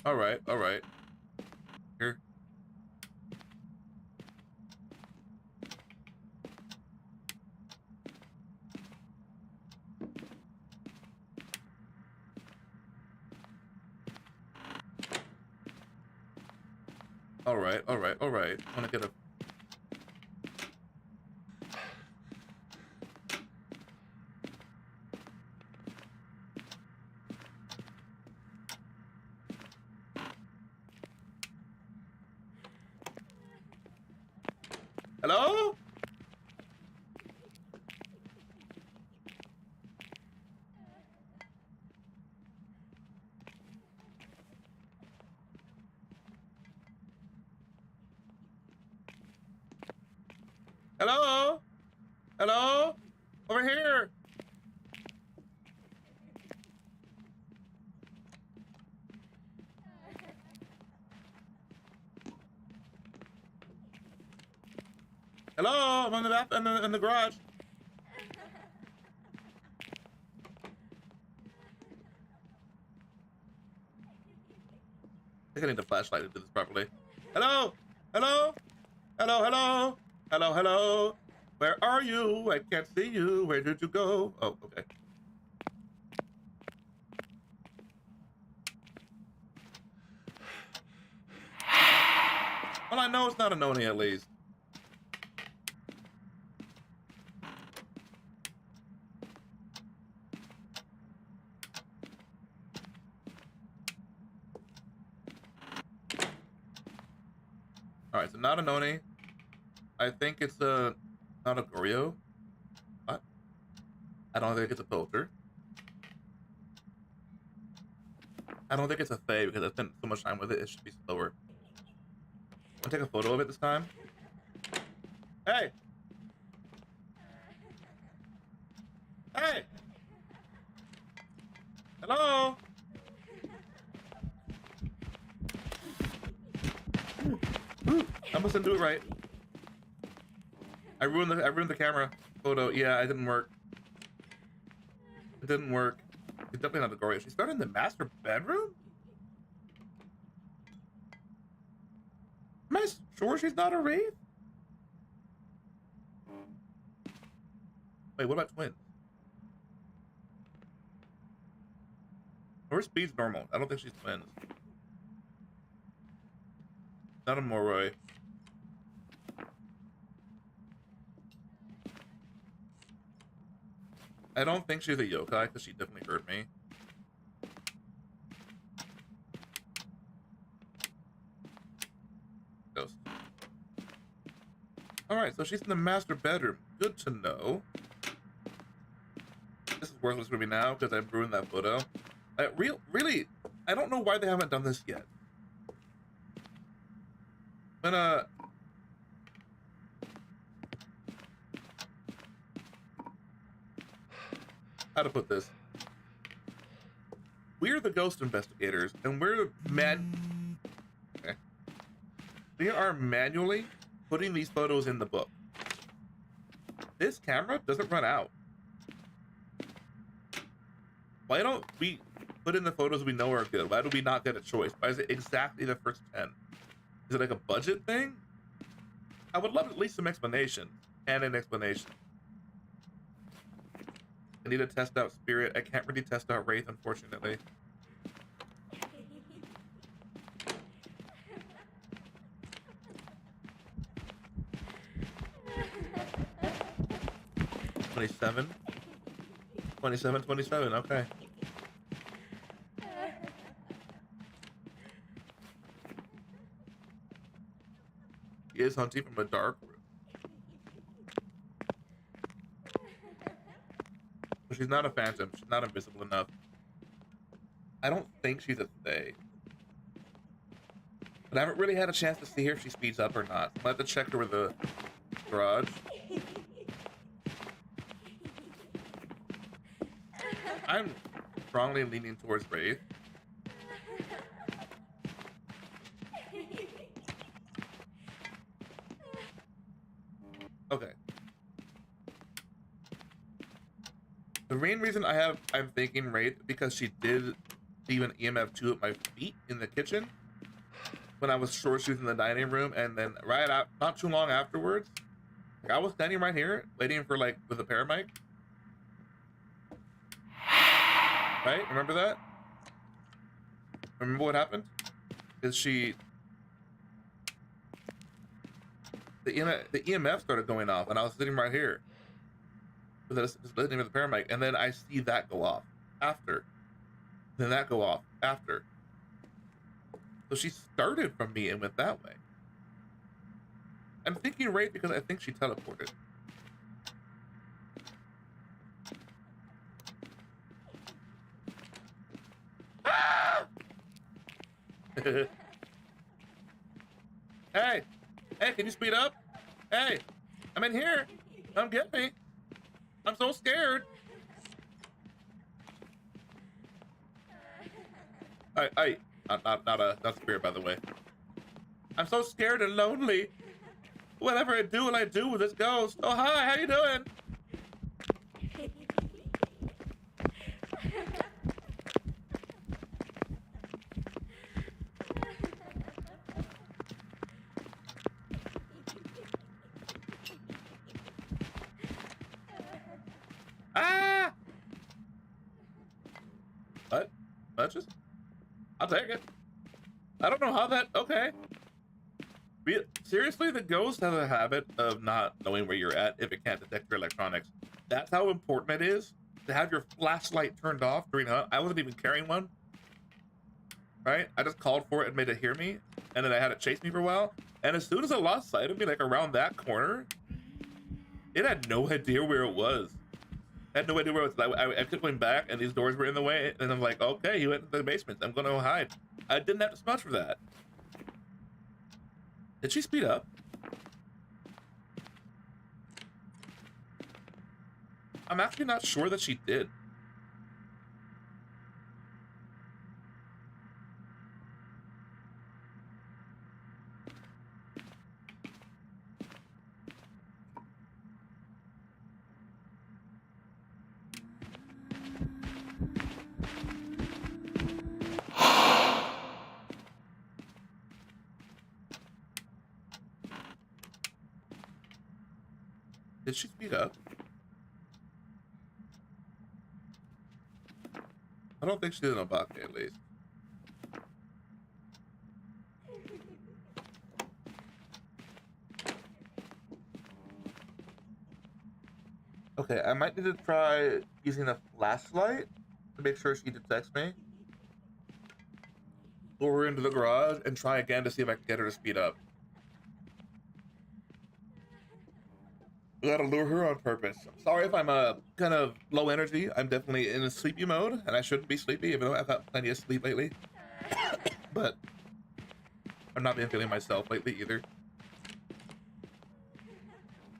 Alright, alright. Here. Alright, alright, alright. I wanna get a... Hello? Hello? Hello? Over here! Hello? I'm in the bath in the garage. I think I need a flashlight to do this properly. Hello? Hello? Hello, hello? Hello, hello? Where are you? I can't see you. Where did you go? Oh, okay. Well, I know it's not a noni at least. Alright, so not a noni. I think it's a... not a Goryo. What? I don't think it's a poacher. I don't think it's a Fae because I spent so much time with it, it should be slower. Wanna take a photo of it this time? Hey! Hey! Hello? I must didn't do it right. I ruined the camera photo. Yeah, it didn't work. It didn't work. It's definitely not a Goryo. She started in the master bedroom? Am I sure she's not a wraith? Wait, what about twins? Her speed's normal. I don't think she's twins. Not a Moroi. I don't think she's a yokai because she definitely hurt me. Ghost. Alright, so she's in the master bedroom. Good to know. This is worthless for me now because I've ruined that photo. Really, I don't know why they haven't done this yet. When, how to put this? We're the ghost investigators, and we're okay. We are manually putting these photos in the book. This camera doesn't run out. Why don't we put in the photos we know are good? Why do we not get a choice? Why is it exactly the first 10? Is it like a budget thing? I would love at least some explanation and an explanation. I need to test out Spirit. I can't really test out Wraith, unfortunately. $27. 27, okay. He is hunting from a dark room. But she's not a phantom. She's not invisible enough. I don't think she's a Fae. But I haven't really had a chance to see her if she speeds up or not. I'll have to check her with the garage. I'm strongly leaning towards Wraith. Okay. The main reason I'm thinking Wraith because she did leave an EMF 2 at my feet in the kitchen when I was short shoes in the dining room, and then right out, not too long afterwards, like I was standing right here waiting for like with a paramedic. Right? Remember that? Remember what happened? Is the EMF started going off, and I was sitting right here with listening to the paramedic, and then I see that go off after. Then that go off after. So she started from me and went that way. I'm thinking right because I think she teleported. Ah! Hey! Hey, can you speed up? Hey! I'm in here! Come get me! I'm so scared! Not spirit, by the way. I'm so scared and lonely. Whatever I do with this ghost. Oh, hi, how you doing? Ah! What? Matches? I'll take it. I don't know how that... Okay. Seriously, the ghost has a habit of not knowing where you're at if it can't detect your electronics. That's how important it is to have your flashlight turned off during hunt. I wasn't even carrying one. Right? I just called for it and made it hear me. And then I had it chase me for a while. And as soon as it lost sight of me, like around that corner, it had no idea where it was. I had no idea where it was. I kept going back and these doors were in the way. And I'm like, okay, he went to the basement. I'm going to hide. I didn't have to smudge for that. Did she speed up? I'm actually not sure that she did. Did she speed up? I don't think she did an Obake, at least. Okay, I might need to try using a flashlight to make sure she detects me. Lure her into the garage and try again to see if I can get her to speed up. I gotta lure her on purpose. I'm sorry if I'm kind of low energy. I'm definitely in a sleepy mode, and I shouldn't be sleepy, even though I've got plenty of sleep lately. But I've not been feeling myself lately either.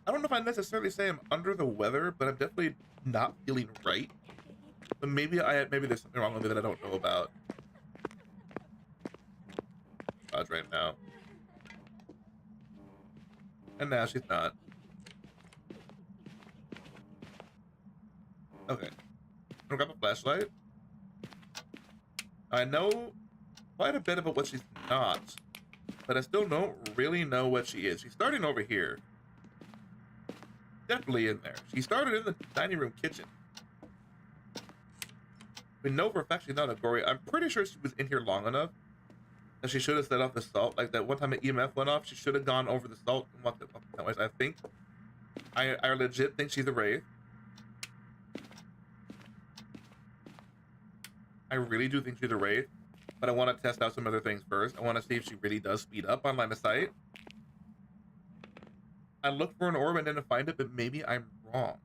I don't know if I necessarily say I'm under the weather, but I'm definitely not feeling right. But maybe there's something wrong with me that I don't know about. Right now. And now she's not. Okay. I'm gonna grab a flashlight. I know quite a bit about what she's not, but I still don't really know what she is. She's starting over here. Definitely in there. She started in the dining room kitchen. We know for a fact she's not a gory. I'm pretty sure she was in here long enough that she should have set off the salt. Like that one time an EMF went off, she should have gone over the salt and walked that way. I think. I legit think she's a wraith. I really do think she's a wraith, but I want to test out some other things first. I want to see if she really does speed up on line of sight. I looked for an orb and didn't find it, but maybe I'm wrong.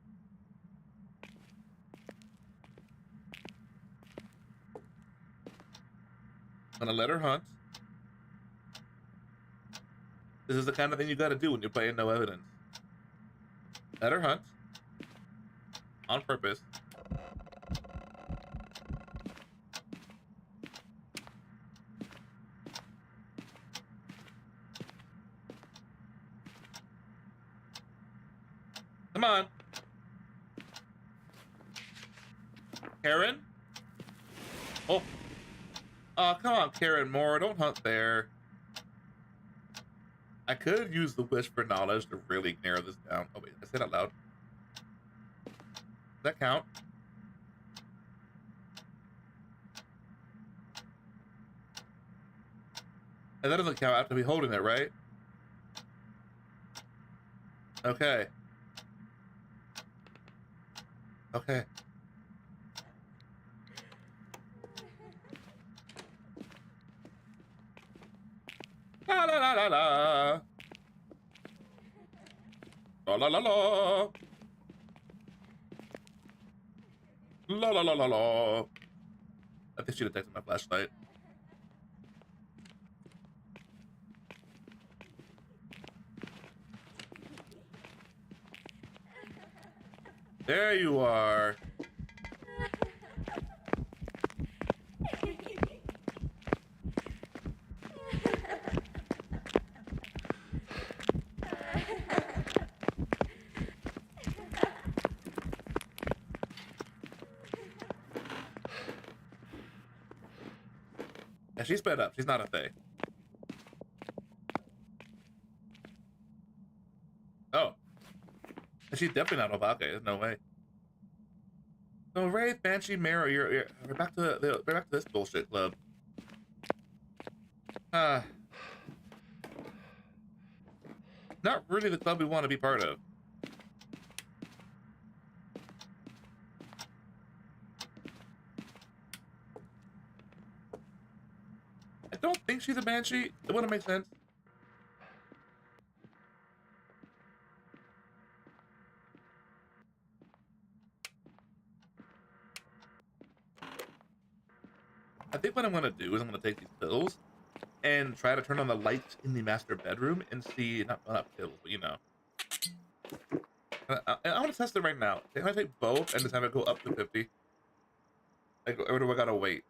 I'm gonna let her hunt. This is the kind of thing you gotta do when you're playing no evidence. Let her hunt. On purpose. Come on. Karen? Oh. Oh, come on, Karen Moore. Don't hunt there. I could use the wish for knowledge to really narrow this down. Oh, wait. I said it out loud. Does that count? And that doesn't count. I have to be holding it, right? Okay. Okay. La la la la la. La la la la. La la la la la. I think she detected my flashlight. There you are. Yeah, she sped up. She's not a Fae. Oh. And she's definitely not Obake. There's no way. So Wraith, Banshee, Mara, we're back to this bullshit club. Not really the club we want to be part of. I don't think she's a Banshee. It wouldn't make sense. I think what I'm gonna do is I'm gonna take these pills and try to turn on the lights in the master bedroom and see, not pills, but you know. I want to test it right now. Can I take both and just have it go up to 50? Like, or do I gotta wait?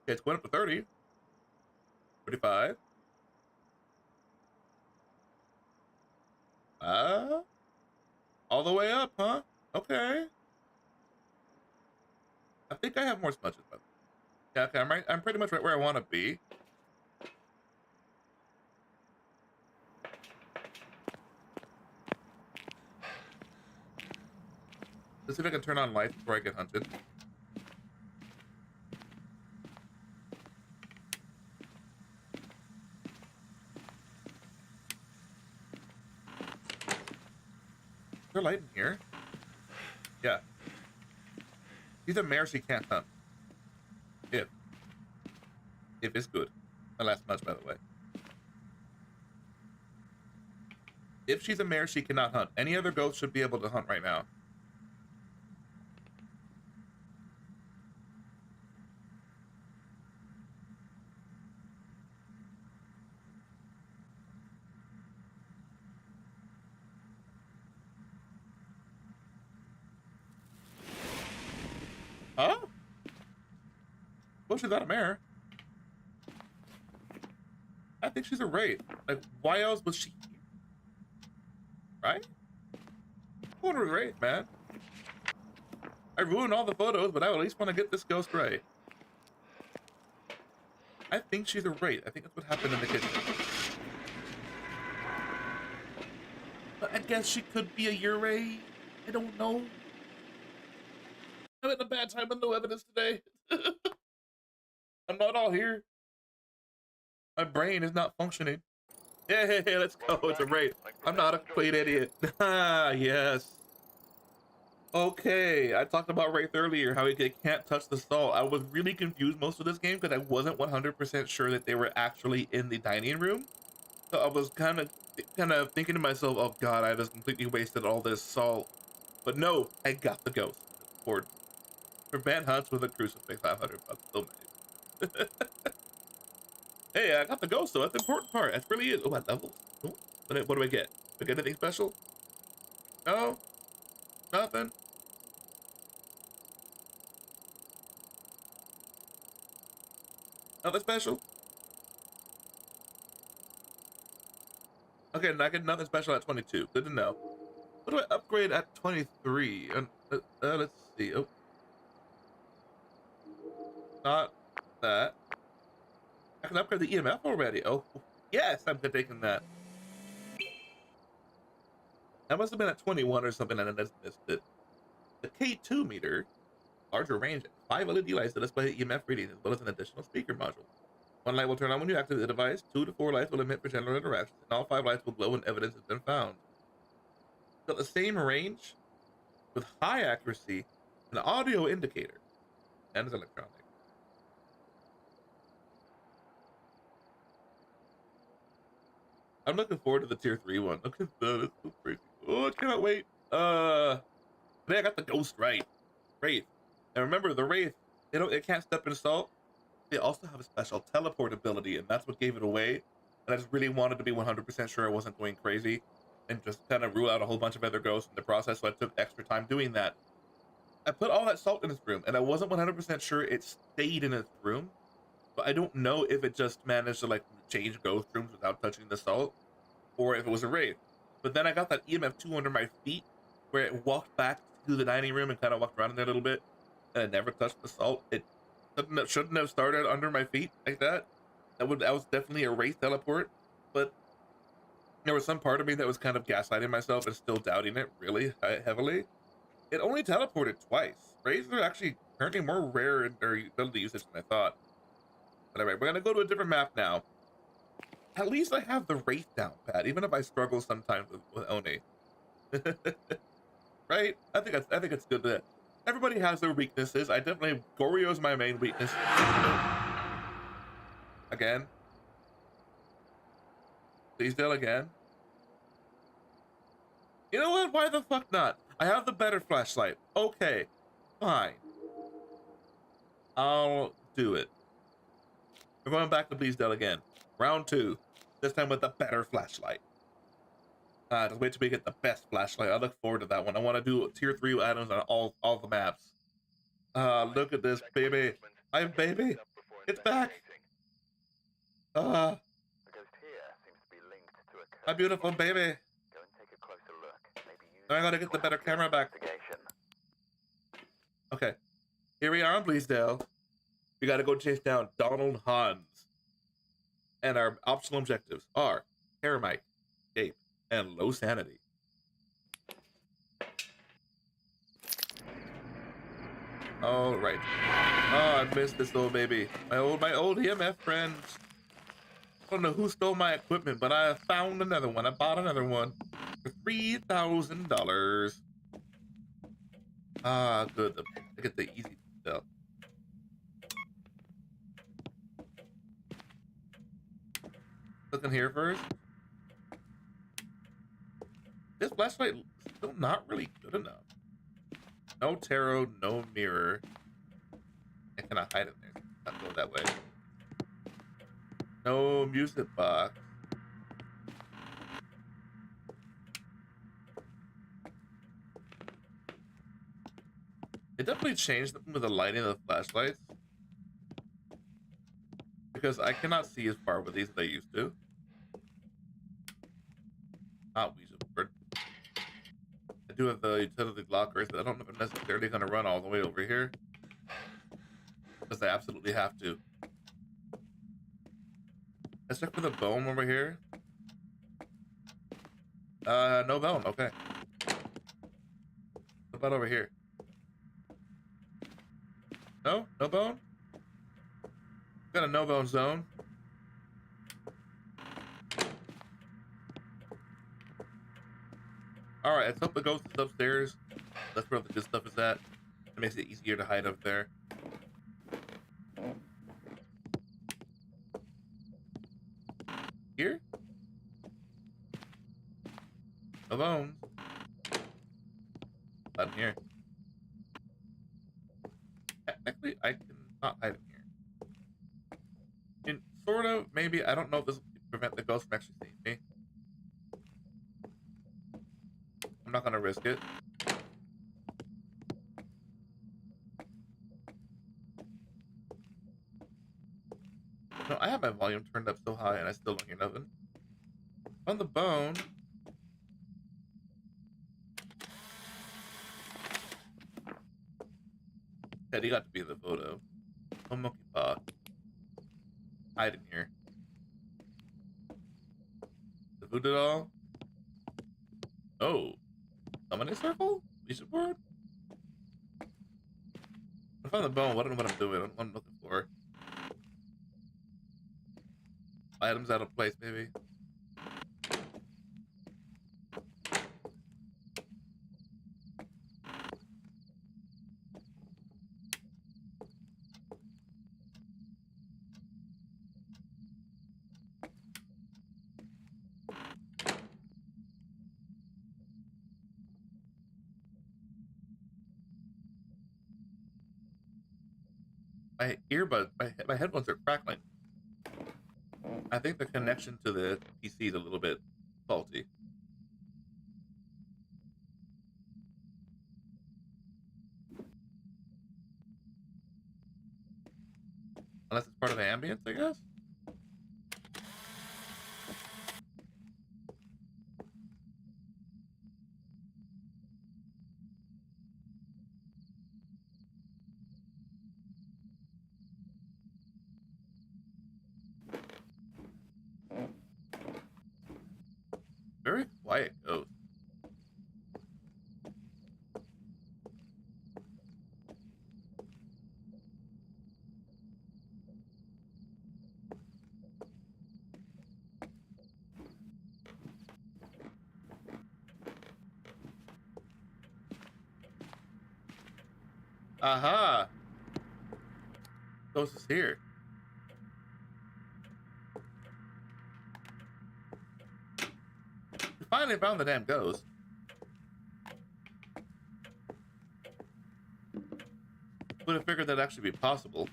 Okay, it's going up to 30. 35. All the way up, huh? Okay. I think I have more smudges, but yeah, okay, I'm right. I'm pretty much right where I want to be. Let's see if I can turn on lights before I get hunted. there light in here? Yeah. She's a mare she can't hunt. If. If it's good. My last much, by the way. If she's a mare, she cannot hunt. Any other ghost should be able to hunt right now. Oh? Well, she's not a mare. I think she's a wraith. Like, why else was she here? Right? I want a wraith, man. I ruined all the photos, but I at least want to get this ghost right. I think she's a wraith. I think that's what happened in the kitchen. But I guess she could be a Ure. I don't know. I'm having a bad time with no evidence today. I'm not all here. My brain is not functioning. Hey, let's go. It's a wraith. I'm not a complete idiot. Ah, yes. Okay, I talked about Wraith earlier, how he can't touch the salt. I was really confused most of this game because I wasn't 100% sure that they were actually in the dining room. So I was kind of thinking to myself, oh god, I just completely wasted all this salt. But no, I got the ghost. For prevent hunts with a crucifix, 500 bucks. So many. Hey, I got the ghost though. That's the important part. That's really it. Oh, what levels? Oh, what do I get? Do I get anything special? No, nothing. Nothing special. Okay, I get nothing special at 22. Good to know. What do I upgrade at 23? Let's see. Oh, not that. I can upgrade the EMF already. Oh, yes, I'm taking that. That must have been at 21 or something, and I just missed it. The K2 meter, larger range, 5 LED lights that display EMF readings, as well as an additional speaker module. 1 light will turn on when you activate the device, 2 to 4 lights will emit for general interactions, and all 5 lights will glow when evidence has been found. Got the same range, with high accuracy, an audio indicator, and it's electronic. I'm looking forward to the tier 3 one. Look at that, it's so crazy. Oh, I cannot wait. Today I got the ghost right. Wraith. And remember, the Wraith, it can't step in salt. They also have a special teleport ability, and that's what gave it away. And I just really wanted to be 100% sure I wasn't going crazy and just kind of rule out a whole bunch of other ghosts in the process, so I took extra time doing that. I put all that salt in this room, and I wasn't 100% sure it stayed in its room. But I don't know if it just managed to like change ghost rooms without touching the salt, or if it was a wraith. But then I got that EMF 2 under my feet, where it walked back to the dining room and kind of walked around in there a little bit, and it never touched the salt. It shouldn't have started under my feet like that. That was definitely a wraith teleport, but there was some part of me that was kind of gaslighting myself and still doubting it really heavily. It only teleported twice. Wraiths are actually currently more rare in their ability usage than I thought. But anyway, we're gonna go to a different map now. At least I have the Wraith down pat, even if I struggle sometimes with Oni. Right? I think it's good that everybody has their weaknesses. I definitely Goryo's my main weakness. Again. Please do again. You know what? Why the fuck not? I have the better flashlight. Okay. Fine. I'll do it. We're going back to Bleasdale again. Round 2. This time with a better flashlight. Just wait till we get the best flashlight. I look forward to that one. I want to do tier 3 items on all the maps. Look at this, baby. Baby. It's back. My beautiful baby. Now I gotta get the better camera back. Okay. Here we are on Bleasdale. We gotta go chase down Donald Hans. And our optional objectives are Paramite, Escape, and Low Sanity. All right. Oh, I missed this little baby. My old EMF friends. I don't know who stole my equipment, but I found another one. I bought another one. for $3,000. Ah, good. I get the easy detail. Looking here first. This flashlight is still not really good enough. No tarot, no mirror. I cannot hide in there. Not go that way. No music box. It definitely changed with the lighting of the flashlights. Because I cannot see as far with these as I used to. Not Ouija board. I do have the utility lockers, but I don't know if I'm necessarily going to run all the way over here. Because I absolutely have to. Let's check for the bone over here. No bone, okay. What about over here? No? No bone? Got a no bone zone. Alright, let's hope the ghost is upstairs. That's where the good stuff is at. It makes it easier to hide up there. Here? No bones. Not in here. Technically, I can not hide in here. I mean, sort of, maybe. I don't know if this will prevent the ghost from actually seeing me. I'm not gonna risk it. No, I have my volume turned up so high and I still don't hear nothing. On the bone. Teddy got to be in the photo. Oh, monkey paw. Hide in here. The voodoo doll? Oh. Summoning circle? Ouija board? I found the bone. I don't know what I'm doing. I don't know what I'm looking for. Items out of place, maybe. My earbuds, my headphones are crackling. I think the connection to the PC is a little bit faulty. Unless it's part of the ambience, I guess? Very quiet ghost. Aha! Ghost is here. We finally found the damn ghost. Would have figured that'd actually be possible.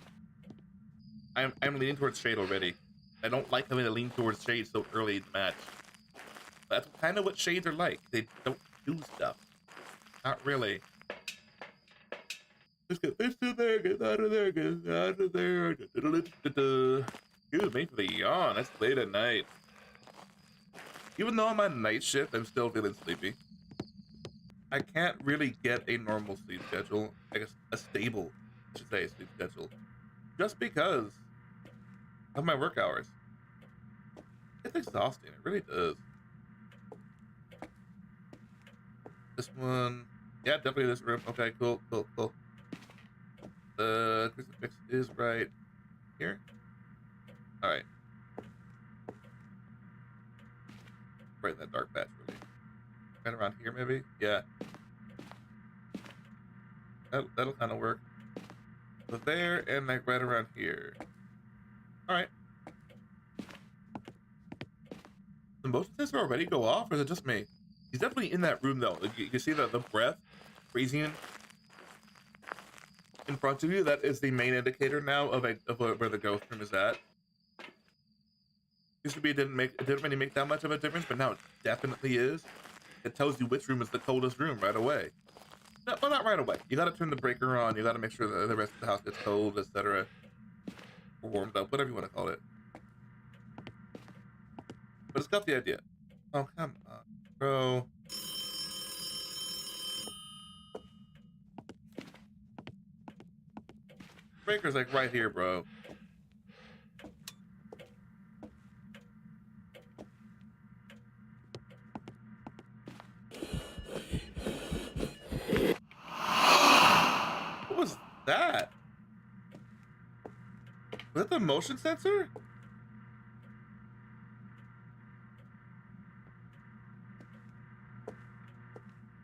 I'm leaning towards shade already. I don't like having to lean towards shade so early in the match. That's kind of what shades are like. They don't do stuff. Not really. Just get this in there, get out of there, get out of there. Excuse me for the yawn. It's late at night. Even though I'm on night shift, I'm still feeling sleepy. I can't really get a normal sleep schedule. I guess a stable, I should say, sleep schedule. Just because of my work hours. It's exhausting. It really does. This one. Yeah, definitely this room. Okay, cool, cool, cool. The crucifix is right here. All right. Right in that dark patch, really. right around here, maybe. Yeah, that'll kind of work. So there and like right around here. All right. The motion sensor already go off, or is it just me? He's definitely in that room though. Like, you can see the breath freezing in front of you. That is the main indicator now of where the ghost room is at. Used to be it didn't really make that much of a difference, but now it definitely is. It tells you which room is the coldest room right away. No, well, not right away. You got to turn the breaker on. You got to make sure that the rest of the house gets cold, etc. Or warmed up, whatever you want to call it. But it's got the idea. Oh, come on, bro. Breaker's like right here, bro. What was that? Was that the motion sensor?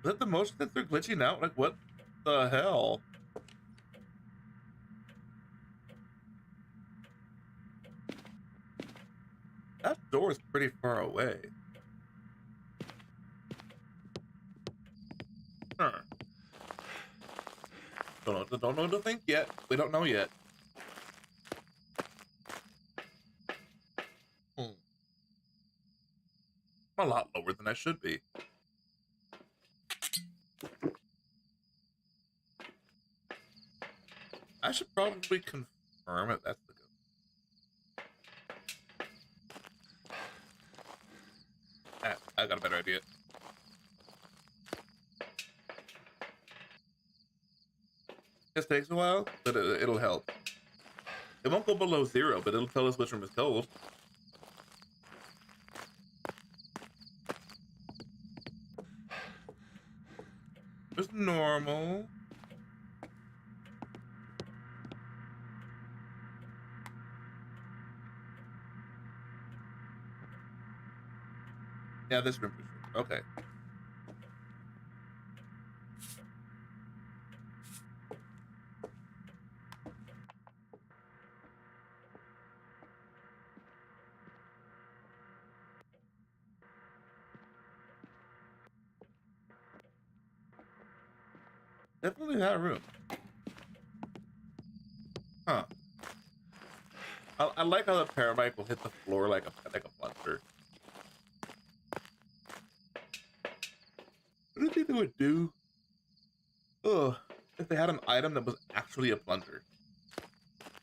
Was that the motion sensor glitching out? Like, what the hell? That door is pretty far away. Huh. Don't know what to think yet. We don't know yet. Hmm. I'm a lot lower than I should be. I should probably confirm it. That's the good. Ah, I got a better idea. This takes a while, but it'll help. It won't go below 0, but it'll tell us which room is cold. It's normal. Yeah, this room for sure. Okay. Definitely that room. Huh. I like how the paramedic will hit the floor like a plunger. What do you think they would do? Ugh. If they had an item that was actually a plunger.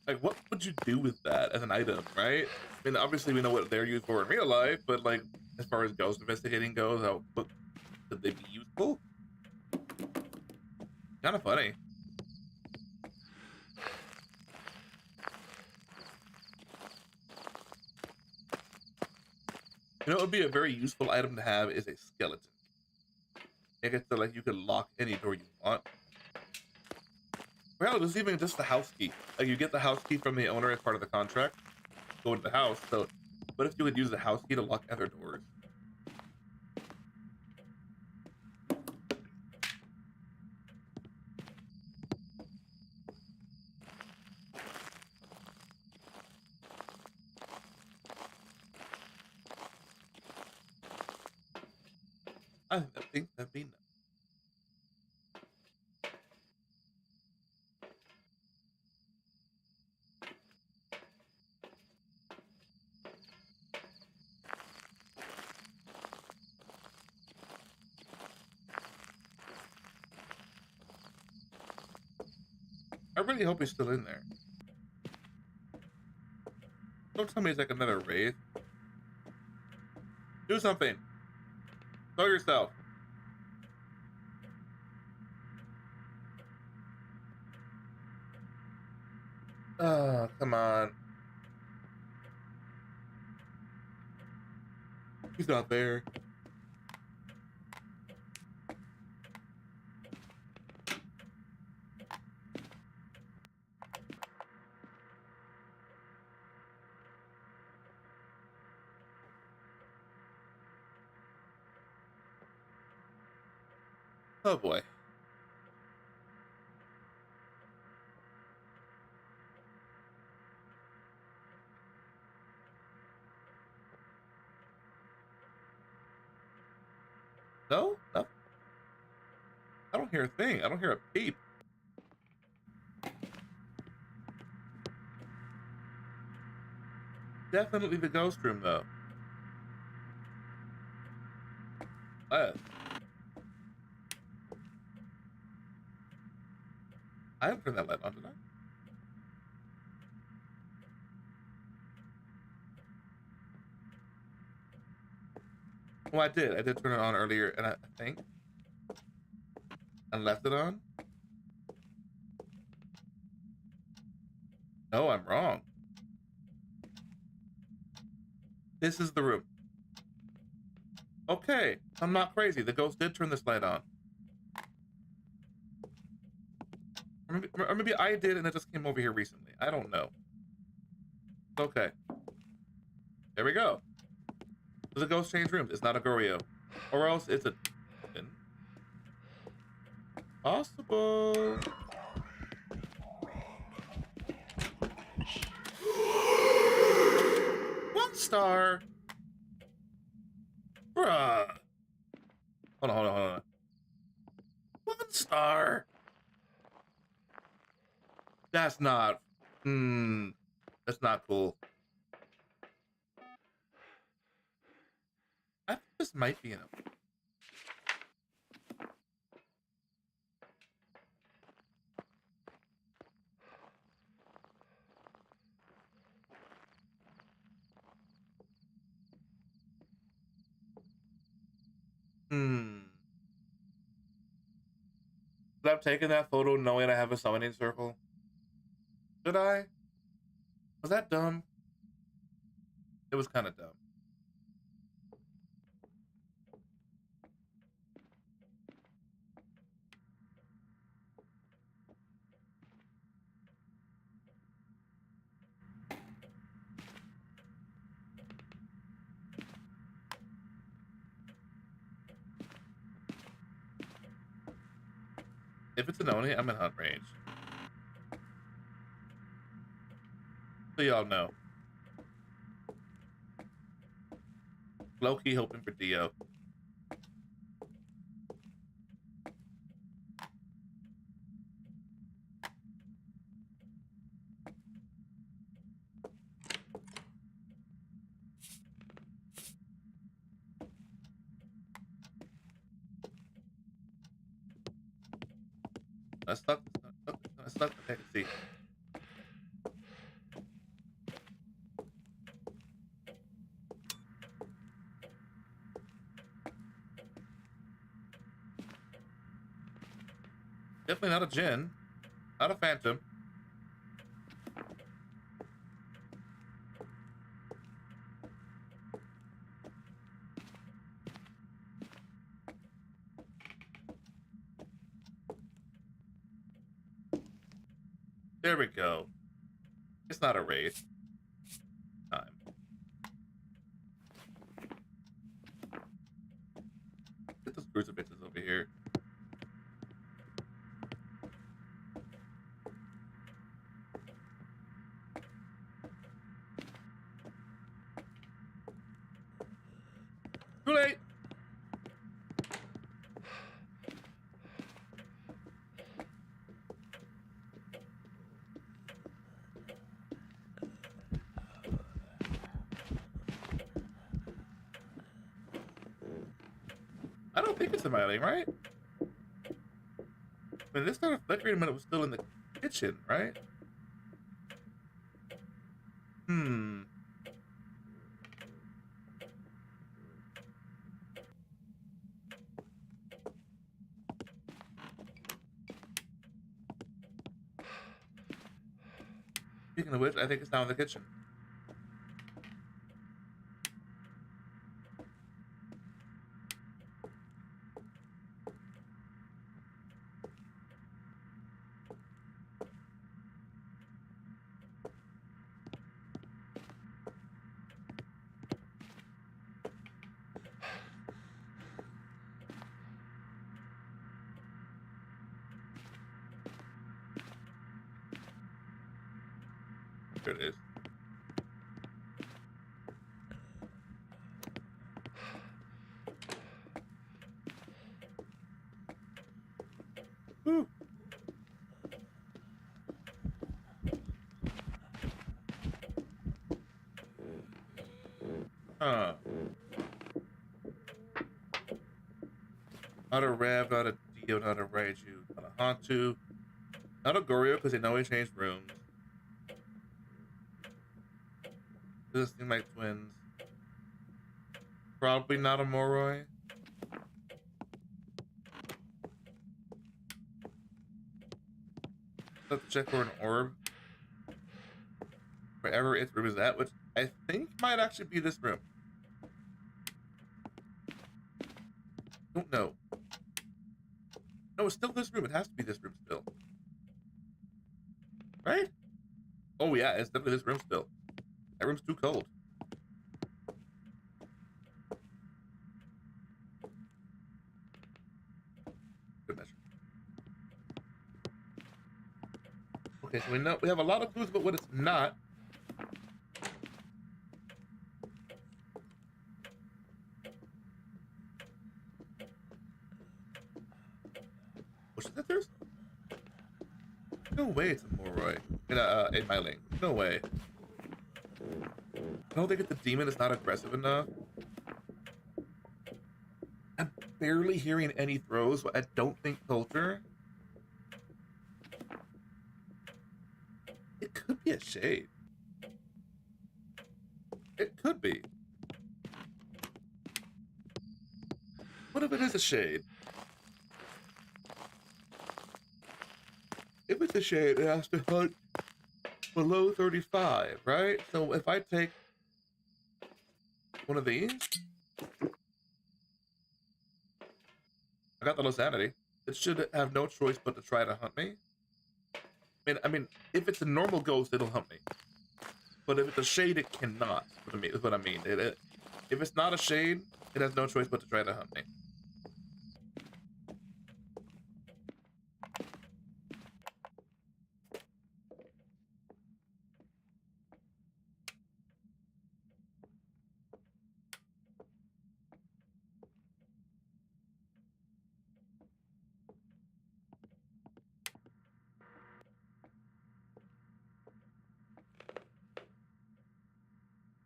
Like, what would you do with that as an item, right? I mean, obviously we know what they're used for in real life, but like, as far as ghost investigating goes, could they be useful? Kind of funny. You know, it would be a very useful item to have is a skeleton. Make it so like you can lock any door you want. Well, there's even just the house key. Like you get the house key from the owner as part of the contract. Go into the house. So, what if you would use the house key to lock other doors? I think that'd be nice. I really hope he's still in there. Don't tell me it's like another wraith. Do something. Show yourself. Oh, come on. He's not there. Oh boy. No? No. I don't hear a thing. I don't hear a peep. Definitely the ghost room, though. Uh, I haven't turned that light on, did I? Well, I did. I did turn it on earlier, and I think I left it on. No, I'm wrong. This is the room. Okay, I'm not crazy. The ghost did turn this light on. Or maybe I did, and it just came over here recently. I don't know. Okay. There we go. So the ghost changed rooms. It's not a Gorio. Or else it's a... Possible. One star. Bruh. Hold on. 1 star. That's not... That's not cool. I think this might be enough. Should I have taken that photo knowing I have a summoning circle? Should I? Was that dumb? It was kind of dumb. If it's an Oni, I'm in hunt range. So y'all know. Low-key hoping for Dio. I stuck. I can see. Definitely not a Jinn. Not a Phantom. There we go. It's not a raid. Time. Get those crucifixes over here. Too late. I don't think it's smiling, right? I mean, this started flickering when it was still in the kitchen, right? Speaking of which, I think it's now in the kitchen. There it is. Whew. Huh. Not a Rev, not a Dio, not a Raiju, not a Hantu, not a Goryo because they know he changed rooms. Doesn't seem like twins. Probably not a Moroi. Let's check for an orb. Wherever its room is at, which I think might actually be this room. Don't know. No, it's still this room. It has to be this room still. Right? Oh yeah, it's definitely this room still. That room's too cold. Good measure. Okay, so we have a lot of clues about what it's not. Ocean sensors? No way it's a Moroi. In my link. No way. I don't think it's the demon is not aggressive enough. I'm barely hearing any throws, but I don't think culture. It could be a shade. It could be. What if it is a shade? If it's a shade, it has to hunt below 35, right? So if I take one of these, I got the low sanity. It should have no choice but to try to hunt me. I mean, if it's a normal ghost, it'll hunt me. But if it's a shade, it cannot. Is what I mean. If it's not a shade, it has no choice but to try to hunt me.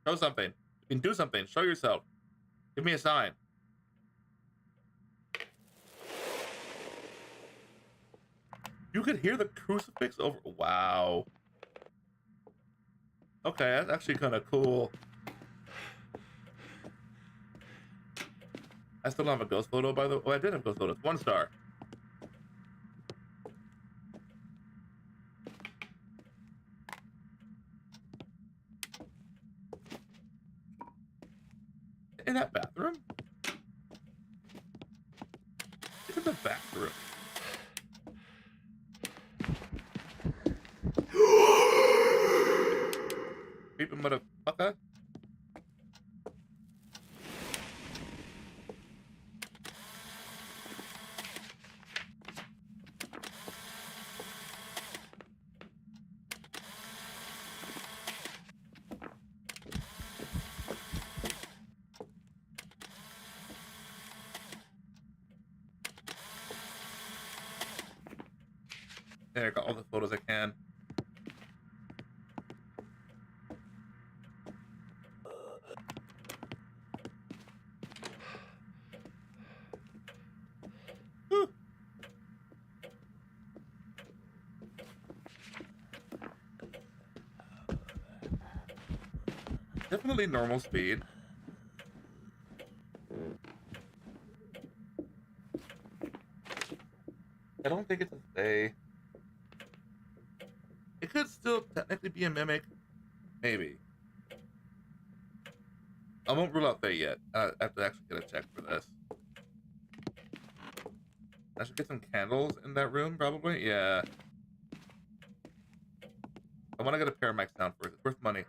Show something. You can do something. Show yourself. Give me a sign. You could hear the crucifix over. Wow. Okay, that's actually kind of cool. I still don't have a ghost photo, by the way. Oh, I did have a ghost photo. It's 1 star. In that bathroom? It's in the bathroom. Creepy motherfucker. There, I got all the photos I can. Whew. Definitely normal speed. I don't think it's a Fae. It could still technically be a mimic. Maybe. I won't rule out Fae yet. I have to actually get a check for this. I should get some candles in that room, probably. Yeah. I want to get a Paramax sound first. It's worth money.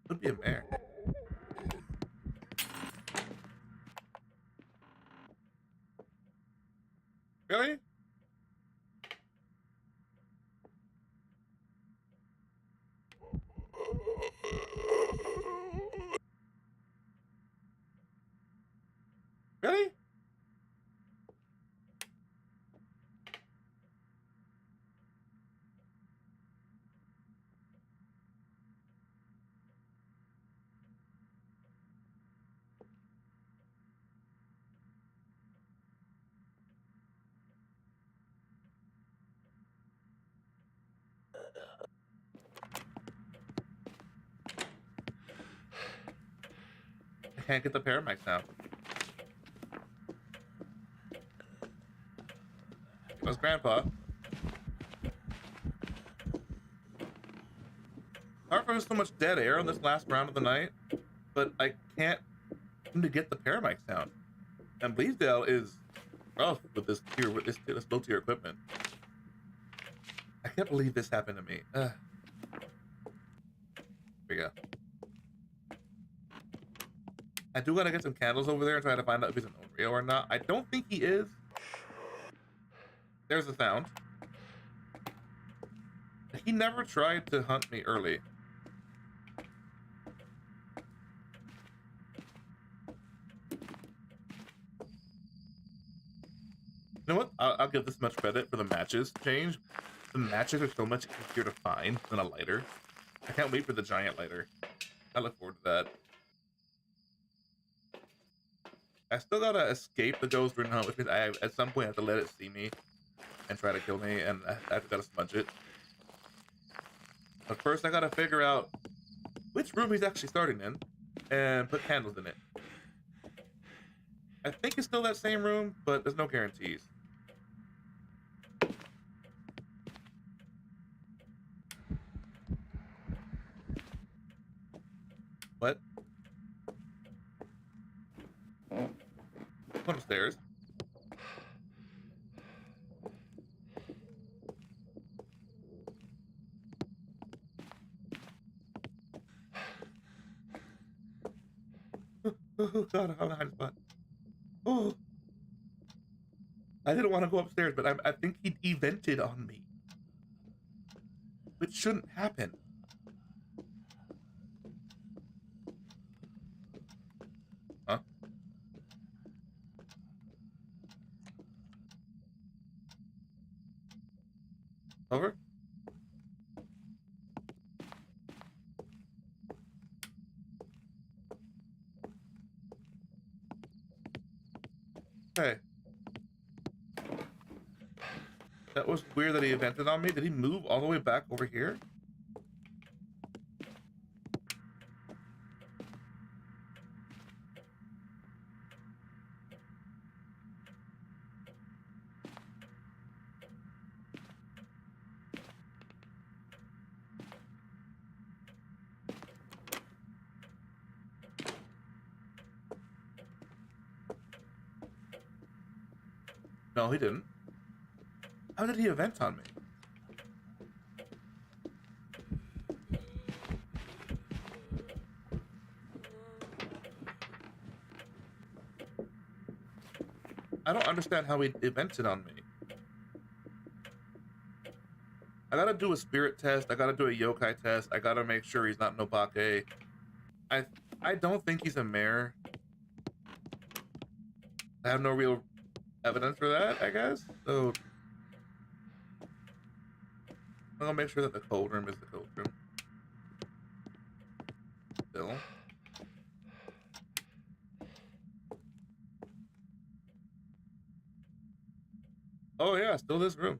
Could be a mare. Really? Really? I can't get the paramedics now. It was Grandpa. Apart from so much dead air on this last round of the night, but I can't seem to get the paramedic sound. And Bleasdale is rough with this tier, with this low tier equipment. I can't believe this happened to me. Here we go. I do gotta get some candles over there and try to find out if he's an Onryo or not. I don't think he is. There's the sound. He never tried to hunt me early. You know what? I'll give this much credit for the matches change. The matches are so much easier to find than a lighter. I can't wait for the giant lighter. I look forward to that. I still gotta escape the ghost rune hunt, which means I at some point have to let it see me and try to kill me, and I gotta smudge it. But first I gotta figure out which room he's actually starting in and put candles in it. I think it's still that same room, but there's no guarantees. What? Come upstairs. Oh god, I found a hiding spot. Oh, I didn't want to go upstairs, but I think he evented on me, which shouldn't happen. Huh? Over? Okay. That was weird that he evented on me. Did he move all the way back over here? No, he didn't. How did he event on me? I don't understand how he evented on me. I gotta do a spirit test. I gotta do a yokai test. I gotta make sure he's not Nobake. I don't think he's a mare. I have no real evidence for that, I guess. So I'll make sure that the cold room is the cold room. Still. Oh yeah, still this room.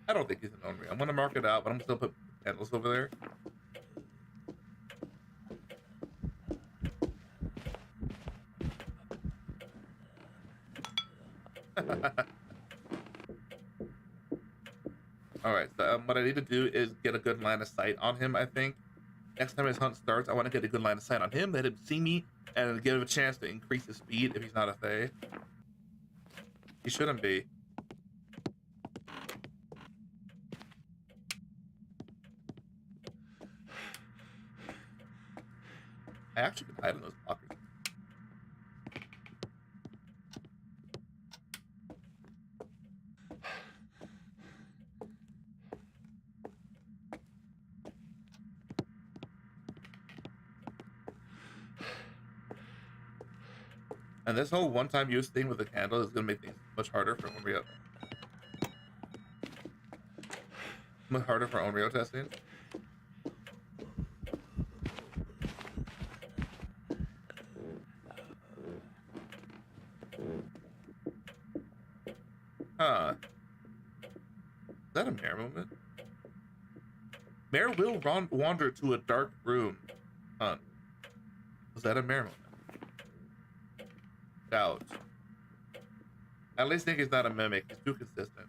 I don't think he's an Onryo. I'm gonna mark it out, but I'm gonna still put candles over there. All right, so what I need to do is get a good line of sight on him. I think next time his hunt starts, I want to get a good line of sight on him, let him see me, and give him a chance to increase his speed if he's not a Fae. He shouldn't be. I actually can hide in those lockers. And this whole one-time use thing with the candle is gonna make things much harder for Onryo. Much harder for Onryo testing. Huh. Is that a mare movement? Mare will wander to a dark room. Huh. Was that a mare movement? Doubt. I at least think he's not a mimic. He's too consistent.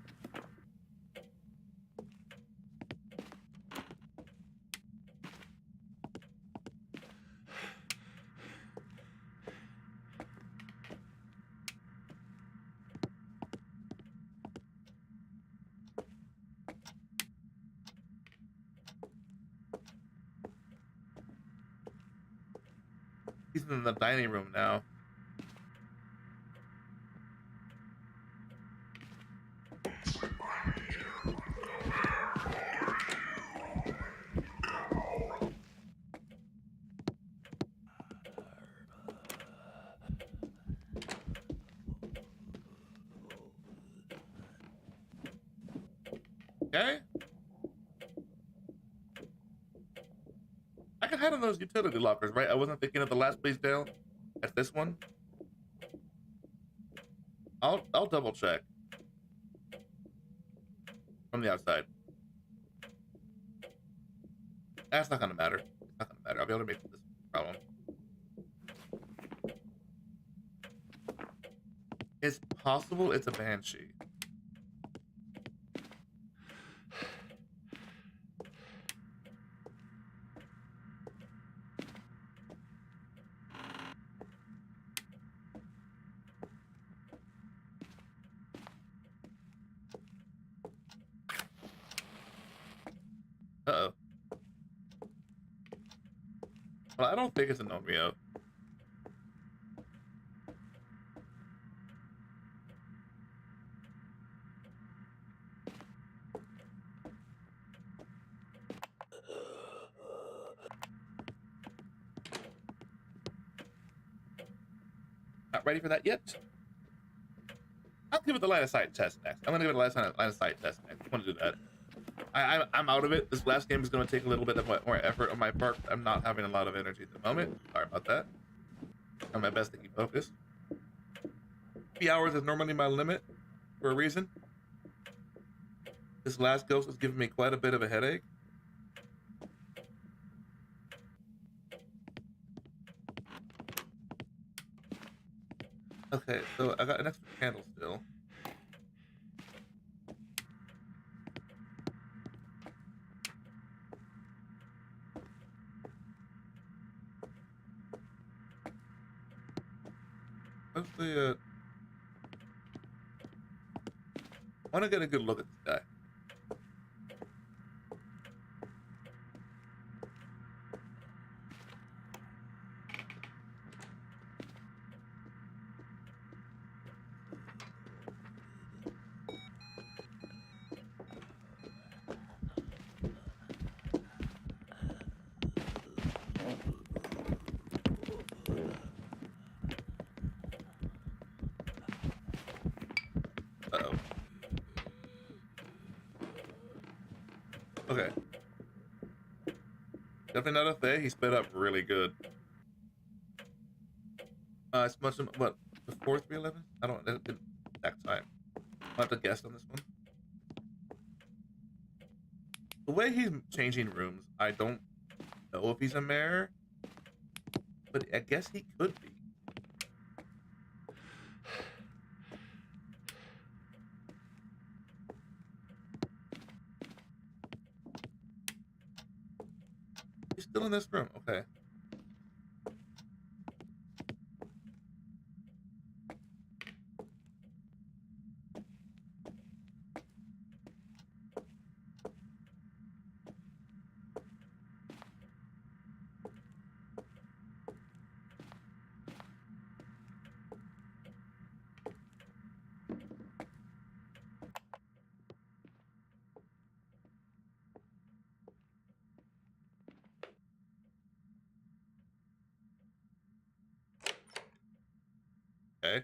He's in the dining room now. Okay. I can hide in those utility lockers, right? I wasn't thinking of the last place down. At this one. I'll double check from the outside. That's not gonna matter. It's not gonna matter. I'll be able to make this problem. It's possible it's a banshee. Uh-oh. Well, I don't think it's an Onryo. Not ready for that yet. I'll give it the line of sight test next. I'm gonna give it a line of sight test next. I want to do that. I'm out of it. This last game is going to take a little bit of more effort on my part. I'm not having a lot of energy at the moment. Sorry about that. I'm my best to keep focused. 3 hours is normally my limit for a reason. This last ghost is giving me quite a bit of a headache. Okay, so I got an extra candle still. Hopefully, I want to get a good look at this guy. Uh-oh. Okay. Definitely not a Fae. He sped up really good. It's much what before 311? I don't know the exact time. I'll have to guess on this one. The way he's changing rooms, I don't know if he's a mare, but I guess he could be. He's still in this room. Okay. Okay.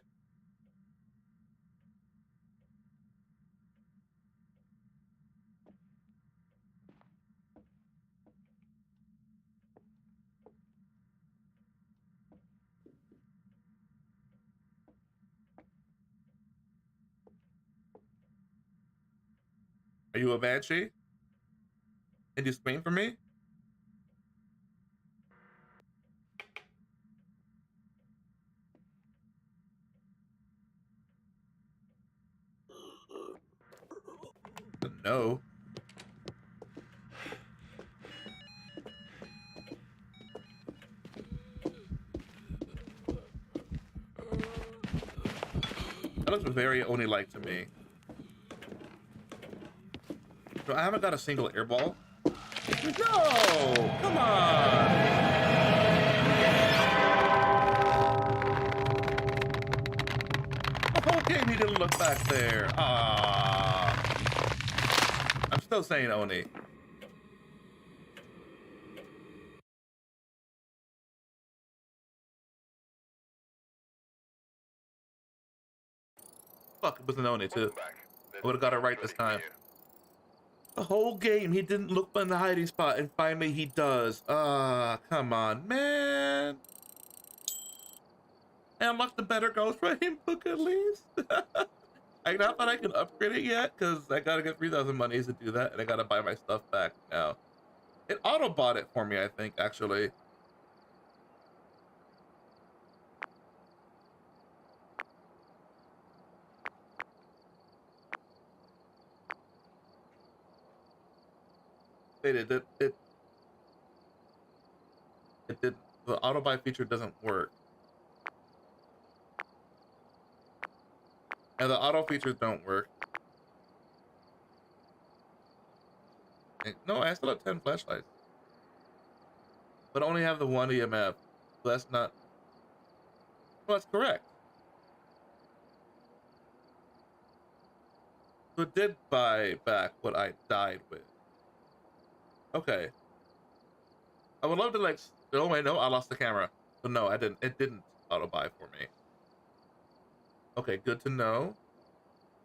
Are you a banshee? Can you scream for me? No. That looks very Oni-like to me. No, I haven't got a single airball. No! Come on! The whole game he didn't look back there. Ah. I'm still saying Oni. Fuck, it was an Oni too. I would have got it right this time. The whole game he didn't look in the hiding spot, and finally he does. Ah, come on, man. I unlocked the better ghostwriting book at least. I not that I can upgrade it yet, because I gotta get 3,000 monies to do that, and I gotta buy my stuff back now. It auto bought it for me, I think, actually. Wait, it did. The auto buy feature doesn't work, and the auto features don't work. No, I still have 10 flashlights, but only have the one EMF. So that's not. Well, that's correct. So it did buy back what I died with. Okay. I would love to like. Oh wait, no, I lost the camera. So no, I didn't. It didn't auto buy for me. Okay, good to know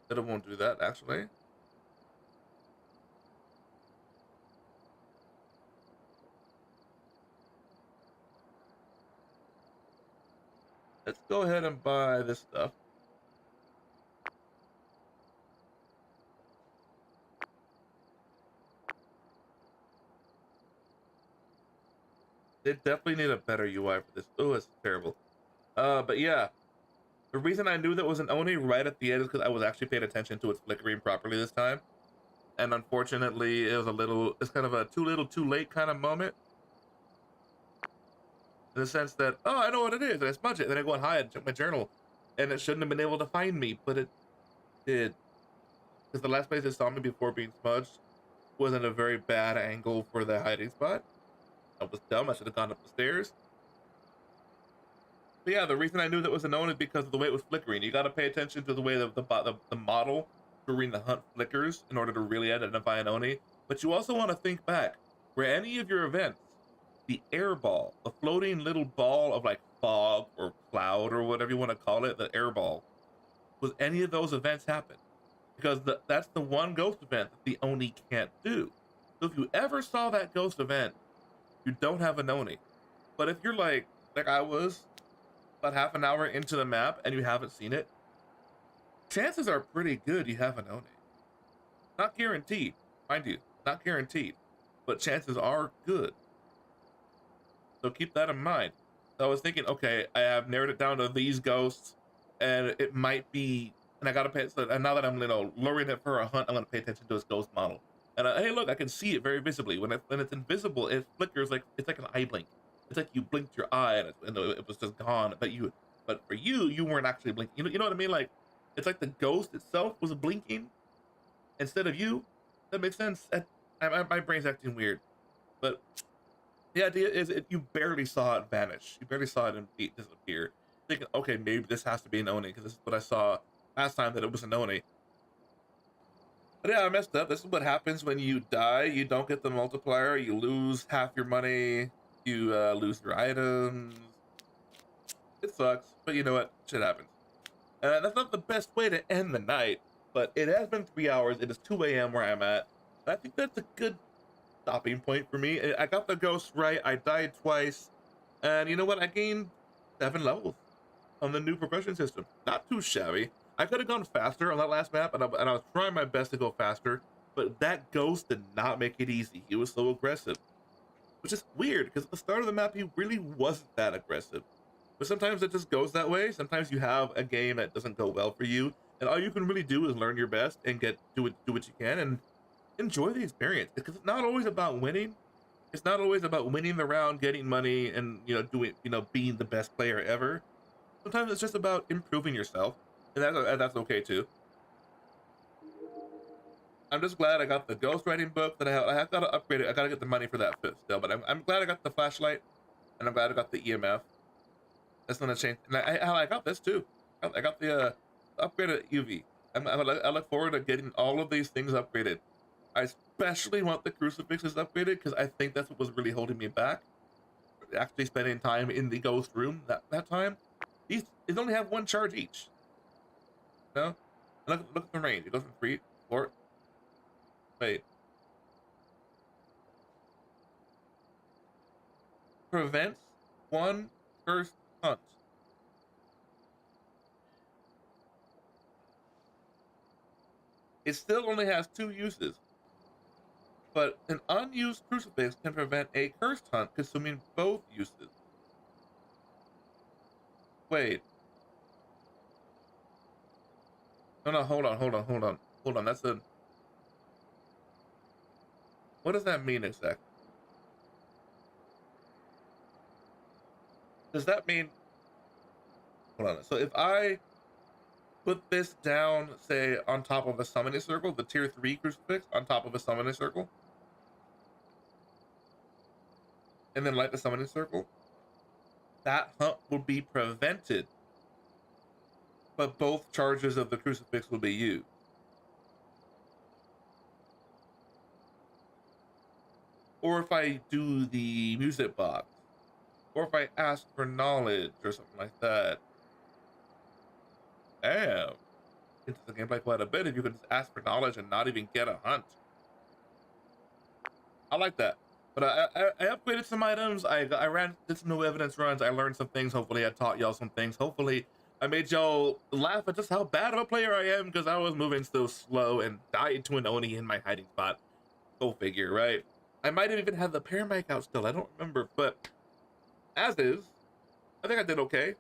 that it won't do that. Actually, let's go ahead and buy this stuff. They definitely need a better UI for this. Oh, it's terrible. But yeah, the reason I knew that was an Oni right at the end is because I was actually paying attention to it flickering properly this time. And unfortunately, it was a little, it's kind of a too little, too late kind of moment. In the sense that, oh, I know what it is, and I smudge it, then I go and hide, check my journal, and it shouldn't have been able to find me, but it did. Because the last place it saw me before being smudged was in a very bad angle for the hiding spot. I was dumb, I should have gone up the stairs. But yeah, the reason I knew that was a known is because of the way it was flickering. You gotta pay attention to the way the model during the hunt flickers in order to really identify an Oni. But you also want to think back, were any of your events, the air ball, the floating little ball of like fog or cloud or whatever you want to call it, the air ball, was any of those events happen? Because that's the one ghost event that the Oni can't do. So if you ever saw that ghost event, you don't have an Oni. But if you're like I was, about half an hour into the map and you haven't seen it, chances are pretty good you have an Oni. Not guaranteed, mind you, not guaranteed, but chances are good. So keep that in mind. So I was thinking, okay, I have narrowed it down to these ghosts, and it might be, and I gotta pay. So, and now that I'm, luring it for a hunt, I'm gonna pay attention to its ghost model. And hey, look, I can see it very visibly. When it's invisible, it flickers like it's like an eye blink. It's like you blinked your eye and it was just gone. But for you, you weren't actually blinking. You know what I mean? Like it's like the ghost itself was blinking instead of you. That makes sense. My brain's acting weird. But the idea is you barely saw it vanish. You barely saw it disappear. Thinking, okay, maybe this has to be an Oni because this is what I saw last time that it was an Oni. But yeah, I messed up. This is what happens when you die. You don't get the multiplier. You lose half your money. You lose your items. It sucks, but you know what? Shit happens. That's not the best way to end the night, but it has been 3 hours. It is 2 a.m. where I'm at. And I think that's a good stopping point for me. I got the ghost right. I died twice. And you know what? I gained 7 levels on the new progression system. Not too shabby. I could have gone faster on that last map, and I was trying my best to go faster, but that ghost did not make it easy. He was so aggressive, which is weird, because at the start of the map, he really wasn't that aggressive. But sometimes it just goes that way. Sometimes you have a game that doesn't go well for you, and all you can really do is learn your best and do what you can and enjoy the experience. Because it's not always about winning. It's not always about winning the round, getting money, and being the best player ever. Sometimes it's just about improving yourself. And that's okay too. I'm just glad I got the ghostwriting book that I have got to upgrade it. I got to get the money for that still, but I'm glad I got the flashlight, and I'm glad I got the EMF. That's gonna change. And I got this too. I got the upgraded UV. I look forward to getting all of these things upgraded. I especially want the crucifixes upgraded because I think that's what was really holding me back. Actually spending time in the ghost room that time. These only have 1 charge each. No? Look at the range. It goes from 3, 4. Wait. Prevents 1 cursed hunt. It still only has 2 uses. But an unused crucifix can prevent a cursed hunt, consuming both uses. Wait. No, hold on. That's a... What does that mean exactly? Does that mean... Hold on. So if I put this down, say, on top of a summoning circle, the tier 3 crucifix on top of a summoning circle, and then light the summoning circle, that hunt will be prevented, but both charges of the crucifix will be used. Or if I do the music box, or if I ask for knowledge or something like that. Damn. Into the gameplay quite a bit if you could just ask for knowledge and not even get a hunt. I like that. But I upgraded some items. I did some new evidence runs. I learned some things. Hopefully I taught y'all some things. Hopefully I made y'all laugh at just how bad of a player I am, because I was moving so slow and died to an Oni in my hiding spot. Go figure, right? I might have even had the paramedic out still. I don't remember, but as is, I think I did okay.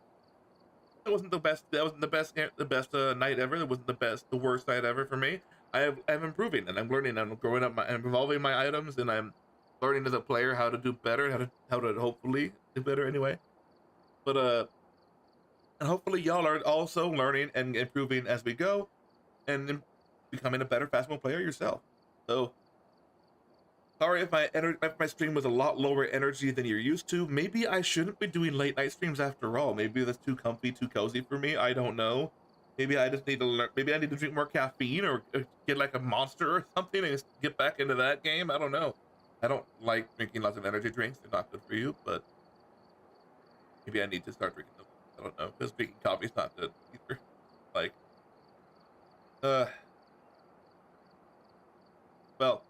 It wasn't the best. That wasn't the best night ever. It wasn't the worst night ever for me. I'm improving and I'm learning. I'm growing up. I'm evolving my items, and I'm learning as a player how to do better, how to hopefully do better anyway. But and hopefully y'all are also learning and improving as we go, and becoming a better Phasmo player yourself. So sorry if my stream was a lot lower energy than you're used to. Maybe I shouldn't be doing late night streams after all. Maybe that's too comfy, too cozy for me. I don't know. Maybe I just need to learn. Maybe I need to drink more caffeine or get like a monster or something and just get back into that game. I don't know. I don't like drinking lots of energy drinks. They're not good for you, but maybe I need to start drinking them. I don't know, because drinking coffee is not good either. Like, well,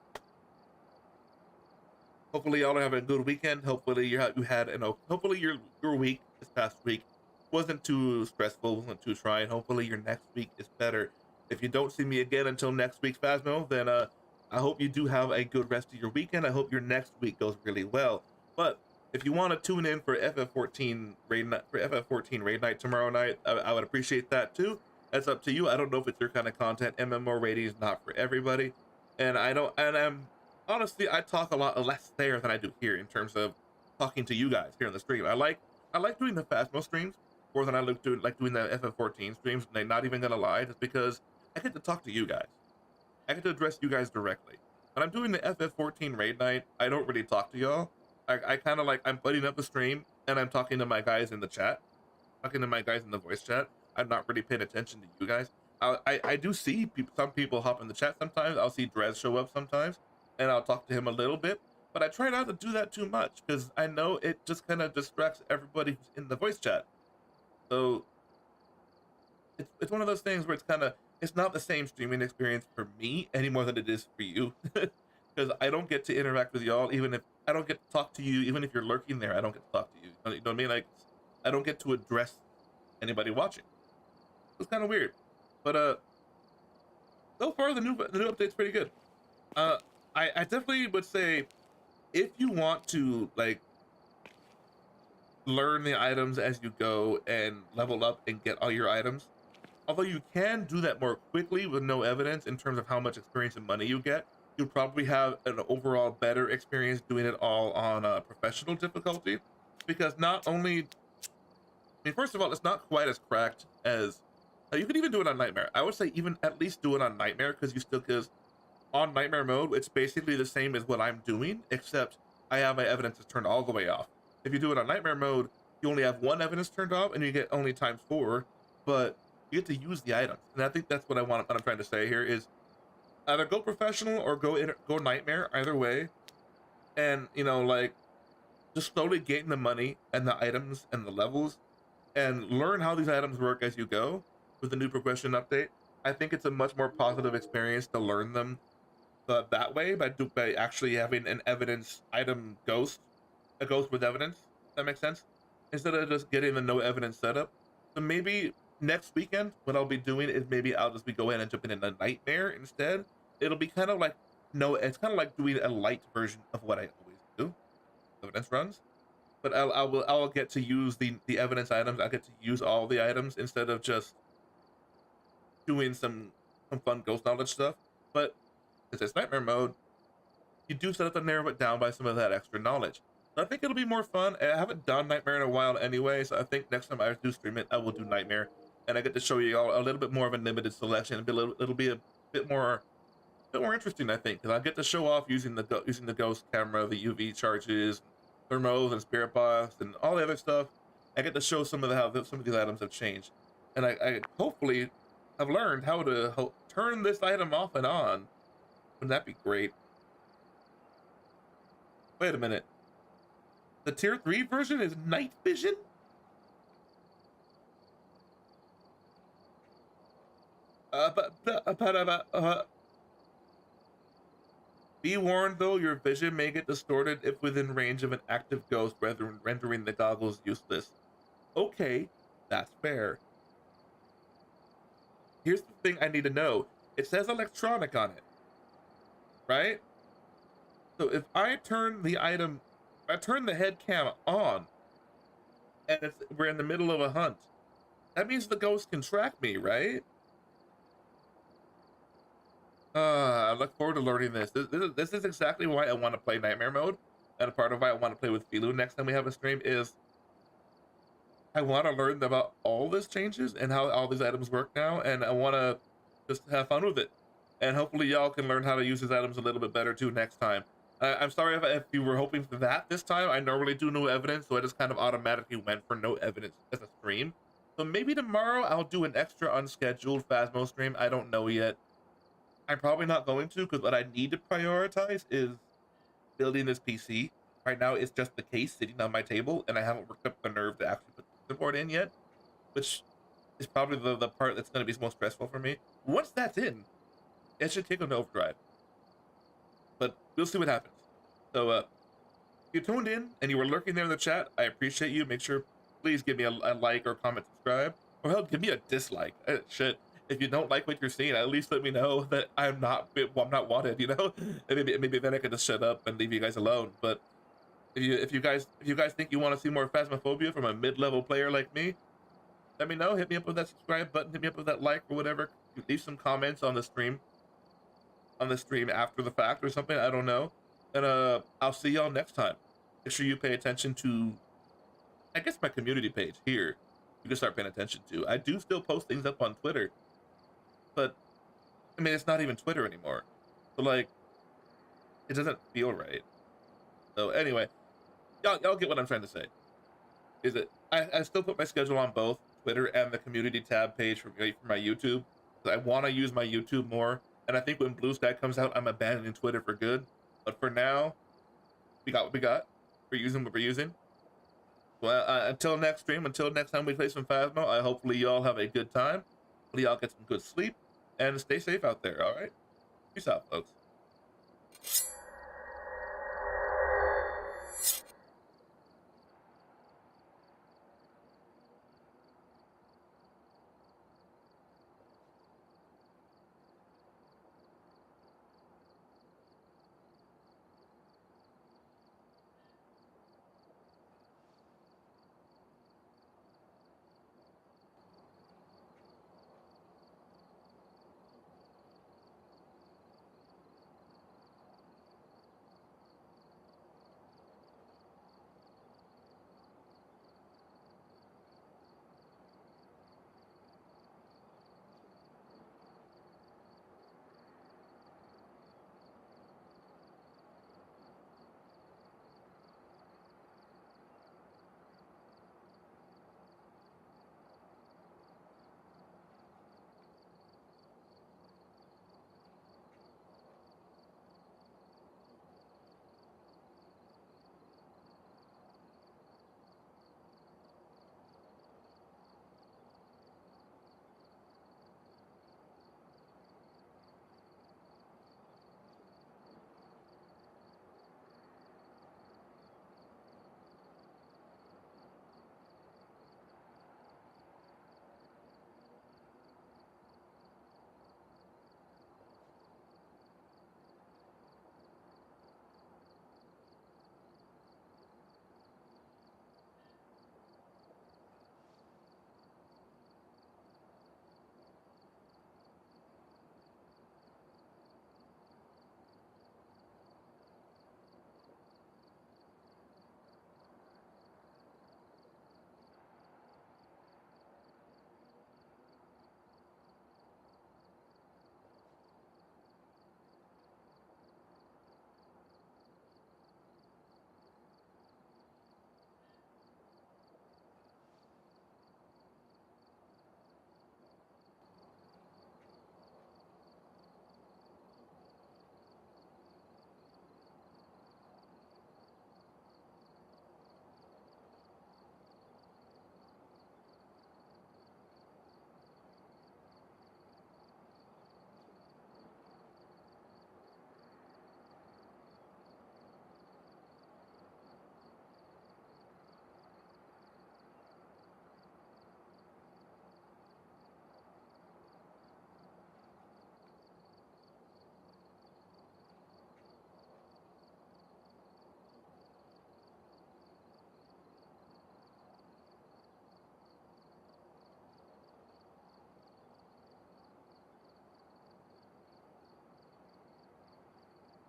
hopefully y'all are having a good weekend. Hopefully hopefully your week this past week wasn't too stressful, wasn't too trying. Hopefully your next week is better. If you don't see me again until next week's Phasmo, then I hope you do have a good rest of your weekend. I hope your next week goes really well. But if you want to tune in for FF14 raid night tomorrow night, I would appreciate that too. That's up to you. I don't know if it's your kind of content. MMO rating is not for everybody. and I don't, and I'm honestly, I talk a lot less there than I do here in terms of talking to you guys here on the stream. I like doing the Phasmo streams more than I like doing the FF14 streams. And I'm not even gonna lie, just because I get to talk to you guys. I get to address you guys directly. When I'm doing the FF14 raid night, I don't really talk to y'all. I kind of like, I'm putting up the stream and I'm talking to my guys in the chat, talking to my guys in the voice chat. I'm not really paying attention to you guys. I do see some people hop in the chat sometimes. I'll see Drez show up sometimes, and I'll talk to him a little bit. But I try not to do that too much because I know it just kind of distracts everybody who's in the voice chat. So it's one of those things where it's not the same streaming experience for me any more than it is for you, because I don't get to interact with y'all. Even if I don't get to talk to you, even if you're lurking there, I don't get to talk to you. You know what I mean? Like, I don't get to address anybody watching. It's kind of weird, but so far the new update's pretty good. I definitely would say, if you want to like learn the items as you go and level up and get all your items, although you can do that more quickly with no evidence in terms of how much experience and money you get, you'll probably have an overall better experience doing it all on a professional difficulty, because not only, I mean, first of all, it's not quite as cracked as, you could even do it on Nightmare. I would say even at least do it on Nightmare, because on Nightmare mode, it's basically the same as what I'm doing, except I have my evidence turned all the way off. If you do it on Nightmare mode, you only have one evidence turned off, and you get only ×4, but you get to use the items. And I think that's what I'm trying to say here is, either go professional or go Nightmare, either way, and like, just slowly gain the money and the items and the levels, and learn how these items work as you go with the new progression update. I think it's a much more positive experience to learn them that way, by actually having an evidence item ghost, a ghost with evidence. That makes sense, instead of just getting the no evidence setup. So maybe next weekend, what I'll be doing is maybe I'll just be going and jumping in a Nightmare instead. It'll be kind of like, no, it's kind of like doing a light version of what I always do, evidence runs. But I'll get to use the evidence items. I get to use all the items instead of just doing some fun ghost knowledge stuff. But since it's Nightmare mode, you do set up to narrow it down by some of that extra knowledge. So I think it'll be more fun. I haven't done Nightmare in a while anyway, so I think next time I do stream it, I will do Nightmare, and I get to show you all a little bit more of a limited selection. It'll be a bit more interesting, I think, because I get to show off using the ghost camera, the UV charges, thermals, and spirit box, and all the other stuff. I get to show some of how some of these items have changed, and I hopefully have learned how to turn this item off and on. Wouldn't that be great? Wait a minute. The tier 3 version is night vision? Be warned though, your vision may get distorted if within range of an active ghost, rendering the goggles useless. Okay, that's fair. Here's the thing I need to know. It says electronic on it, right? So if I turn the head cam on, and we're in the middle of a hunt, that means the ghost can track me, right? I look forward to learning this. This is exactly why I want to play Nightmare mode, and a part of why I want to play with Filu next time we have a stream is I want to learn about all these changes and how all these items work now, and I want to just have fun with it. And hopefully y'all can learn how to use these items a little bit better too next time. I'm sorry if you were hoping for that this time. I normally do no evidence, so I just kind of automatically went for no evidence as a stream. So maybe tomorrow I'll do an extra unscheduled Phasmo stream. I don't know yet. I'm probably not going to, because what I need to prioritize is building this PC. Right now, it's just the case sitting on my table, and I haven't worked up the nerve to actually put the board in yet, which is probably the part that's going to be most stressful for me. Once that's in, it should kick into overdrive. But we'll see what happens. So, if you tuned in and you were lurking there in the chat, I appreciate you. Make sure, please give me a like or comment, subscribe, or hell, give me a dislike. Shit. If you don't like what you're seeing, at least let me know that I'm not wanted, you know? Maybe then I can just shut up and leave you guys alone. But if you guys think you want to see more Phasmophobia from a mid-level player like me, let me know. Hit me up with that subscribe button, hit me up with that like or whatever. Leave some comments on the stream. on the stream after the fact or something. I don't know. And I'll see y'all next time. Make sure you pay attention to, I guess, my community page here. You can start paying attention to. I do still post things up on Twitter, but I mean, it's not even Twitter anymore. So like, it doesn't feel right. So anyway, y'all get what I'm trying to say. Is that I still put my schedule on both Twitter and the community tab page for my YouTube. I want to use my YouTube more, and I think when Blue Sky comes out, I'm abandoning Twitter for good. But for now, we got what we got. We're using what we're using. Well, until next stream, until next time we play some Phasmo, I hopefully y'all have a good time. Hopefully y'all get some good sleep, and stay safe out there, all right? Peace out, folks.